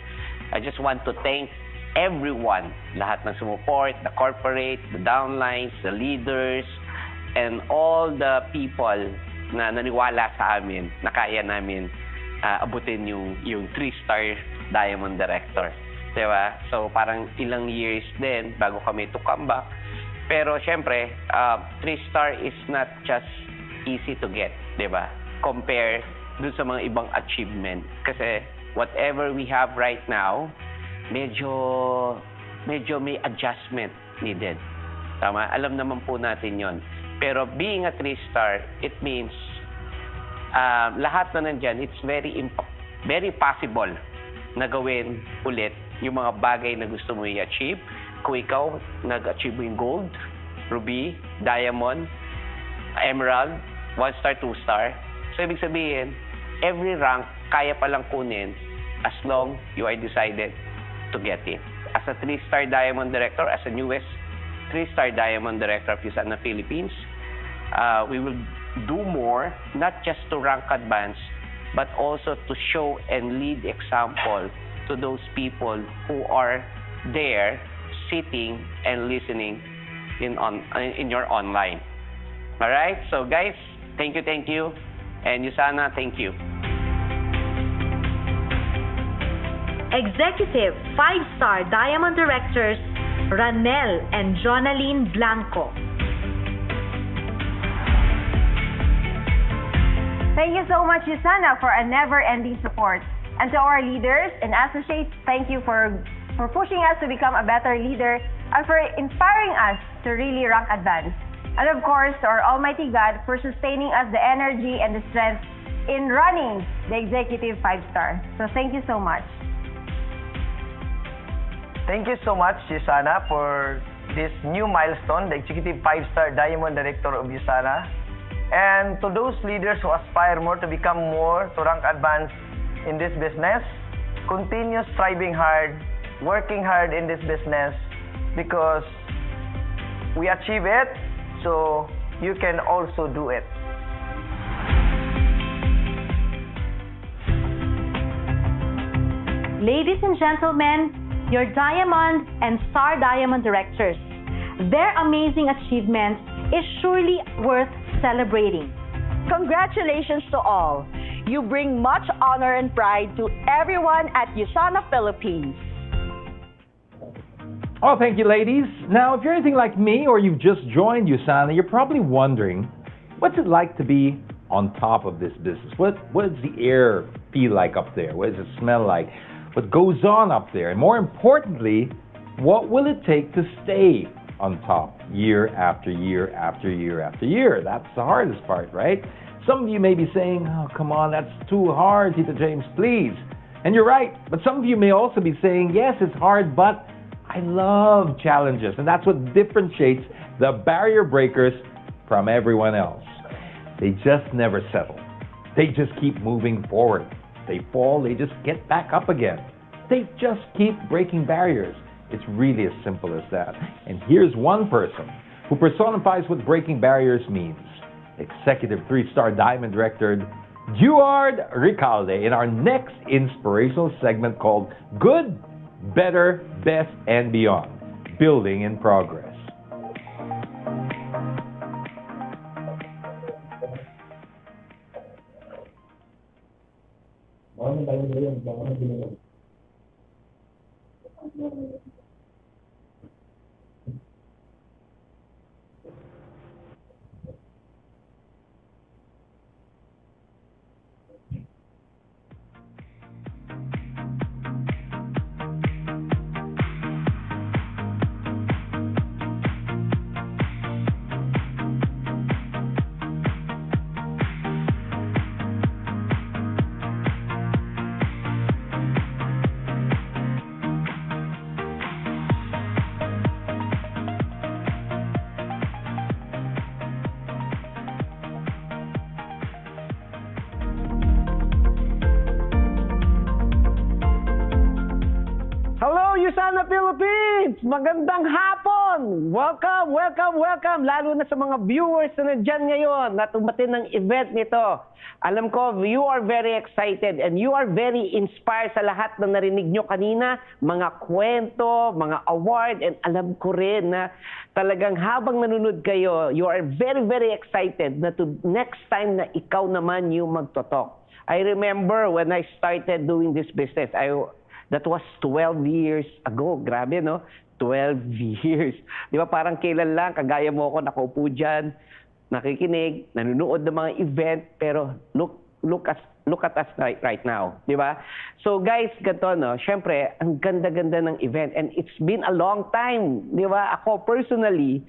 I just want to thank everyone, lahat ng sumuport, the corporate, the downlines, the leaders, and all the people na naniwala sa amin na kaya namin abutin yung 3-star Diamond Director. Diba? So, parang ilang years din bago kami to come back. Pero, syempre, 3-star is not just easy to get, diba? Compare dun sa mga ibang achievement. Kasi, whatever we have right now, medyo may adjustment needed. Tama? Alam naman po natin yon. Pero being a 3-star, it means lahat na nandyan, it's very possible na gawin ulit yung mga bagay na gusto mo i-achieve. Kung ikaw nag-achieve mo yung gold, ruby, diamond, emerald, 1-star, 2-star. So, ibig sabihin, every rank kaya palang kunin as long you are decided to get it. As a 3-star Diamond Director, as a newest 3-star Diamond Director of Usana, Philippines, we will do more, not just to rank advance, but also to show and lead example to those people who are there, sitting and listening in your online. Alright? So guys, thank you. And Usana, thank you. Executive 5-star Diamond Directors, Ranel and Jonaline Blanco. Thank you so much, Usana, for a never-ending support. And to our leaders and associates, thank you for pushing us to become a better leader and for inspiring us to really rank advance. And of course, to our Almighty God for sustaining us the energy and the strength in running the Executive 5-star. So thank you so much. Thank you so much, Usana, for this new milestone, the Executive 5-star Diamond Director of Usana. And to those leaders who aspire more to become more, to rank advance in this business, continue striving hard, working hard in this business, because we achieve it, so you can also do it. Ladies and gentlemen, your Diamond and Star Diamond Directors. Their amazing achievements is surely worth celebrating. Congratulations to all. You bring much honor and pride to everyone at Usana, Philippines. Oh, thank you, ladies. Now, if you're anything like me or you've just joined Usana, you're probably wondering, what's it like to be on top of this business? What does the air feel like up there? What does it smell like? What goes on up there? And more importantly, what will it take to stay on top year after year after year after year? That's the hardest part, right? Some of you may be saying, oh, come on, that's too hard, Tito James, please. And you're right, but some of you may also be saying, yes, it's hard, but I love challenges. And that's what differentiates the barrier breakers from everyone else. They just never settle. They just keep moving forward. They fall, they just get back up again. They just keep breaking barriers. It's really as simple as that. And here's one person who personifies what breaking barriers means. Executive 3-star Diamond Director Duard Ricalde in our next inspirational segment called Good, Better, Best, and Beyond, Building in Progress. Hello, Usana Philippines! Magandang hapon! Welcome, welcome, welcome! Lalo na sa mga viewers na nandyan ngayon na tumatin ng event nito. Alam ko, you are very excited and you are very inspired sa lahat na narinig nyo kanina, mga kwento, mga award, and alam ko rin na talagang habang nanonood kayo, you are very, very excited na to next time na ikaw naman yung magtotalk. I remember when I started doing this business, that was 12 years ago. Grabe, no? 12 years. Di ba parang kailan lang, kagaya mo ako, nakaupo dyan, nakikinig, nanonood ng mga event, pero look at us right now. Di ba? So guys, ganito, no? Siyempre, ang ganda-ganda ng event. And it's been a long time, di ba? Ako personally,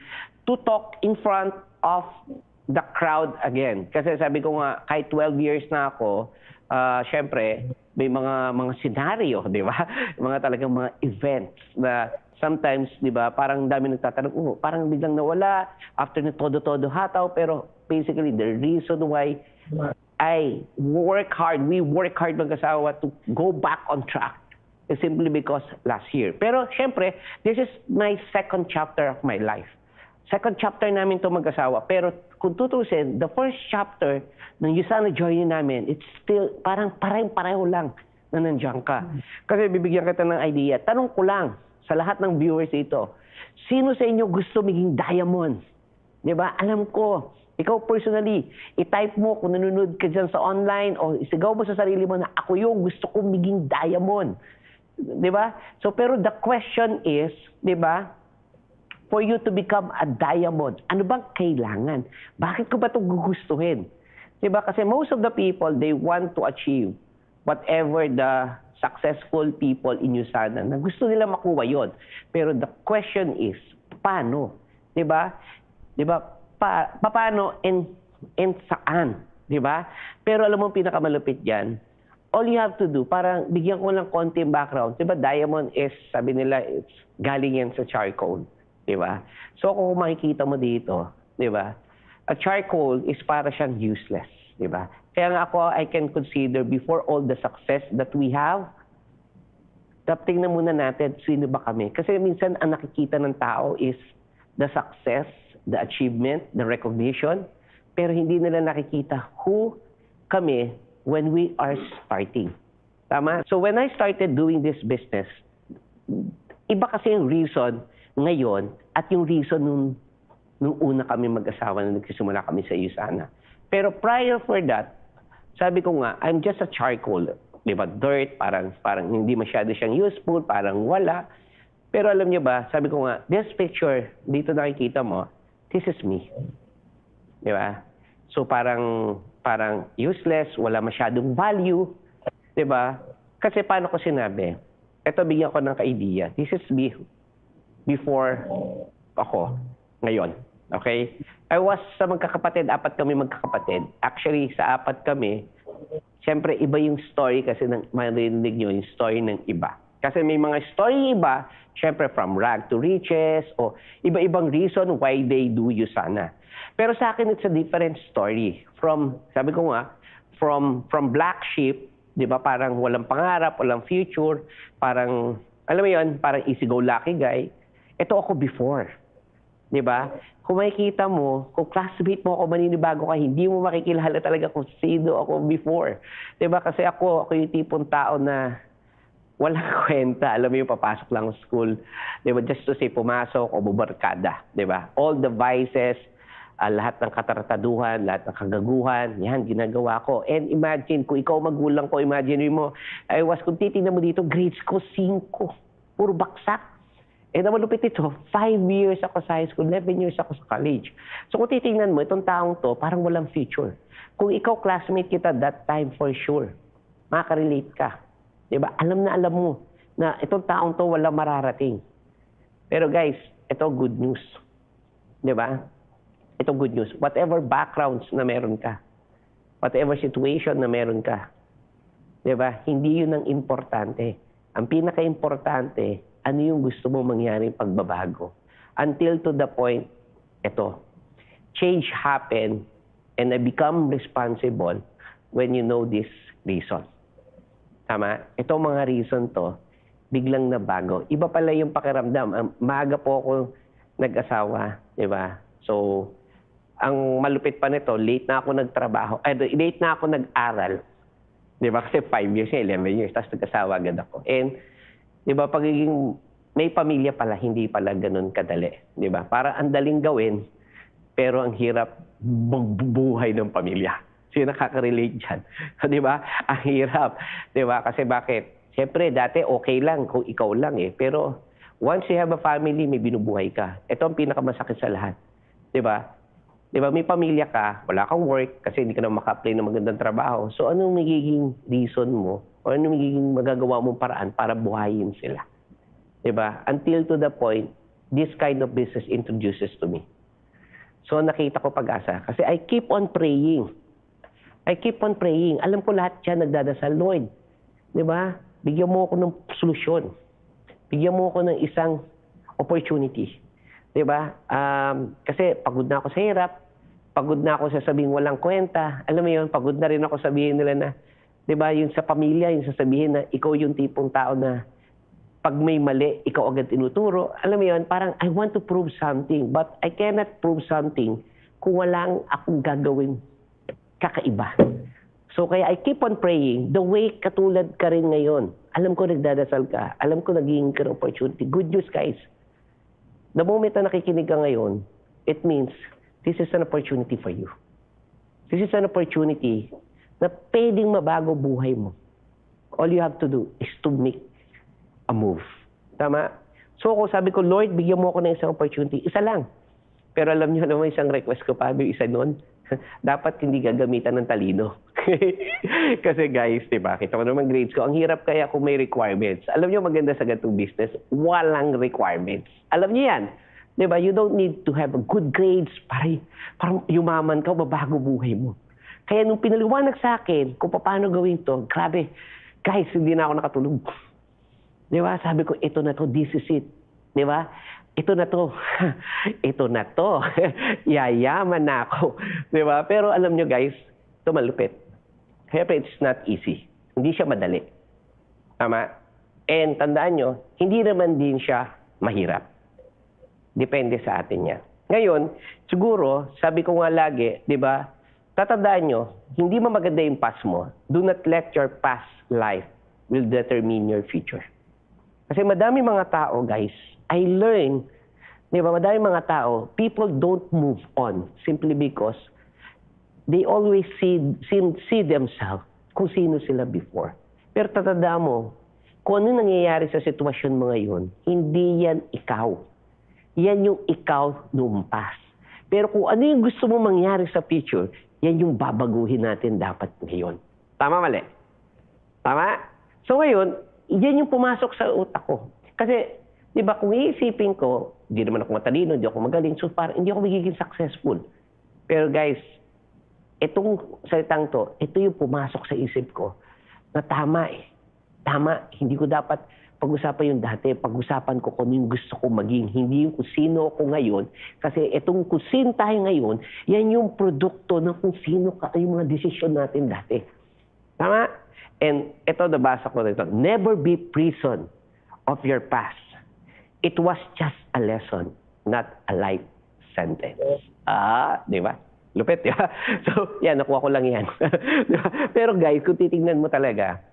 to talk in front of the crowd again. Kasi sabi ko nga, kahit 12 years na ako, siyempre, may mga senaryo, di ba? Mga talagang mga events na sometimes, di ba, parang dami nagtatanong, parang biglang nawala after na todo-todo hataw, pero basically the reason why we work hard mag-asawa to go back on track is simply because last year. Pero syempre, this is my second chapter of my life. Second chapter namin to mag-asawa, pero kung tutusin, the first chapter ng Usana journey namin, it's still parang pareho lang na nandiyan ka. Kasi bibigyan kita ng idea. Tanong ko lang sa lahat ng viewers ito, sino sa inyo gusto maging diamond? Diba? Alam ko, ikaw personally, i-type mo kung nanonood ka dyan sa online o isigaw mo sa sarili mo na ako yung gusto kong maging diamond. Diba? So, pero the question is, diba, for you to become a diamond, ano bang kailangan? Bakit ko ba ito gugustuhin? Diba? Kasi most of the people, they want to achieve whatever the successful people in Usana na gusto nila makuha yon. Pero the question is, paano? Diba? Diba? Paano and saan? Diba? Pero alam mo pinakamalupit yan, all you have to do, parang bigyan ko lang konting background. Diba? Diamond is, sabi nila, it's galing yan sa charcoal. Diba? So kung makikita mo dito, diba? A charcoal is para siyang useless. Diba? Kaya nga ako, I can consider before all the success that we have, dapat tingnan muna natin sino ba kami. Kasi minsan ang nakikita ng tao is the success, the achievement, the recognition, pero hindi nila nakikita who kami when we are starting. Tama? So when I started doing this business, iba kasi yung reason ngayon at yung reason nung una kami mag-asawa na nagsisimula kami sa Usana. Pero prior for that, sabi ko nga, I'm just a charcoal. Diba? Dirt, parang hindi masyado siyang useful, parang wala. Pero alam niyo ba, sabi ko nga, this picture, dito nakikita mo, this is me. Diba? So parang useless, wala masyadong value. Diba? Kasi paano ko sinabi? Ito, bigyan ko ng ka-idea. This is me before ako, ngayon. Okay? I was sa magkakapatid, 4 kami magkakapatid. Actually, sa 4 kami, siyempre, iba yung story kasi marinig nyo yung story ng iba. Kasi may mga story iba, siyempre from rag to riches, o iba-ibang reason why they do Usana. Pero sa akin, it's a different story. Sabi ko nga, from black sheep, di ba, parang walang pangarap, walang future, parang, alam mo yun, parang easy-go-lucky guy. Ito ako before. Di ba? Kung makikita mo, kung classmate mo ako, maninibago ka, hindi mo makikilala talaga kung sino ako before. Di ba? Kasi ako yung tipong tao na walang kwenta. Alam mo yung papasok lang sa school. Di ba? Just to say, pumasok o bubarkada. Di ba? All the vices, lahat ng katarataduhan, lahat ng kagaguhan, yan, ginagawa ko. And imagine, kung ikaw magulang ko, imagine mo, kung titignan mo dito, grades ko 5. Puro baksak. And ang malupit ito, 5 years ako sa high school, 11 years ako sa college. So kung titingnan mo, itong taong to, parang walang future. Kung ikaw classmate kita that time, for sure, makaka-relate ka. Diba? Alam mo na itong taong to walang mararating. Pero guys, ito good news. Diba? Ito good news. Whatever backgrounds na meron ka, whatever situation na meron ka, diba? Hindi yun ang importante. Ang pinaka-importante, ano yung gusto mo mangyari pagbabago. Until to the point, ito, change happen and I become responsible when you know this reason. Tama? Ito mga reason to, biglang nabago. Iba pala yung pakiramdam. Maaga po ako nag-asawa, di ba? So, ang malupit pa nito, late na ako nagtrabaho, late na ako nag-aral. Di ba? Kasi 5 years, 11 years, tapos nag-asawa agad ako. And, di ba, pagiging may pamilya pala, hindi pala ganun kadali. Di ba? Para ang daling gawin, pero ang hirap magbubuhay ng pamilya. Sino nakaka-relate dyan? Di ba? Ang hirap. Di ba? Kasi bakit? Siyempre, dati okay lang kung ikaw lang eh. Pero once you have a family, may binubuhay ka. Ito ang pinakamasakit sa lahat. Di ba? Di ba? May pamilya ka, wala kang work kasi hindi ka na maka-apply ng magandang trabaho. So, anong magiging reason mo? O ano magiging magagawa mong paraan para buhayin sila? Diba? Until to the point, this kind of business introduces to me. So, nakita ko pag-asa. Kasi I keep on praying. I keep on praying. Alam ko lahat yan nagdadasal, Lord. Diba? Bigyan mo ako ng solusyon. Bigyan mo ako ng isang opportunity. Diba? Kasi pagod na ako sa hirap. Pagod na ako sa sabihing walang kwenta. Alam mo yun, pagod na rin ako sabihin nila na, diba, yung sa pamilya, yung sasabihin na ikaw yung tipong tao na pag may mali, ikaw agad tinuturo. Alam mo yun, parang I want to prove something, but I cannot prove something kung walang akong gagawin kakaiba. So kaya I keep on praying, the way katulad ka rin ngayon. Alam ko nagdadasal ka, alam ko naging ka ng opportunity. Good news, guys. The moment na nakikinig ka ngayon, it means this is an opportunity for you. This is an opportunity na pwedeng mabago buhay mo. All you have to do is to make a move. Tama? So ako sabi ko, Lord, bigyan mo ako ng isang opportunity. Isa lang. Pero alam niyo naman isang request ko pa, isa nun, dapat hindi gagamitan ng talino. Kasi guys, diba, kita ko naman grades ko, ang hirap kaya kung may requirements. Alam niyo maganda sa ganitong business, walang requirements. Alam niyo yan. Diba, you don't need to have a good grades para yumaman ka, mabago buhay mo. Kaya nung pinaliwanag sa akin kung paano gawin to, grabe, guys, hindi na ako nakatulog. Di ba? Sabi ko, ito na to, this is it. Di ba? Ito na to. Ito na to. Yayaman na ako. Di ba? Pero alam nyo guys, ito malupit. Kaya it's not easy. Hindi siya madali. Tama? And tandaan nyo, hindi naman din siya mahirap. Depende sa atin yan. Ngayon, siguro, sabi ko nga lagi, di ba, tatandaan nyo, hindi mo maganda yung past mo. Do not let your past life will determine your future. Kasi madami mga tao, guys, I learned, di ba, madami mga tao, people don't move on simply because they always see themselves kung sino sila before. Pero tatandaan mo, kung ano nangyayari sa sitwasyon mo ngayon, hindi yan ikaw. Yan yung ikaw noong past. Pero kung ano yung gusto mo mangyari sa future, yan yung babaguhin natin dapat ngayon. Tama, mali? Tama? So ngayon, yan yung pumasok sa utak ko. Kasi, di ba, kung iisipin ko, hindi naman ako matalino, hindi ako magaling, so parang hindi ako magiging successful. Pero guys, itong salitang to, ito yung pumasok sa isip ko na tama eh. Tama, hindi ko dapat pag-usapan yung dati. Pag-usapan ko kung yung gusto ko maging. Hindi yung kung sino ako ngayon. Kasi itong kung sino tayo ngayon, yan yung produkto ng kung sino ka, yung mga desisyon natin dati. Tama? And ito, nabasa ko dito. Never be prison of your past. It was just a lesson, not a life sentence. Di ba? Lupit, di ba? So, yan, nakuha ko lang yan. Pero guys, kung titignan mo talaga,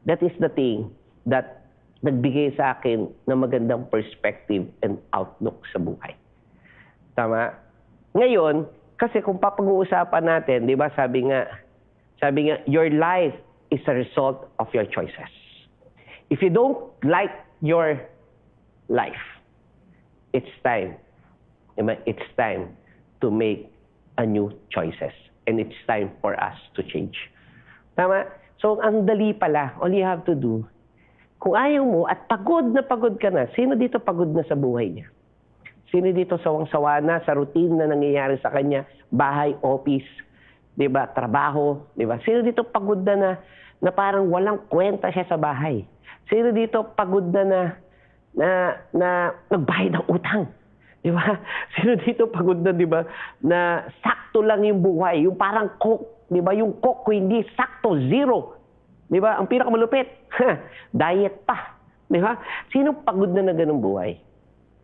that is the thing that nagbigay sa akin ng magandang perspective and outlook sa buhay. Tama? Ngayon, kasi kung papag-uusapan natin, di ba, sabi nga, your life is a result of your choices. If you don't like your life, it's time. It's time to make a new choices. And it's time for us to change. Tama? So, ang dali pala. All you have to do, kung ayaw mo at pagod ka na, sino dito pagod na sa buhay niya? Sino dito sawang-sawa na sa routine na nangyayari sa kanya? Bahay, office, di ba? Trabaho, di ba? Sino dito pagod na parang walang kwenta siya sa bahay? Sino dito pagod na nagbayad ng utang? Di ba? Sino dito pagod na, di ba, na sakto lang yung buhay, yung parang coke, di ba? Yung coke ko hindi sakto, zero. Di ba? Ang pinakamalupit, diet pa. Di ba? Sino pagod na ganung buhay?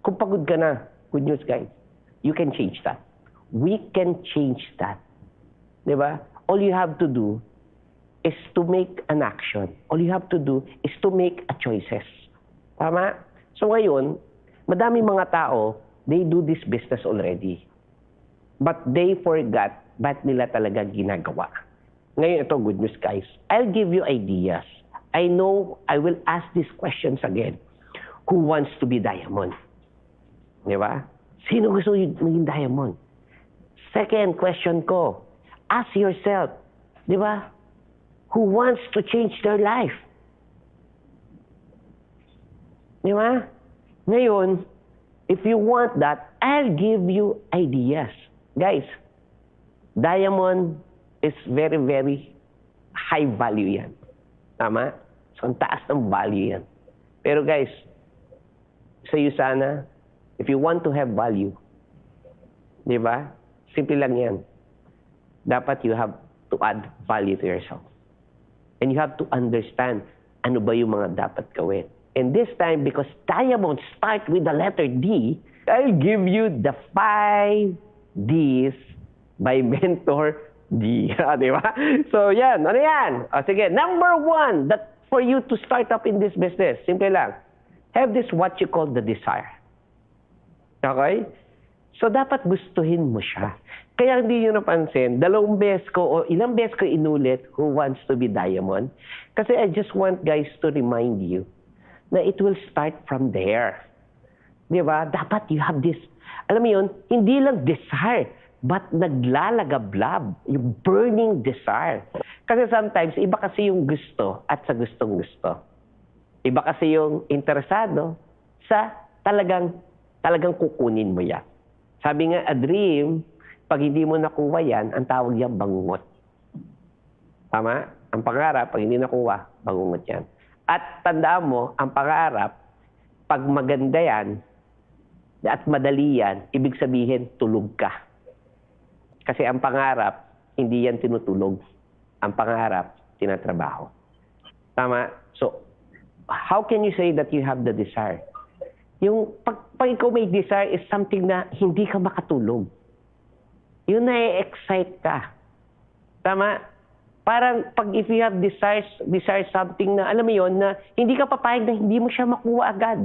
Kung pagod ka na, good news guys, you can change that. We can change that. Di ba? All you have to do is to make an action. All you have to do is to make a choices. Tama? So ngayon, madami mga tao, they do this business already. But they forgot ba't nila talaga ginagawa. Ngayon, ito, good news, guys. I'll give you ideas. I know I will ask these questions again. Who wants to be diamond? Di ba? Sino gusto maging diamond? Second question ko, ask yourself, di ba? Who wants to change their life? Di ba? Ngayon, if you want that, I'll give you ideas. Guys, diamond is very, very high value yan. Tama? So, ang taas ng value yan. Pero guys, sa Usana, if you want to have value, di ba? Simple lang yan. Dapat you have to add value to yourself. And you have to understand ano ba yung mga dapat gawin. And this time, because diamonds start with the letter D, I'll give you the 5 Ds by Mentor D. Di ba? So, yan. Ano yan? O, sige. Number 1, that for you to start up in this business, simple lang. Have this what you call the desire. Okay? So, dapat gustuhin mo siya. Kaya hindi nyo napansin, 2 beses ko o ilang beses ko inulit who wants to be diamond. Kasi I just want guys to remind you na it will start from there. Di ba? Dapat you have this, alam mo yun, hindi lang desire, but naglalagablab, yung burning desire. Kasi sometimes, iba kasi yung gusto at sa gustong-gusto. Iba kasi yung interesado sa talagang kukunin mo yan. Sabi nga, a dream, pag hindi mo nakuha yan, ang tawag yan, bangungot. Tama? Ang pangarap, pag hindi nakuha, bangungot yan. At tandaan mo, ang pangarap, pag maganda yan, at madali yan, ibig sabihin, tulog ka. Kasi ang pangarap, hindi yan tinutulog. Ang pangarap, tinatrabaho. Tama? So, how can you say that you have the desire? Yung pag ikaw may desire is something na hindi ka makatulog. Yun na-excite ka. Tama? Parang pag if you have desire something na, alam mo yun, na hindi ka papayag na hindi mo siya makuha agad.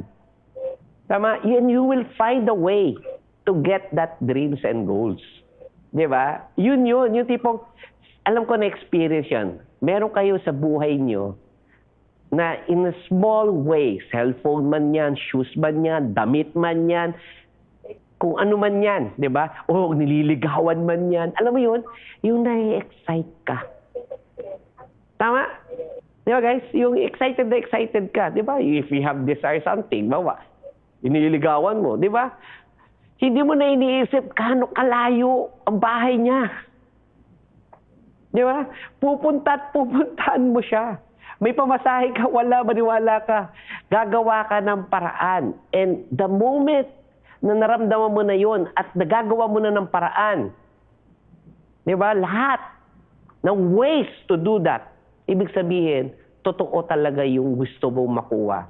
Tama? You will find a way to get that dreams and goals. Di ba? Yun. Yung tipong, alam ko na experience yan. Meron kayo sa buhay nyo na in a small way, cellphone man yan, shoes man yan, damit man yan, kung ano man yan, di ba? O nililigawan man yan. Alam mo yun? Yung na-excite ka. Tama? Di ba guys? Yung excited ka. Di ba? If you have desire something, bawa, iniligawan mo. Di ba? Hindi mo na iniisip kano kalayo ang bahay niya. Di ba? Pupuntahan mo siya. May pamasahe ka, wala, maniwala ka. Gagawa ka ng paraan. And the moment na naramdaman mo na yun at nagagawa mo na ng paraan, di ba? Lahat ng ways to do that, ibig sabihin, totoo talaga yung gusto mong makuha,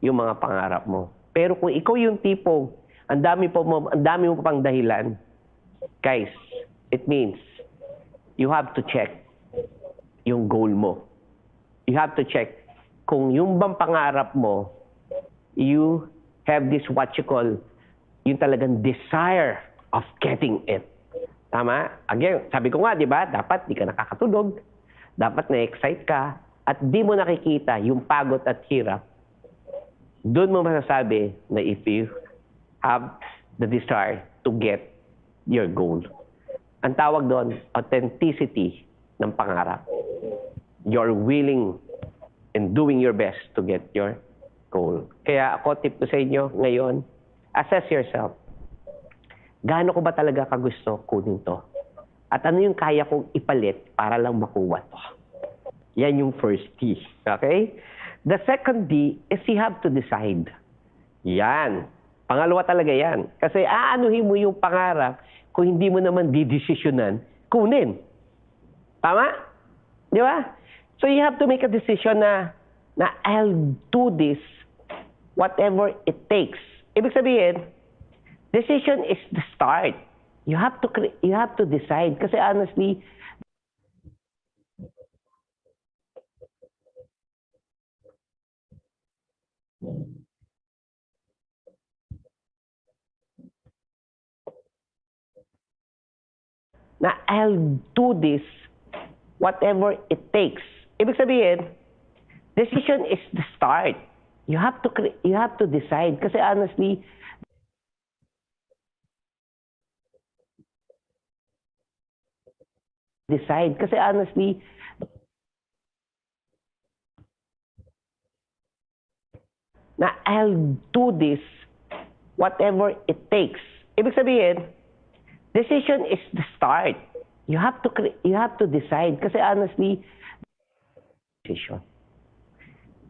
yung mga pangarap mo. Pero kung ikaw yung tipong, ang dami mo pang dahilan, guys, it means you have to check yung goal mo. You have to check kung yung bang pangarap mo, you have this what you call, yung talagang desire of getting it. Tama? Again, sabi ko nga, di ba, dapat di ka nakakatulog, dapat na-excite ka, at di mo nakikita yung pagod at hirap. Doon mo masasabi na if you have the desire to get your goal. Ang tawag doon, authenticity ng pangarap. You're willing and doing your best to get your goal. Kaya ako, tip ko sa inyo ngayon, assess yourself. Gaano ko ba talaga kagusto kunin to? At ano yung kaya kong ipalit para lang makuha to? Yan yung first D. Okay? The second D is you have to decide. Yan. Pangalawa talaga yan. Kasi aanuhin mo yung pangarap kung hindi mo naman didesisyonan, kunin. Tama? Di ba? So you have to make a decision na I'll do this whatever it takes. Ibig sabihin, decision is the start. You have to decide. Kasi honestly, na I'll do this whatever it takes. Ibig sabihin, decision is the start. You have to decide. Kasi honestly, na I'll do this whatever it takes. Ibig sabihin, decision is the start. You have to decide. Kasi honestly, decision.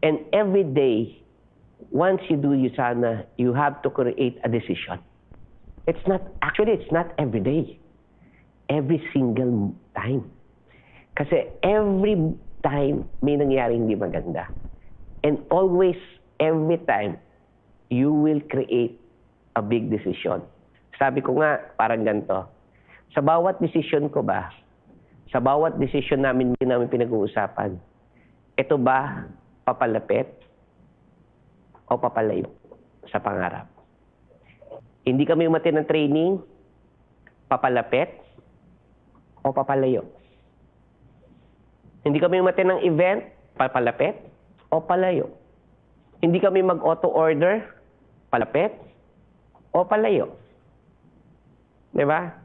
And every day, once you do Usana, you have to create a decision. It's not every day. Every single time. Kasi every time may nangyaring hindi maganda. And always, every time, you will create a big decision. Sabi ko nga, parang ganito. Sa bawat decision ko ba, sa bawat decision namin pinag-uusapan, ito ba papalapit o papalayo sa pangarap? Hindi kami umati ng training, papalapit o papalayo? Hindi kami umati ng event, papalapit o palayo? Hindi kami mag-auto order, palapit o palayo? Diba?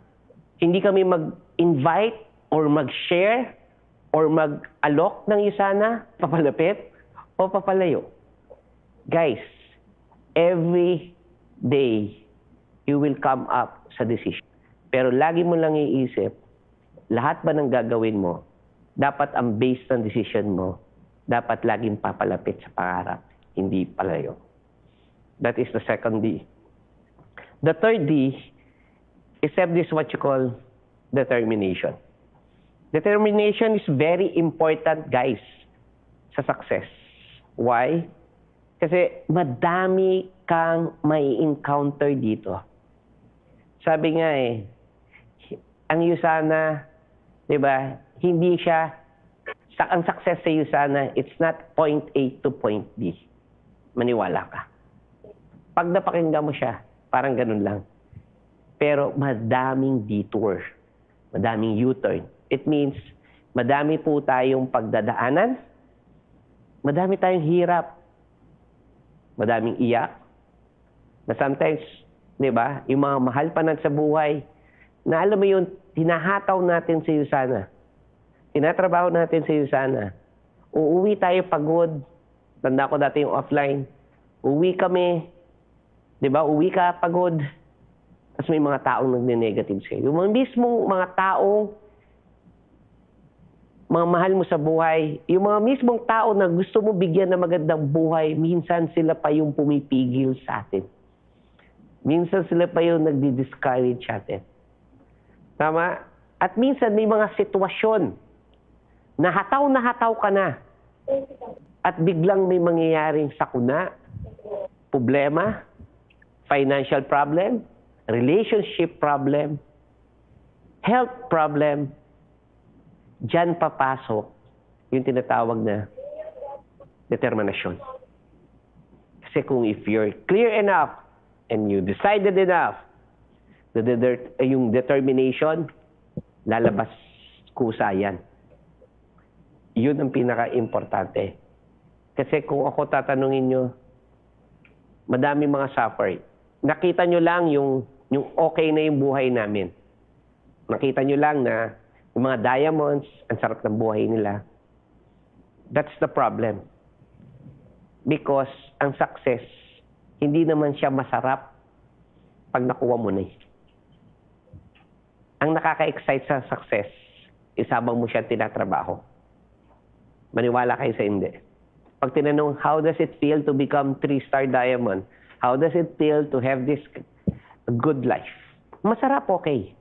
Hindi kami mag-invite or mag-share or mag-alok ng Usana, papalapit o papalayo? Guys, every day, you will come up sa decision. Pero lagi mo lang iisip, lahat ba ng gagawin mo, dapat ang base ng decision mo, dapat laging papalapit sa pangarap, hindi palayo. That is the second D. The third D is this what you call determination. Determination is very important, guys, sa success. Why? Kasi madami kang may encounter dito. Sabi nga ang Usana, di ba, hindi siya, ang success sa Usana, it's not point A to point B. Maniwala ka. Pag napakinggan mo siya, parang ganun lang. Pero madaming detour, madaming U-turn. It means, madami po tayong pagdadaanan, madami tayong hirap, madaming iyak, na sometimes, di ba, yung mga mahal pa sa buhay, na alam mo yun, tinahataw natin sa Usana. Tinatrabaho natin sa Usana. Uuwi tayo pagod. Tanda ko dati yung offline. Uwi kami, di ba, uwi ka pagod. Tapos may mga taong nagne-negative sa'yo. Yung mga mismong mga taong mga mahal mo sa buhay, yung mga mismong tao na gusto mo bigyan ng magandang buhay, minsan sila pa yung pumipigil sa atin. Minsan sila pa yung nagdi-discourage sa atin. Tama? At minsan may mga sitwasyon na hataw ka na. At biglang may mangyayaring sakuna, problema, financial problem, relationship problem, health problem. Diyan papasok yung tinatawag na determinasyon. Kasi kung if you're clear enough and you decided enough, yung determination, lalabas kusa yan. Yun ang pinaka-importante. Kasi kung ako tatanungin nyo, madami mga suffer. Nakita nyo lang yung okay na yung buhay namin. Nakita nyo lang na yung mga diamonds, ang sarap ng buhay nila. That's the problem. Because ang success, hindi naman siya masarap pag nakuha mo na. Ang nakaka-excite sa success, isabang mo siya tinatrabaho. Maniwala kayo sa hindi. Pag tinanong, how does it feel to become 3-star diamond? How does it feel to have this good life? Masarap, okay.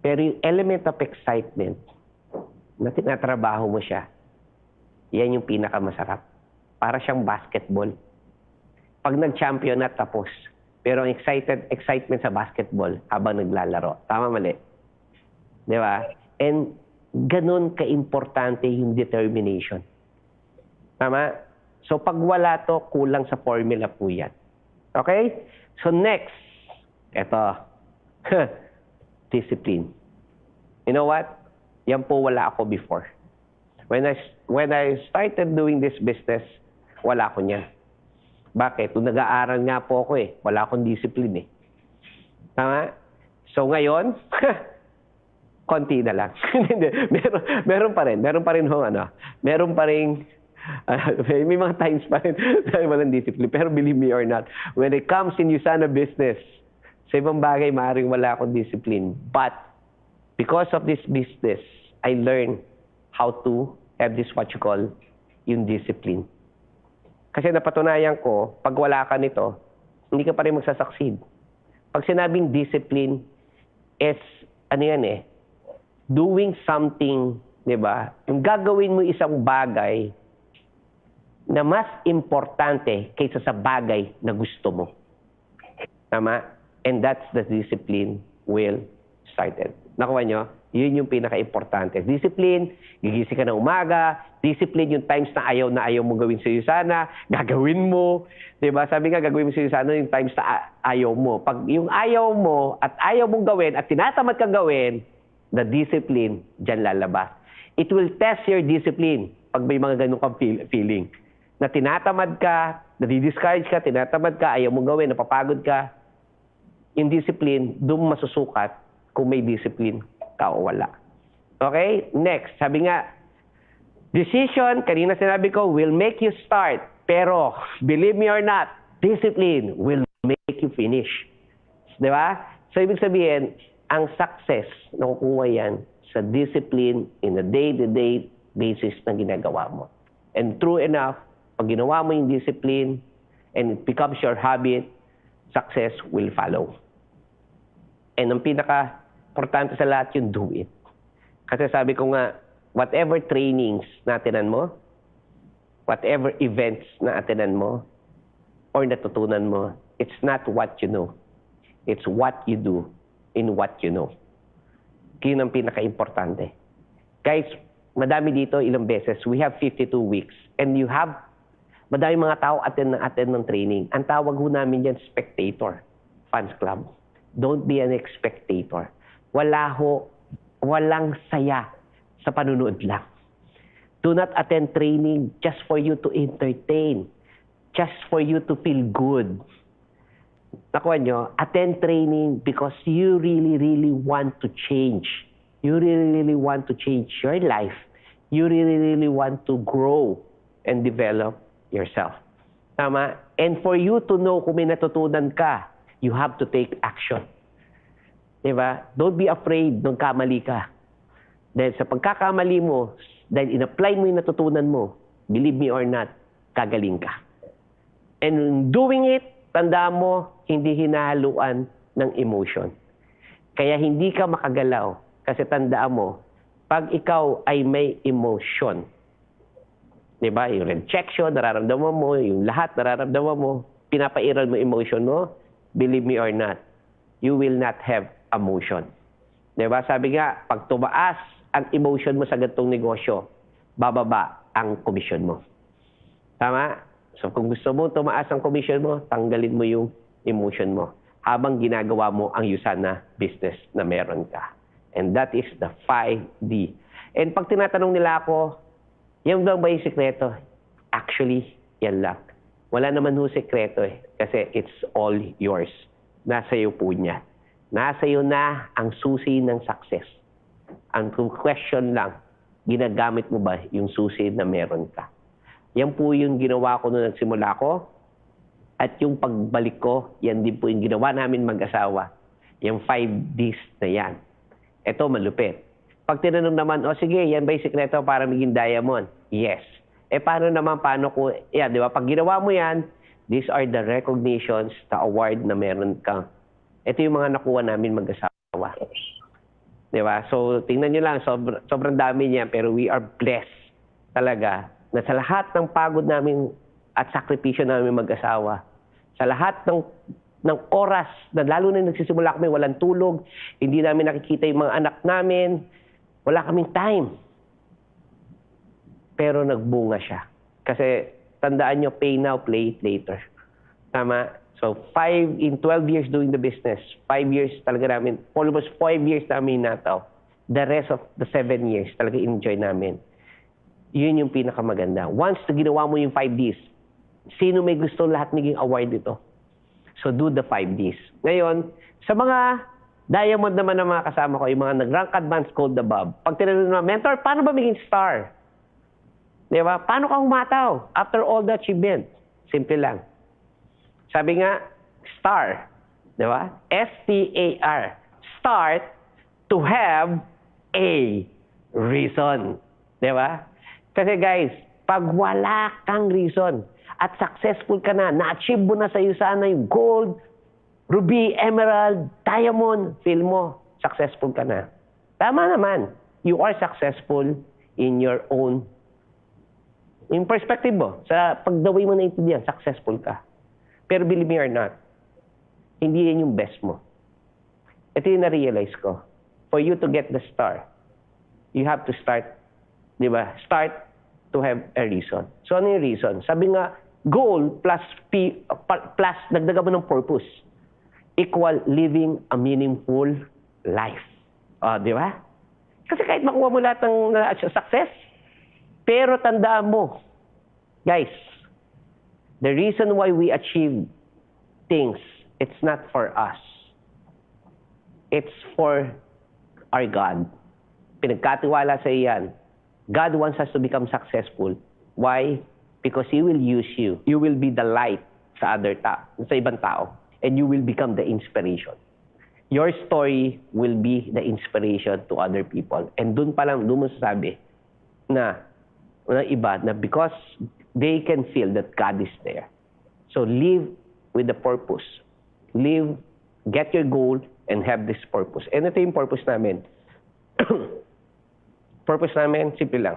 Pero yung element of excitement na tinatrabaho mo siya, yan yung pinakamasarap. Para siyang basketball. Pag nag-champion na tapos, pero ang excitement sa basketball habang naglalaro. Tama, mali? Di ba? And ganun ka-importante yung determination. Tama? So pag wala to, kulang sa formula po yan. Okay? So next, eto. Discipline. You know what? Yan po wala ako before. When I started doing this business, wala ako niyan. Bakit? Kung nag-aaral nga po ako wala akong discipline Tama? So ngayon, konti na lang. meron pa rin. Meron pa rin may mga times pa rin na walang discipline. Pero believe me or not, when it comes in Usana business, sa ibang bagay, maaaring wala akong discipline. But, because of this business, I learned how to have this what you call yung discipline. Kasi napatunayan ko, pag wala ka nito, hindi ka pa rin magsasucceed. Pag sinabing discipline, it's, doing something, di ba? Yung gagawin mo isang bagay na mas importante kaysa sa bagay na gusto mo. Tama? And that's the discipline will started. Nakuha nyo? Yun yung pinaka-importante. Discipline, gigising ka ng umaga. Discipline yung times na ayaw mong gawin sa Usana, gagawin mo. Diba? Sabi nga, gagawin mo sa Usana yung times na ayaw mo. Pag yung ayaw mo at ayaw mong gawin at tinatamad kang gawin, the discipline dyan lalabas. It will test your discipline pag may mga ganun kang feeling. Na tinatamad ka, nadi-discourage ka, tinatamad ka, ayaw mong gawin, napapagod ka. Yung discipline, doon masusukat kung may discipline ka o wala. Okay? Next, sabi nga, decision, kanina sinabi ko, will make you start. Pero, believe me or not, discipline will make you finish. Di ba? So, ibig sabihin, ang success, nakukuha yan sa discipline in a day-to-day basis na ginagawa mo. And true enough, pag ginawa mo yung discipline and it becomes your habit, success will follow. And ang pinaka-importante sa lahat yung do it. Kasi sabi ko nga, whatever trainings natinan mo, whatever events na attenan mo or natutunan mo, it's not what you know. It's what you do in what you know. Yun ang pinaka-importante. Guys, madami dito, ilang beses. We have 52 weeks. And you have, madami mga tao attend ng training. Ang tawag ho namin yan, spectator. Fans club. Don't be an spectator. Walang saya sa panunood lang. Do not attend training just for you to entertain. Just for you to feel good. Nakuha nyo, attend training because you really, really want to change. You really, really want to change your life. You really, really want to grow and develop yourself. Tama? And for you to know kung may natutunan ka, you have to take action. Diba? Don't be afraid nung kamali ka. Dahil sa pagkakamali mo, dahil in-apply mo yung natutunan mo, believe me or not, kagaling ka. And doing it, tandaan mo, hindi hinahaluan ng emotion. Kaya hindi ka makagalaw. Kasi tandaan mo, pag ikaw ay may emotion, diba? Yung rejection, nararamdaman mo, yung lahat nararamdaman mo, pinapairal mo emotion mo, believe me or not, you will not have emotion. Diba? Sabi nga, pag tumaas ang emotion mo sa ganitong negosyo, bababa ang commission mo. Tama? So kung gusto mo tumaas ang commission mo, tanggalin mo yung emotion mo habang ginagawa mo ang Usana business na meron ka. And that is the 5D. And pag tinatanong nila ako, yan daw ba yung sekreto? Actually, yan lang. Wala naman ho sekreto eh. Kasi it's all yours. Nasa iyo po niya. Nasa iyo na ang susi ng success. Ang question lang, ginagamit mo ba yung susi na meron ka? Yan po yung ginawa ko nung nagsimula ko. At yung pagbalik ko, yan din po yung ginawa namin mag-asawa. Yung 5Ds na yan. Ito, malupit. Pag tinanong naman, sige, yan ba yung sekreto para maging diamond? Yes. Paano ko, yan, di ba? Pag ginawa mo yan, these are the recognitions, the award na meron kang. Ito yung mga nakuha namin mag-asawa. Di ba? So, tingnan nyo lang, sobrang dami niya, pero we are blessed talaga na sa lahat ng pagod namin at sakripisyo namin mag-asawa, sa lahat ng oras, na lalo na nagsisimula kami, walang tulog, hindi namin nakikita yung mga anak namin, wala kaming time. Pero nagbunga siya. Kasi tandaan nyo, pay now, play it later. Tama? So, 12 years doing the business, 5 years talaga namin, almost 5 years namin nataw. The rest of the 7 years, talaga enjoy namin. Yun yung pinakamaganda. Once na ginawa mo yung 5Ds, sino may gusto lahat maging award dito? So, do the 5Ds. Ngayon, sa mga diamond naman ng mga kasama ko, yung mga nag-rank advanced gold above, pag tinanong na, mentor, paano ba maging star? Di ba? Paano ka humataw after all the achievement? Simple lang. Sabi nga, star. Di ba? S-T-A-R. Start to have a reason. Di ba? Kasi guys, pag wala kang reason at successful ka na-achieve mo na sa Usana yung gold, ruby, emerald, diamond, feel mo, successful ka na. Tama naman. You are successful in your own, in perspective mo, sa pagdaway mo na intindihan, successful ka. Pero believe me or not, hindi yan yung best mo. Ito yung na-realize ko. For you to get the star, you have to start, di ba? Start to have a reason. So ano yung reason? Sabi nga, goal plus dagdagan mo ng purpose equal living a meaningful life. Di ba? Kasi kahit makuha mo lahat ng success, pero tandaan mo, guys, the reason why we achieve things, it's not for us. It's for our God. Pinagkatiwala sa iyan. God wants us to become successful. Why? Because He will use you. You will be the light sa ibang tao. And you will become the inspiration. Your story will be the inspiration to other people. And dun pa lang, dun mo sasabi na iba, na because they can feel that God is there. So live with the purpose. Live, get your goal, and have this purpose. And ito yung purpose namin. Purpose namin, simple lang.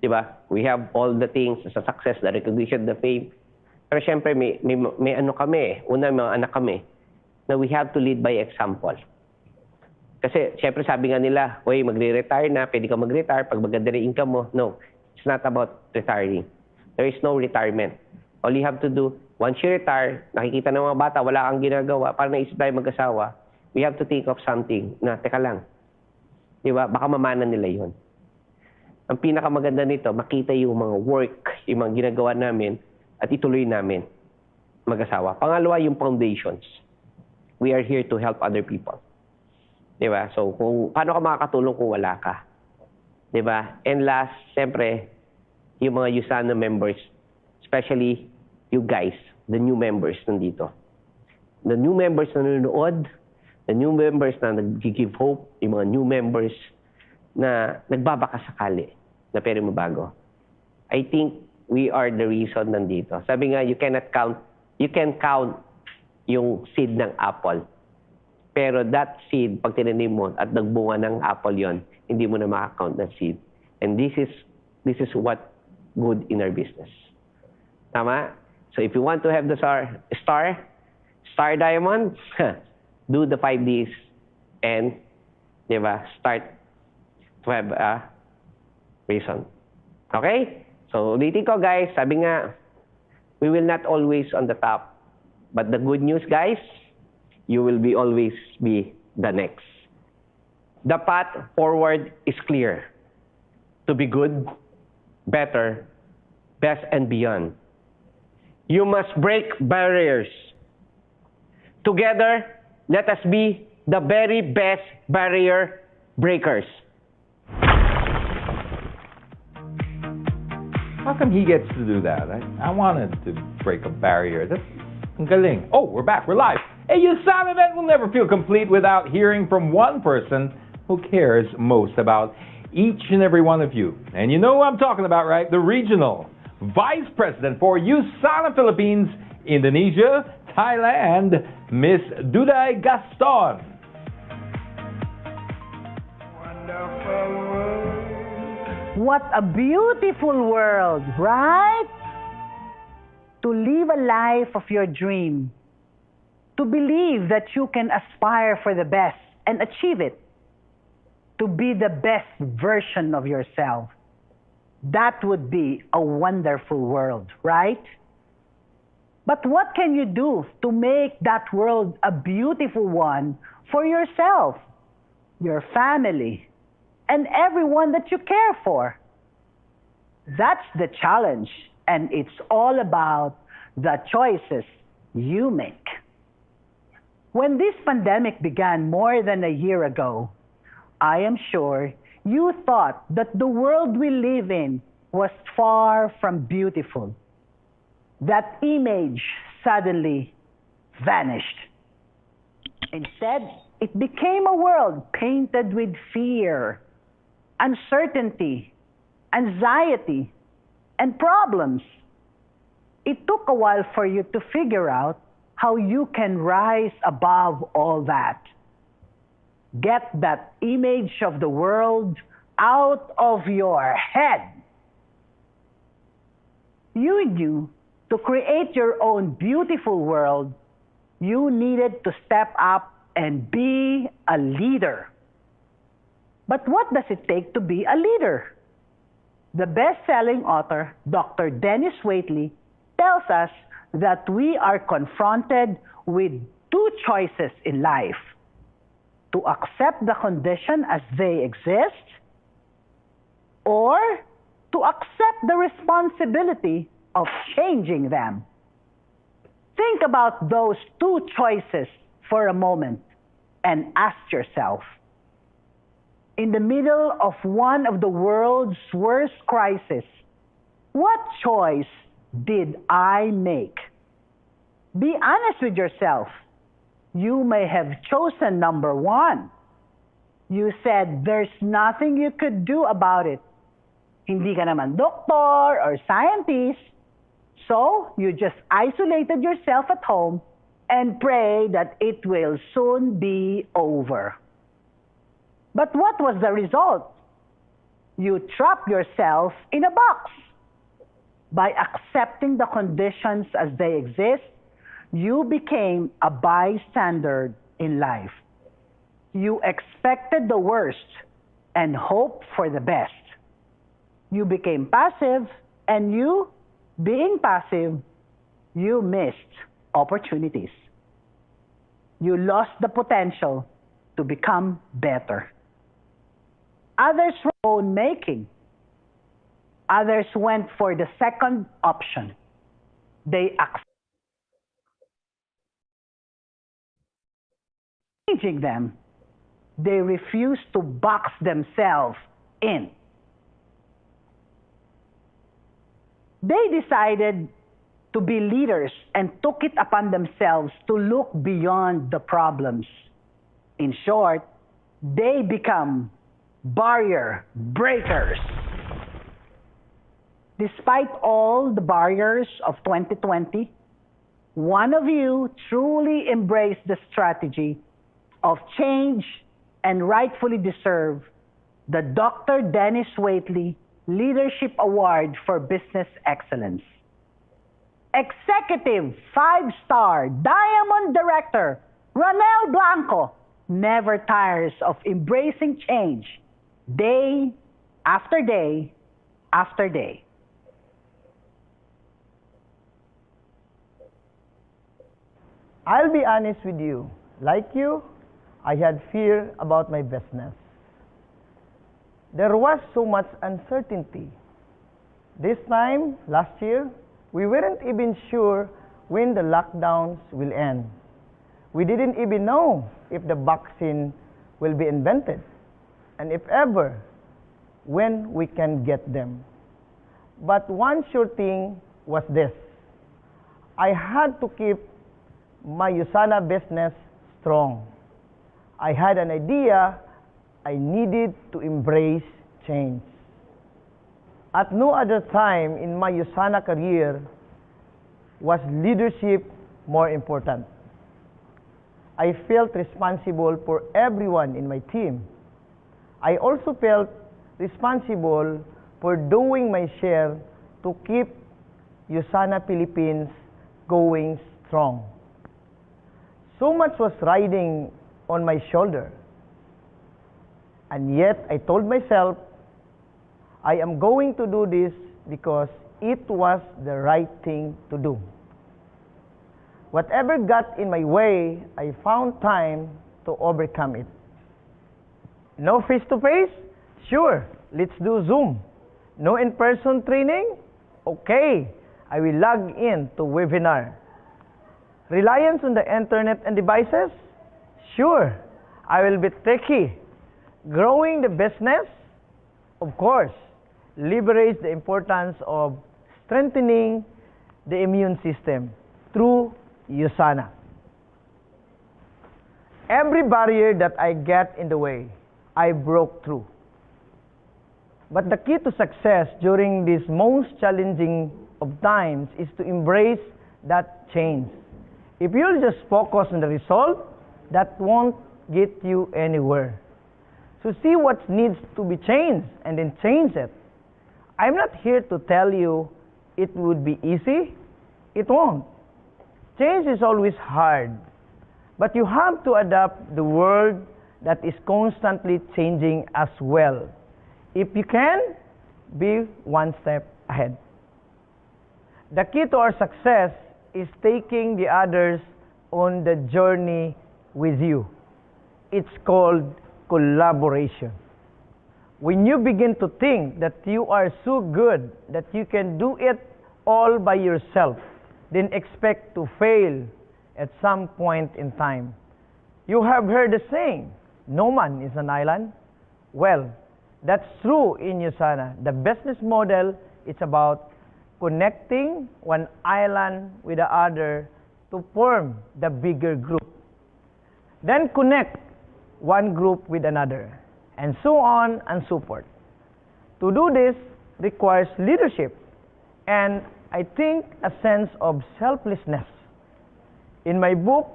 Di ba? We have all the things, the success, the recognition, the fame. Pero syempre, may ano kami, una mga anak kami, na we have to lead by example. Kasi syempre sabi nga nila, oy, magre-retire na, pwede ka mag-retire pag maganda na income mo. No, it's not about retiring. There is no retirement. All you have to do, once you retire, nakikita ng mga bata, wala kang ginagawa, para naisip tayo mag-asawa, we have to think of something na, teka lang, di ba? Baka mamana nila yun. Ang pinakamaganda nito, makita yung mga work, yung mga ginagawa namin, at ituloy namin mag-asawa. Pangalawa, yung foundations. We are here to help other people. Di ba? So, paano ka makakatulong kung wala ka? Di ba? And last, siyempre, yung mga Usana members, especially you guys, the new members nandito. The new members na nanonood, the new members na nag-give hope, yung mga new members na nagbabaka sakali na pwede mabago. I think we are the reason nandito. Sabi nga, you can count yung seed ng apple. Pero that seed, pag tinanim mo at nagbunga ng apple yon, hindi mo na makakount that seed. And this is what good in our business. Tama? So if you want to have the star diamond, do the 5 Ds and, di ba, start to have a reason. Okay? So, ulitin ko guys, sabi nga, we will not always on the top. But the good news guys, you will always be the next. The path forward is clear. To be good, better, best and beyond. You must break barriers. Together, let us be the very best barrier breakers. How come he gets to do that? I wanted to break a barrier. That's ang galing. Oh, we're back. We're live. A Usana event will never feel complete without hearing from one person who cares most about each and every one of you. And you know who I'm talking about, right? The regional Vice President for Usana Philippines, Indonesia, Thailand, Miss Duday Gaston. What a beautiful world, right? To live a life of your dream. To believe that you can aspire for the best and achieve it. To be the best version of yourself. That would be a wonderful world, right? But what can you do to make that world a beautiful one for yourself, your family, and everyone that you care for? That's the challenge, and it's all about the choices you make. When this pandemic began more than a year ago, I am sure you thought that the world we live in was far from beautiful. That image suddenly vanished. Instead, it became a world painted with fear, uncertainty, anxiety, and problems. It took a while for you to figure out how you can rise above all that. Get that image of the world out of your head. You knew to create your own beautiful world, you needed to step up and be a leader. But what does it take to be a leader? The best-selling author, Dr. Dennis Waitley, tells us that we are confronted with two choices in life: to accept the condition as they exist, or to accept the responsibility of changing them. Think about those two choices for a moment and ask yourself, in the middle of one of the world's worst crises, what choice did I make? Be honest with yourself. You may have chosen number one. You said there's nothing you could do about it. Hindi ka naman doctor or scientist. So, you just isolated yourself at home and pray that it will soon be over. But what was the result? You trap yourself in a box. By accepting the conditions as they exist, you became a bystander in life. You expected the worst and hoped for the best. You became passive, and being passive, you missed opportunities. You lost the potential to become better. Others were own making. Others went for the second option. They changing them. They refused to box themselves in. They decided to be leaders and took it upon themselves to look beyond the problems. In short, they become barrier breakers. Despite all the barriers of 2020, one of you truly embraced the strategy of change and rightfully deserve the Dr. Dennis Waitley Leadership Award for Business Excellence. Executive 5-star Diamond Director Ronel Blanco never tires of embracing change day after day after day. I'll be honest with you. Like you, I had fear about my business. There was so much uncertainty. This time, last year, we weren't even sure when the lockdowns will end. We didn't even know if the vaccine will be invented, and if ever, when we can get them. But one sure thing was this. I had to keep my Usana business strong. I had an idea. I needed to embrace change. At no other time in my Usana career was leadership more important. I felt responsible for everyone in my team. I also felt responsible for doing my share to keep Usana Philippines going strong. So much was riding on my shoulder. And yet I told myself, I am going to do this because it was the right thing to do. Whatever got in my way, I found time to overcome it. No face-to-face? Sure, let's do Zoom. No in-person training? Okay, I will log in to webinar. Reliance on the internet and devices? Sure, I will be techie. Growing the business? Of course, leverage the importance of strengthening the immune system through Usana. Every barrier that I get in the way, I broke through. But the key to success during these most challenging of times is to embrace that change. If you'll just focus on the result, that won't get you anywhere. So see what needs to be changed and then change it. I'm not here to tell you it would be easy. It won't. Change is always hard. But you have to adapt the world that is constantly changing as well. If you can, be one step ahead. The key to our success is taking the others on the journey with you. It's called collaboration. When you begin to think that you are so good that you can do it all by yourself, then expect to fail at some point in time. You have heard the saying, no man is an island. Well, that's true in Usana. The business model is about connecting one island with the other to form the bigger group. Then connect one group with another, and so on and so forth. To do this requires leadership and I think a sense of selflessness. In my book,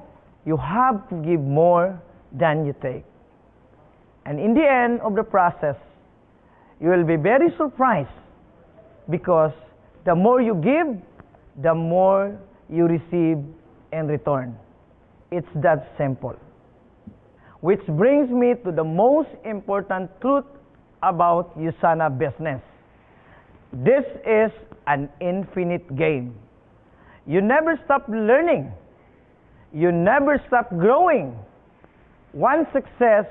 you have to give more than you take. And in the end of the process, you will be very surprised because the more you give, the more you receive in return. It's that simple. Which brings me to the most important truth about Usana business. This is an infinite game. You never stop learning. You never stop growing. One success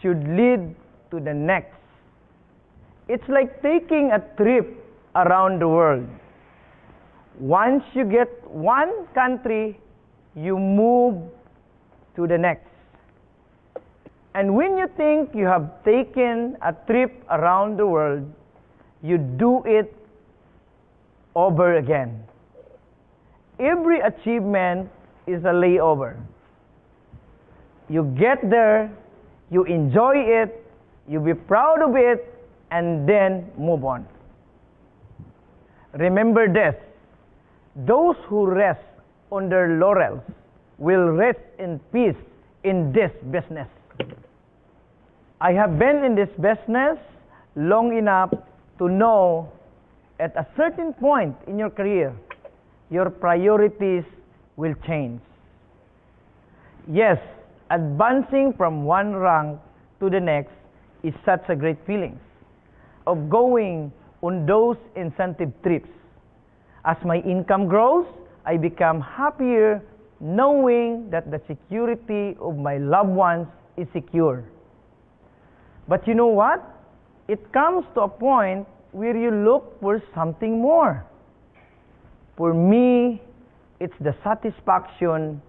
should lead to the next. It's like taking a trip around the world. Once you get one country, you move to the next. And when you think you have taken a trip around the world, you do it over again. Every achievement is a layover. You get there, you enjoy it, you be proud of it, and then move on. Remember this, those who rest on their laurels will rest in peace in this business. I have been in this business long enough to know at a certain point in your career, your priorities will change. Yes, advancing from one rank to the next is such a great feeling of going on those incentive trips. As my income grows, I become happier knowing that the security of my loved ones is secure. But you know what? It comes to a point where you look for something more. For me, it's the satisfaction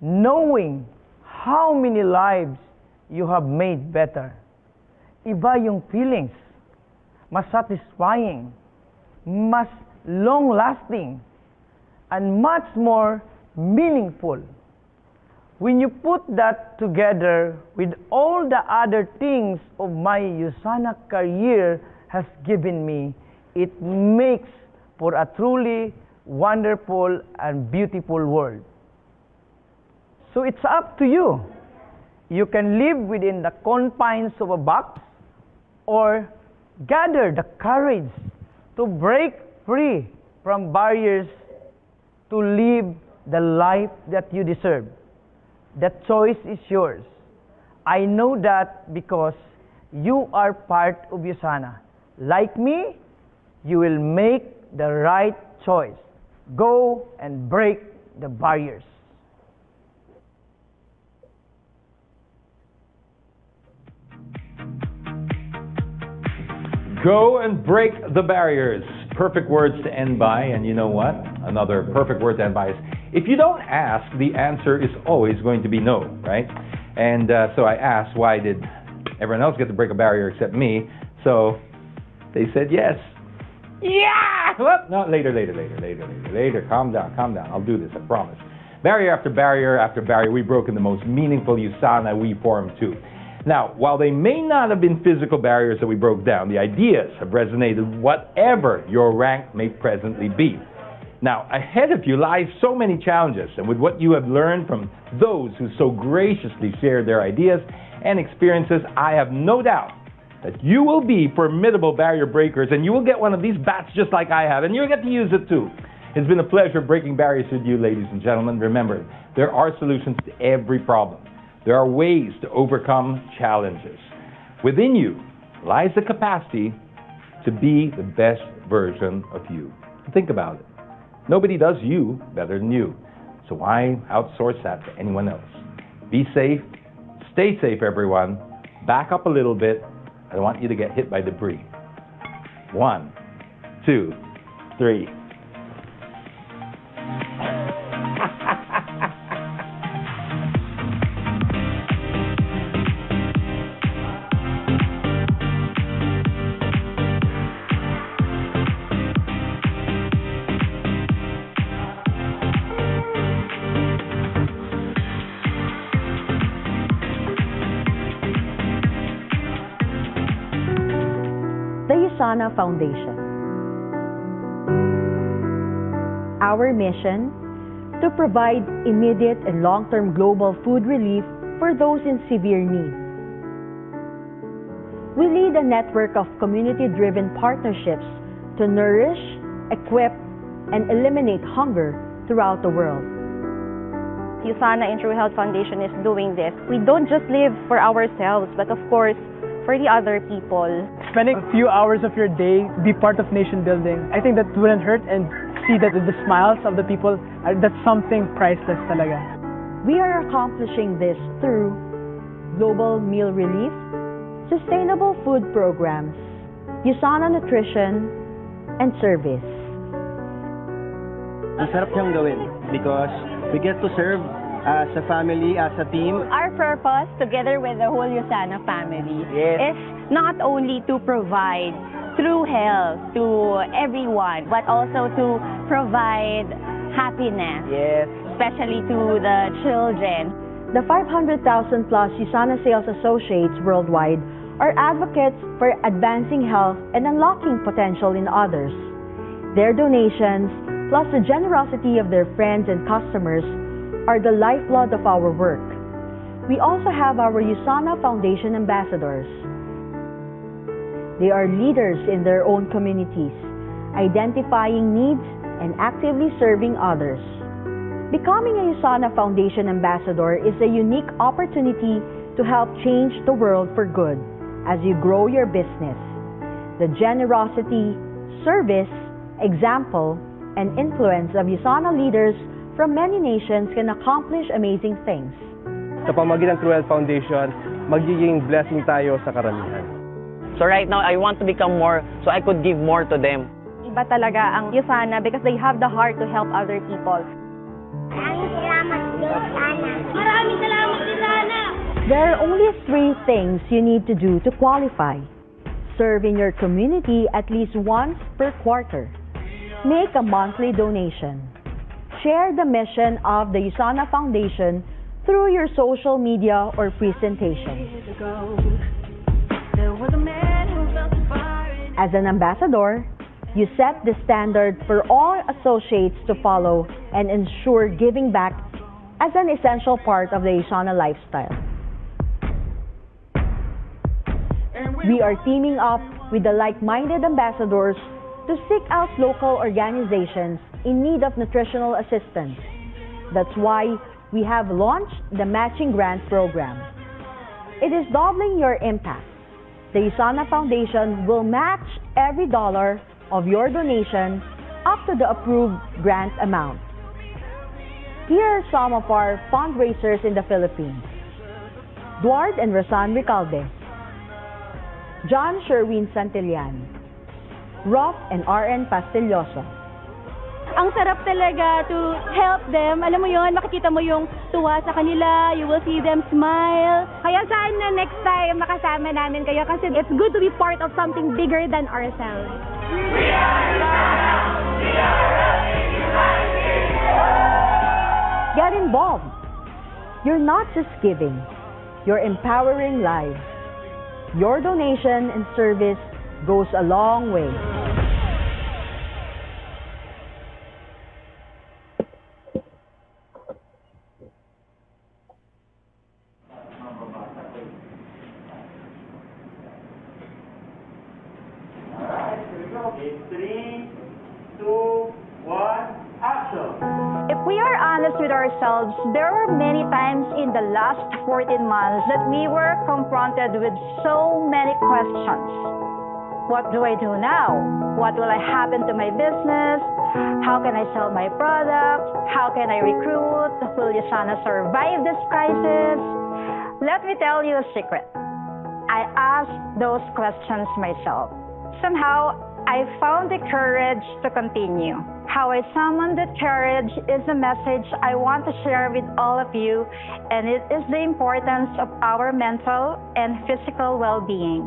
knowing how many lives you have made better. Iba yung feelings. Mas satisfying, mas long-lasting, and much more meaningful. When you put that together with all the other things of my Usana career has given me, it makes for a truly wonderful and beautiful world. So it's up to you. You can live within the confines of a box or gather the courage to break free from barriers to live the life that you deserve. The choice is yours. I know that because you are part of Usana. Like me, you will make the right choice. Go and break the barriers. Go and break the barriers. Perfect words to end by, and you know what? Another perfect word to end by is, if you don't ask, the answer is always going to be no, right? And so I asked, why did everyone else get to break a barrier except me? So they said yes. Yeah! Well, no, later. Calm down. I'll do this, I promise. Barrier after barrier after barrier, we've broken the most meaningful Usana we formed too. Now, while they may not have been physical barriers that we broke down, the ideas have resonated whatever your rank may presently be. Now, ahead of you lie so many challenges, and with what you have learned from those who so graciously shared their ideas and experiences, I have no doubt that you will be formidable barrier breakers, and you will get one of these bats just like I have, and you'll get to use it too. It's been a pleasure breaking barriers with you, ladies and gentlemen. Remember, there are solutions to every problem. There are ways to overcome challenges. Within you lies the capacity to be the best version of you. Think about it. Nobody does you better than you. So why outsource that to anyone else? Be safe. Stay safe, everyone. Back up a little bit. I don't want you to get hit by debris. 1, 2, 3. The Usana Foundation. Our mission: to provide immediate and long-term global food relief for those in severe need. We lead a network of community-driven partnerships to nourish, equip, and eliminate hunger throughout the world. Usana and True Health Foundation is doing this. We don't just live for ourselves, but of course, for the other people. Spending a few hours of your day, be part of nation building, I think that wouldn't hurt, and see that the smiles of the people, that's something priceless talaga. We are accomplishing this through global meal relief, sustainable food programs, Usana Nutrition, and service. Ang sarap niyang gawin because we get to serve as a family, as a team. Our purpose, together with the whole Usana family, is not only to provide true health to everyone, but also to provide happiness, especially to the children. The 500,000 plus Usana sales associates worldwide are advocates for advancing health and unlocking potential in others. Their donations, plus the generosity of their friends and customers, are the lifeblood of our work. We also have our Usana Foundation ambassadors. They are leaders in their own communities, identifying needs and actively serving others. Becoming a Usana Foundation ambassador is a unique opportunity to help change the world for good as you grow your business. The generosity, service, example, and influence of Usana leaders from many nations can accomplish amazing things. Sa pamamagitan ng True Health Foundation, magiging blessing tayo sa karamihan. So right now, I want to become more so I could give more to them. Iba talaga ang Usana because they have the heart to help other people. Maraming salamat, Usana. Maraming salamat, Usana. There are only 3 things you need to do to qualify. Serve in your community at least once per quarter. Make a monthly donation. Share the mission of the Usana Foundation through your social media or presentation. As an ambassador, you set the standard for all associates to follow and ensure giving back as an essential part of the Usana lifestyle. We are teaming up with the like-minded ambassadors to seek out local organizations in need of nutritional assistance. That's why we have launched the Matching Grant Program. It is doubling your impact. The Usana Foundation will match every dollar of your donation up to the approved grant amount. Here are some of our fundraisers in the Philippines. Duarte and Rosan Ricalde, John Sherwin Santillan, Roth and R.N. Pastilloso. Ang sarap talaga to help them. Alam mo yon, makikita mo yung tuwa sa kanila, you will see them smile. Kaya sana next time makasama namin kayo kasi it's good to be part of something bigger than ourselves. We are Get involved. You're not just giving, you're empowering lives. Your donation and service goes a long way. In 3, 2, 1, action! If we are honest with ourselves, there were many times in the last 14 months that we were confronted with so many questions. What do I do now? What will happen to my business? How can I sell my product? How can I recruit? Will Usana survive this crisis? Let me tell you a secret. I asked those questions myself. Somehow, I found the courage to continue. How I summoned that courage is a message I want to share with all of you, and it is the importance of our mental and physical well-being.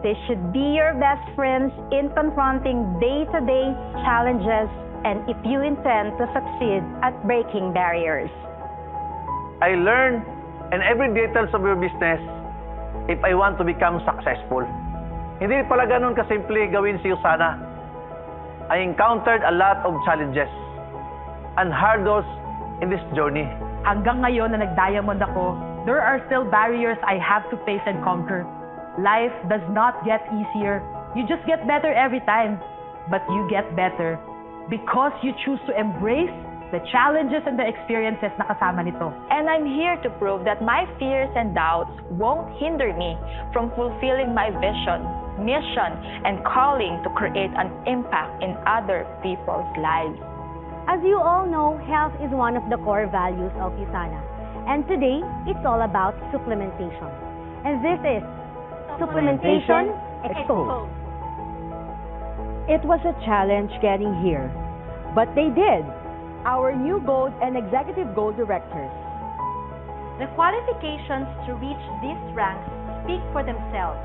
They should be your best friends in confronting day-to-day challenges and if you intend to succeed at breaking barriers. I learned in every details of your business if I want to become successful. Hindi pala ganun kasimple gawin si Usana. I encountered a lot of challenges and hurdles in this journey. Hanggang ngayon na nag-diamond ako, there are still barriers I have to face and conquer. Life does not get easier. You just get better every time. But you get better because you choose to embrace the challenges and the experiences na kasama nito. And I'm here to prove that my fears and doubts won't hinder me from fulfilling my vision, mission, and calling to create an impact in other people's lives. As you all know, health is one of the core values of Usana. And today, it's all about supplementation. And this is Supplementation Exposed. It was a challenge getting here, but they did. Our new board and executive goal directors. The qualifications to reach these ranks speak for themselves.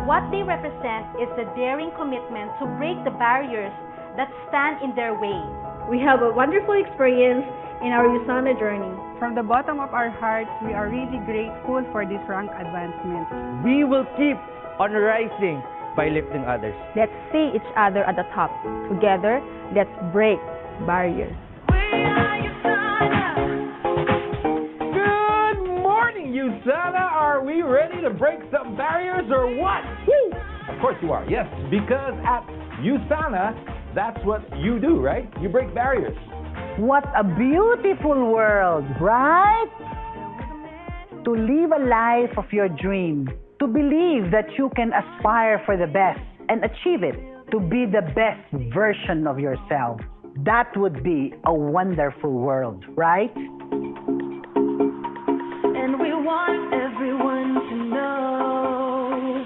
What they represent is the daring commitment to break the barriers that stand in their way. We have a wonderful experience in our Usana journey. From the bottom of our hearts, we are really grateful for this rank advancement. We will keep on rising by lifting others. Let's see each other at the top. Together, let's break barriers. Good morning, Usana. Are we ready to break some barriers or what? Woo! Of course you are, yes, because at Usana, that's what you do, right? You break barriers. What a beautiful world, right? To live a life of your dream, to believe that you can aspire for the best and achieve it, to be the best version of yourself. That would be a wonderful world, right? And we want everyone to know.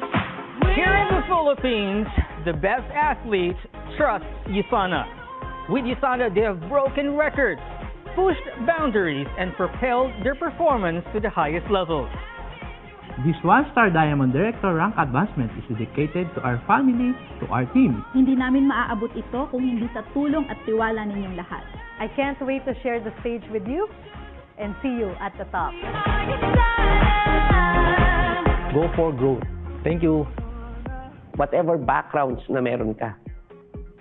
Here in the Philippines, the best athletes trust Usana. With Usana, they have broken records, pushed boundaries, and propelled their performance to the highest levels. This one-star Diamond Director rank advancement is dedicated to our family, to our team. Hindi namin maaabot ito kung hindi sa tulong at tiwala ninyong lahat. I can't wait to share the stage with you and see you at the top. Go for growth. Thank you. Whatever backgrounds na meron ka,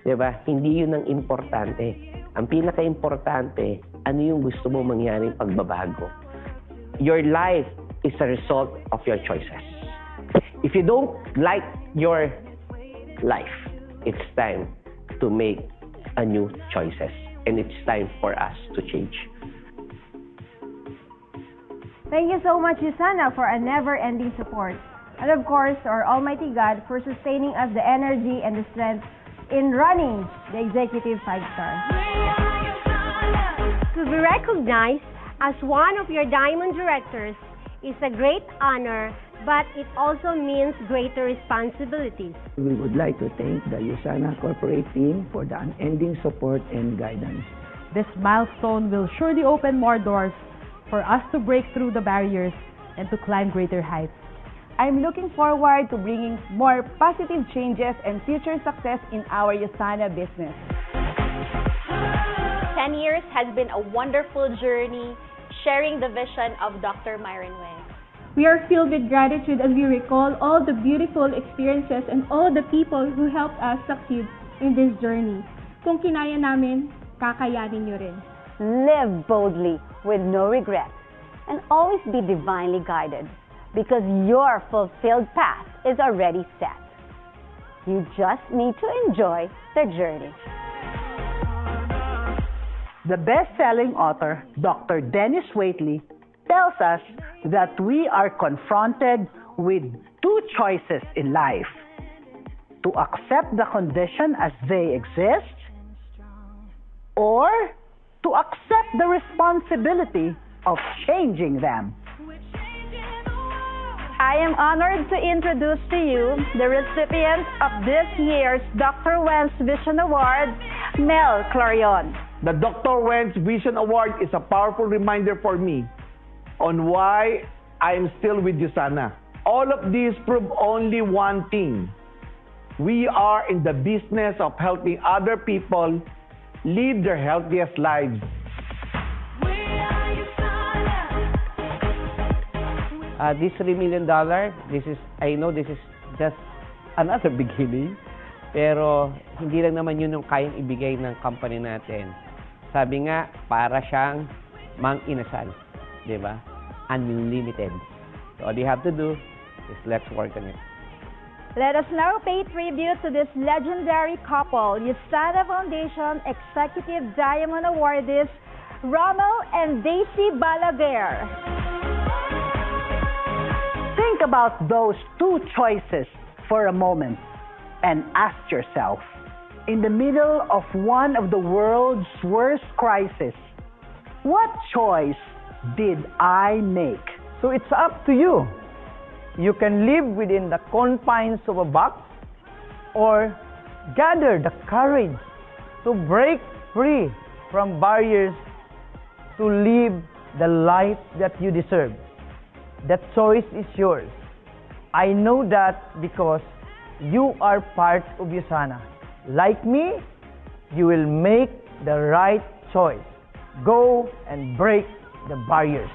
diba? Hindi yun ang importante. Ang pinaka-importante, ano yung gusto mo mangyaring pagbabago. Your life is a result of your choices. If you don't like your life, it's time to make a new choices. And it's time for us to change. Thank you so much, Usana, for a never-ending support. And of course, our Almighty God for sustaining us the energy and the strength in running the Executive 5-star. To be recognized as one of your Diamond Directors is a great honor, but it also means greater responsibilities. We would like to thank the Usana corporate team for the unending support and guidance. This milestone will surely open more doors for us to break through the barriers and to climb greater heights. I'm looking forward to bringing more positive changes and future success in our Usana business. 10 years has been a wonderful journey, sharing the vision of Dr. Myron Wang. We are filled with gratitude as we recall all the beautiful experiences and all the people who helped us succeed in this journey. Kung kinaya namin, kakayanin nyo rin. Live boldly with no regrets and always be divinely guided because your fulfilled path is already set. You just need to enjoy the journey. The best-selling author, Dr. Dennis Waitley, tells us that we are confronted with two choices in life: to accept the condition as they exist, or to accept the responsibility of changing them. I am honored to introduce to you the recipient of this year's Dr. Wen's Vision Award, Mel Clarion. The Dr. Wen's Vision Award is a powerful reminder for me on why I am still with Usana. All of these prove only one thing. We are in the business of helping other people live their healthiest lives. This $3 million, I know this is just another beginning, pero hindi lang naman yun yung kayang ibigay ng company natin. Sabi nga, para siyang mang inasal, di ba? Unlimited. So all you have to do is let's work on it. Let us now pay tribute to this legendary couple, Usana Foundation Executive Diamond Awardees, Rommel and Daisy Balaguer. Think about those two choices for a moment and ask yourself, in the middle of one of the world's worst crises, what choice did I make? So it's up to you. You can live within the confines of a box or gather the courage to break free from barriers to live the life that you deserve. The choice is yours. I know that because you are part of Usana. Like me, you will make the right choice. Go and break the barriers.